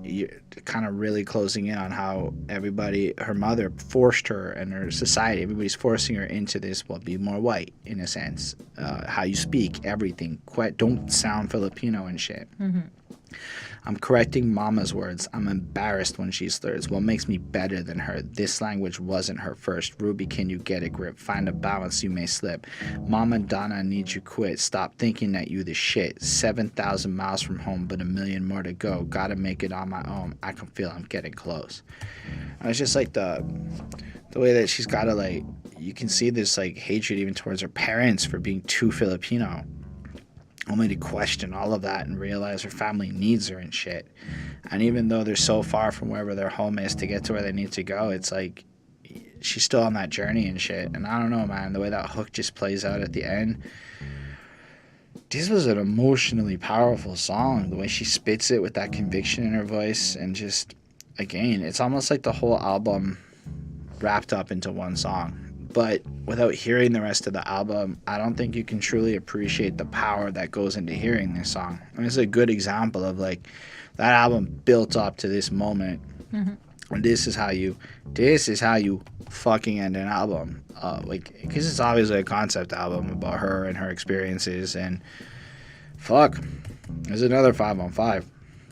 A: you're kind of really closing in on how everybody, her mother forced her, and her society, everybody's forcing her into this, well, be more white, in a sense. How you speak, everything. Don't sound Filipino and shit. I'm correcting mama's words. I'm embarrassed when she slurs. What makes me better than her? This language wasn't her first. Ruby, can you get a grip? Find a balance, you may slip. Mama Donna needs you quit. Stop thinking that you the shit. 7,000 miles from home, but 1,000,000 more to go. Gotta make it on my own. I can feel I'm getting close. And it's just like the way that she's gotta, like, you can see this like hatred even towards her parents for being too Filipino. Only to question all of that and realize her family needs her and shit. And even though they're so far from wherever their home is to get to where they need to go, it's like she's still on that journey and shit. And I don't know, man, the way that hook just plays out at the end. This was an emotionally powerful song. The way she spits it with that conviction in her voice, and just, again, it's almost like the whole album wrapped up into one song. But without hearing the rest of the album, I don't think you can truly appreciate the power that goes into hearing this song. And it's a good example of, like, that album built up to this moment. Mm-hmm. And this is how you fucking end an album. Like, because it's obviously a concept album about her and her experiences. And fuck, there's another 5 on 5.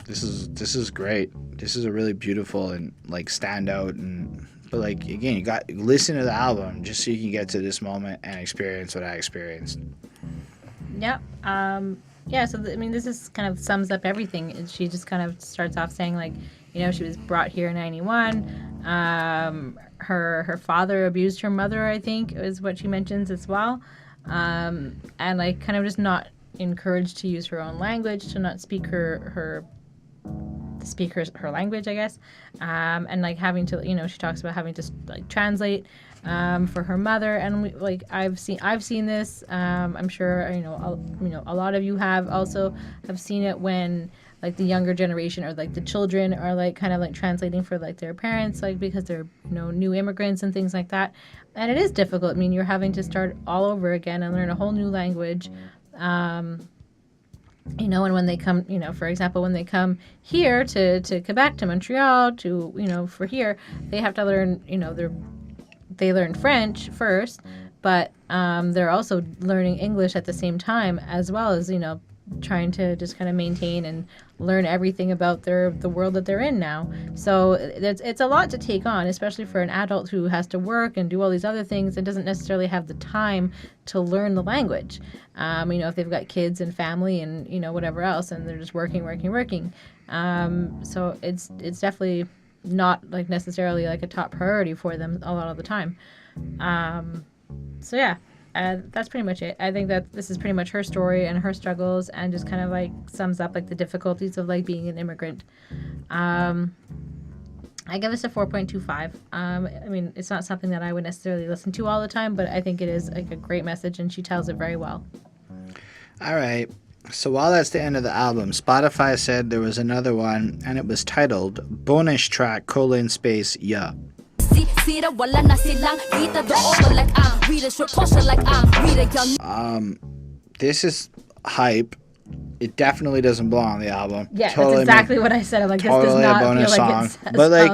A: This is great. This is a really beautiful and, like, standout. And but, like, again, you got listen to the album just so you can get to this moment and experience what I experienced.
B: Yeah. Yeah. So I mean, this is kind of sums up everything. And she just kind of starts off saying, like, you know, she was brought here in 91. Her father abused her mother, I think, is what she mentions as well. And, like, kind of just not encouraged to use her own language, to not speak her language, I guess. And, like, having to, you know, she talks about having to, like, translate for her mother. And I've seen this. I'm sure, you know, a lot of you have seen it when, like, the younger generation or, like, the children are, like, kind of, like, translating for, like, their parents, like, because they're, you know, new immigrants and things like that. And it is difficult. I mean, you're having to start all over again and learn a whole new language. You know, and when they come, you know, for example, when they come here to Quebec, to Montreal, to, you know, for here, they have to learn, you know, they learn French first, but they're also learning English at the same time, as well as, you know, trying to just kind of maintain and learn everything about the world that they're in now. So it's a lot to take on, especially for an adult who has to work and do all these other things and doesn't necessarily have the time to learn the language. You know, if they've got kids and family and, you know, whatever else, and they're just working. So it's definitely not, like, necessarily, like, a top priority for them a lot of the time. So yeah. That's pretty much it. I think that this is pretty much her story and her struggles, and just kind of, like, sums up, like, the difficulties of, like, being an immigrant. I give this a 4.25. I mean, it's not something that I would necessarily listen to all the time, but I think it is, like, a great message, and she tells it very well. All right.
A: So while that's the end of the album, Spotify said there was another one, and it was titled Bonus Track: Yeah. This is hype. It definitely doesn't belong on the album.
B: Yeah, totally, that's exactly what I said. I'm like,
A: totally
B: this does not
A: a bonus
B: feel
A: song.
B: Like
A: but, like,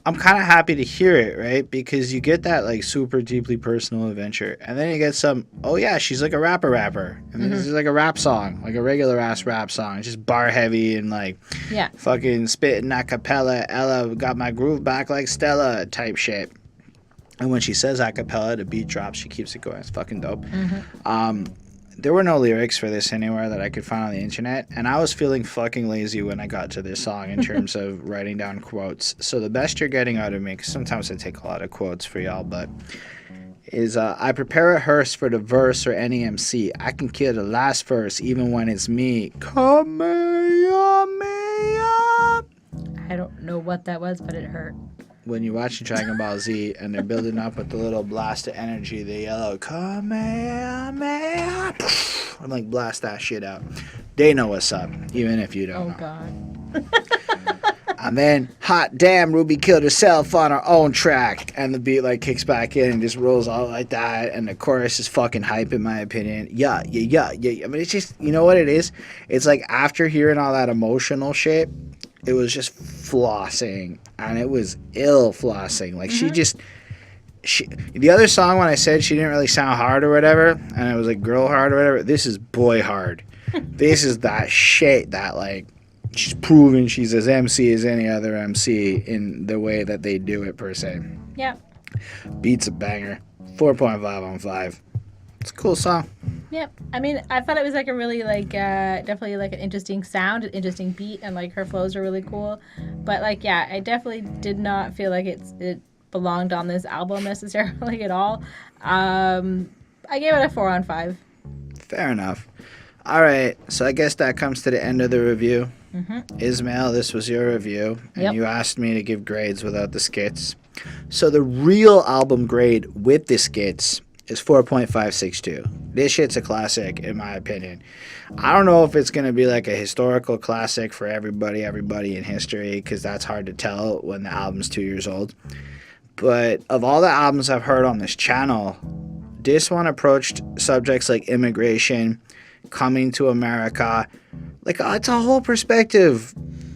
A: I'm kind of happy to hear it, right? Because you get that, like, super deeply personal adventure, and then you get some, oh yeah, she's like a rapper, and then this is like a rap song, like a regular ass rap song. It's just bar heavy and, like, fucking spitting a cappella, Ella got my groove back like Stella type shit. And when she says a cappella, the beat drops, she keeps it going. It's fucking dope. There were no lyrics for this anywhere that I could find on the internet, and I was feeling fucking lazy when I got to this song in terms of writing down quotes. So the best you're getting out of me, because sometimes I take a lot of quotes for y'all, but is I prepare a hearse for the verse or any MC. I can kill the last verse even when it's me. Kamehameha.
B: I don't know what that was, but it hurt.
A: When you're watching Dragon Ball Z and they're building up with the little blast of energy, they yell out, Kamehameha, and, like, blast that shit out. They know what's up, even if you don't know.
B: God.
A: And then, hot damn, Ruby killed herself on her own track. And the beat, like, kicks back in and just rolls out like that. And the chorus is fucking hype, in my opinion. Yeah. I mean, it's just, you know what it is? It's like, after hearing all that emotional shit, it was just flossing, and it was ill flossing. Like, the other song, when I said she didn't really sound hard or whatever, and it was like girl hard or whatever, this is boy hard. This is that shit that, like, she's proven she's as MC as any other MC in the way that they do it, per se.
B: Yeah.
A: Beats a banger. 4.5 on 5. It's a cool song.
B: Yep. I mean, I thought it was like a really like definitely like an interesting sound, an interesting beat, and like her flows are really cool. But like, yeah, I definitely did not feel like it belonged on this album necessarily at all. I gave it a 4 on 5.
A: Fair enough. All right, so I guess that comes to the end of the review. Ismail, this was your review, and you asked me to give grades without the skits. So the real album grade with the skits is 4.562. This shit's a classic, in my opinion. I don't know if it's going to be like a historical classic for everybody in history, because that's hard to tell when the album's 2 years old. But of all the albums I've heard on this channel, this one approached subjects like immigration, coming to America. Like, it's a whole perspective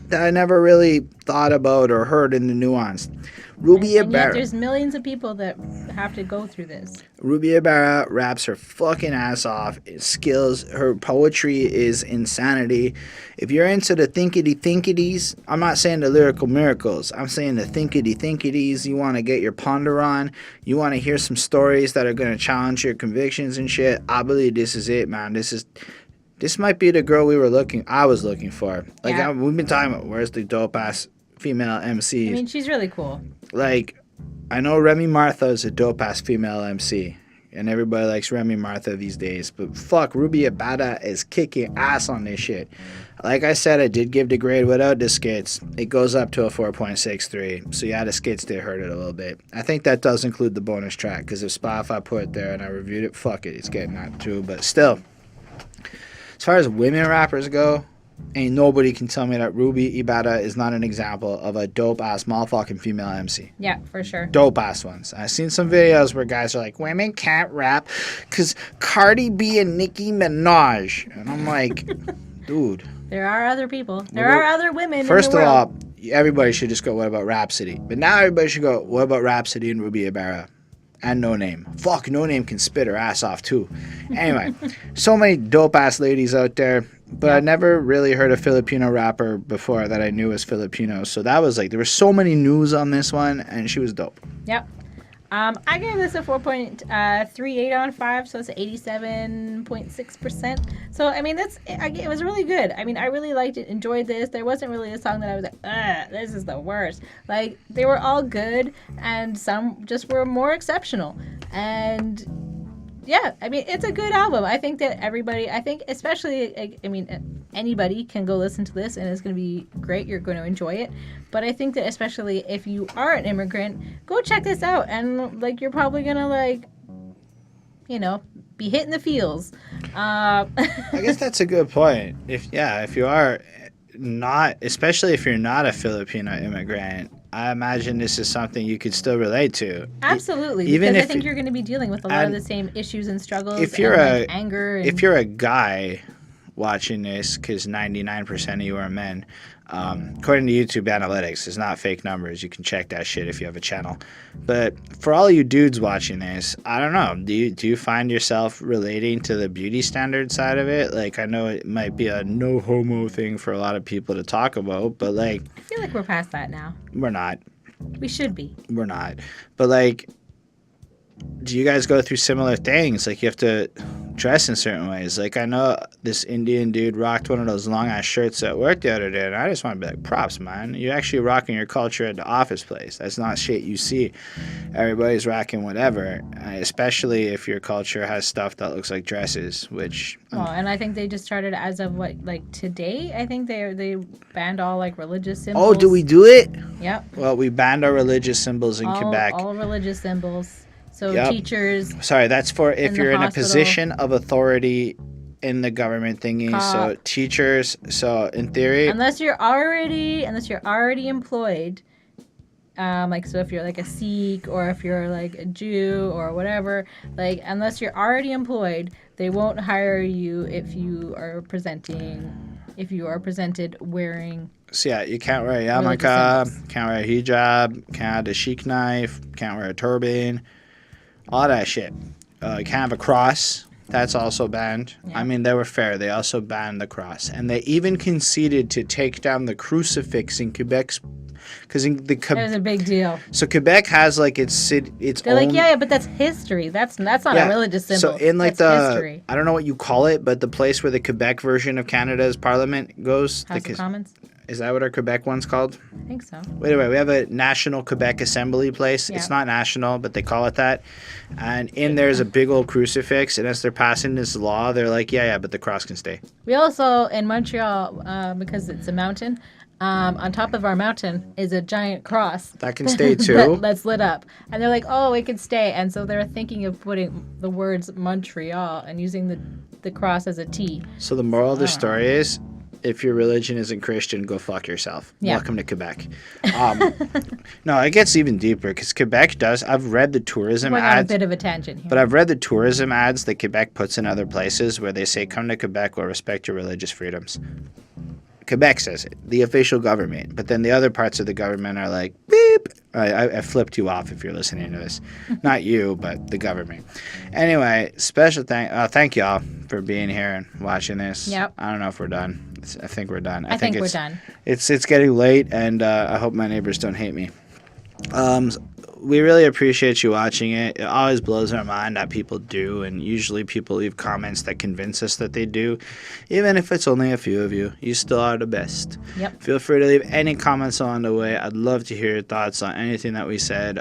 A: that I never really thought about or heard in the nuance. Ruby Ibarra.
B: There's millions of people that have to go through this.
A: Ruby Ibarra raps her fucking ass off. Skills. Her poetry is insanity. If you're into the thinkity-thinkities, I'm not saying the lyrical miracles. I'm saying the thinkity-thinkities. You want to get your ponder on. You want to hear some stories that are going to challenge your convictions and shit. I believe this is it, man. This might be the girl I was looking for. Like,
B: yeah.
A: We've been talking about where's the dope-ass female MC.
B: I mean, she's really cool.
A: Like, I know Remy Martha is a dope-ass female MC, and everybody likes Remy Martha these days, but fuck, Ruby Ibarra is kicking ass on this shit. Like I said, I did give the grade without the skits. It goes up to a 4.63, so yeah, the skits did hurt it a little bit. I think that does include the bonus track, because if Spotify put it there and I reviewed it, fuck it, it's getting that too, but still. As far as women rappers go, ain't nobody can tell me that Ruby Ibarra is not an example of a dope-ass motherfucking female MC.
B: Yeah, for sure.
A: Dope-ass ones. I've seen some videos where guys are like, women can't rap because Cardi B and Nicki Minaj. And I'm like, dude.
B: There are other people. There are other women
A: First
B: in the world.
A: of all, everybody should just go, what about Rhapsody? But now everybody should go, what about Rhapsody and Ruby Ibarra? And No Name. Fuck, No Name can spit her ass off too. Anyway, so many dope-ass ladies out there. But I never really heard a Filipino rapper before that I knew was Filipino. So that was like, there were so many news on this one, and she was dope.
B: Yep. I gave this a 4.38 on 5, so it's 87.6%. So, I mean, it was really good. I mean, I really liked it, enjoyed this. There wasn't really a song that I was like, this is the worst. Like, they were all good, and some just were more exceptional. And yeah, I mean, it's a good album. I think that especially, I mean, anybody can go listen to this and it's going to be great. You're going to enjoy it. But I think that especially if you are an immigrant, go check this out. And, like, you're probably going to, like, you know, be hitting the feels.
A: I guess that's a good point. If you are not, especially if you're not a Filipino immigrant, I imagine this is something you could still relate to.
B: Absolutely, because I think you're going to be dealing with a lot of the same issues and struggles.
A: If you're
B: anger,
A: if you're a guy watching this, because 99% of you are men, according to YouTube analytics, it's not fake numbers. You can check that shit if you have a channel. But for all you dudes watching this, I don't know. Do you find yourself relating to the beauty standard side of it? Like, I know it might be a no homo thing for a lot of people to talk about, but like,
B: I feel like we're past that now.
A: We're not.
B: We should be.
A: We're not. But like, do you guys go through similar things? Like, you have to dress in certain ways. Like, I know this Indian dude rocked one of those long-ass shirts at work the other day, and I just want to be like, props, man. You're actually rocking your culture at the office place. That's not shit you see. Everybody's rocking whatever, especially if your culture has stuff that looks like dresses, which...
B: Well, and I think they just started as of, today? I think they banned all, religious symbols.
A: Oh, do we do it?
B: Yep.
A: Well, we banned our religious symbols in Quebec.
B: All religious symbols. So teachers.
A: Sorry, that's for if you're in a position of authority in the government thingy. So teachers. So in theory,
B: unless you're already employed, so if you're like a Sikh or if you're like a Jew or whatever, unless you're already employed, they won't hire you if you are presented wearing.
A: So yeah, you can't wear a yarmulke, can't wear a hijab, can't have a sheikh knife, can't wear a turban. All that shit. You can't have a cross That's also banned.
B: Yeah.
A: I mean, they were fair. They also banned the cross. And they even conceded to take down the crucifix in Quebec's... Because
B: That was a big deal.
A: So Quebec has like its
B: They're
A: own...
B: like, yeah, but that's history. That's not a religious symbol.
A: So in like
B: that's history.
A: I don't know what you call it, but the place where the Quebec version of Canada's parliament goes...
B: House of Commons?
A: Is that what our Quebec one's called?
B: I think so.
A: Wait, we have a National Quebec Assembly place.
B: Yeah.
A: It's not national, but they call it that. And in there's a big old crucifix, and as they're passing this law, they're like, yeah, but the cross can stay.
B: We also, in Montreal, because it's a mountain, on top of our mountain is a giant cross.
A: That can stay too?
B: That's lit up. And they're like, oh, it can stay. And so they're thinking of putting the words Montreal and using the cross as a T.
A: So the moral of the story is, if your religion isn't Christian, go fuck yourself.
B: Yeah.
A: Welcome to Quebec. No, it gets even deeper because Quebec does. I've read the tourism
B: We're on
A: ads.
B: a bit of a tangent here.
A: But I've read the tourism ads that Quebec puts in other places where they say, come to Quebec or respect your religious freedoms. Quebec says it, the official government. But then the other parts of the government are like, beep. I flipped you off if you're listening to this. Not you, but the government. Anyway, special thank y'all for being here and watching this.
B: Yep.
A: I don't know if we're done. I think we're done.
B: I think we're done.
A: It's getting late, and I hope my neighbors don't hate me. We really appreciate you watching it. It always blows our mind that people do, and usually people leave comments that convince us that they do. Even if it's only a few of you, you still are the best.
B: Yep.
A: Feel free to leave any comments along the way. I'd love to hear your thoughts on anything that we said.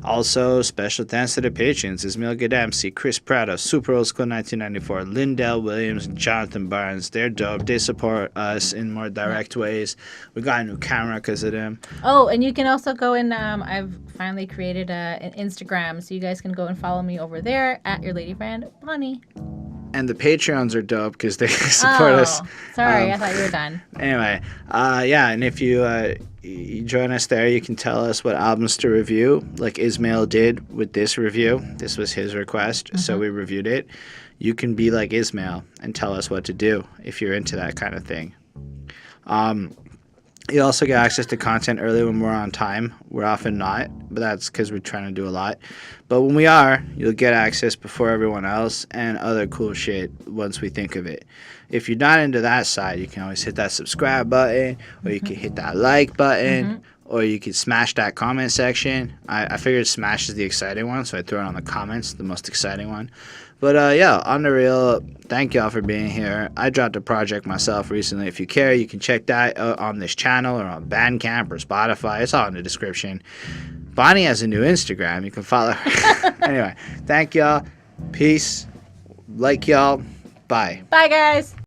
A: Also, special thanks to the patrons: Ismail Gadamsi, Chris Prado, Super Old School 1994, Lindell Williams, and Jonathan Barnes. They're dope. They support us in more direct ways. We got a new camera because of them.
B: Oh, and you can also go in. I've finally created an Instagram, so you guys can go and follow me over there at your lady friend Bonnie.
A: And the Patreons are dope because they support us.
B: Sorry, I thought you were done.
A: Anyway, and if you join us there, you can tell us what albums to review, like Ismail did with this review. This was his request, so we reviewed it. You can be like Ismail and tell us what to do if you're into that kind of thing. You also get access to content early when we're on time. We're often not, but that's because we're trying to do a lot. But when we are, you'll get access before everyone else and other cool shit once we think of it. If you're not into that side, you can always hit that subscribe button, or you can hit that like button, or you can smash that comment section. I figured smash is the exciting one, so I threw it on the comments, the most exciting one. But on the real, thank y'all for being here. I dropped a project myself recently. If you care, you can check that out on this channel or on Bandcamp or Spotify. It's all in the description. Bonnie has a new Instagram. You can follow her. Anyway, thank y'all. Peace. Like y'all. Bye.
B: Bye, guys.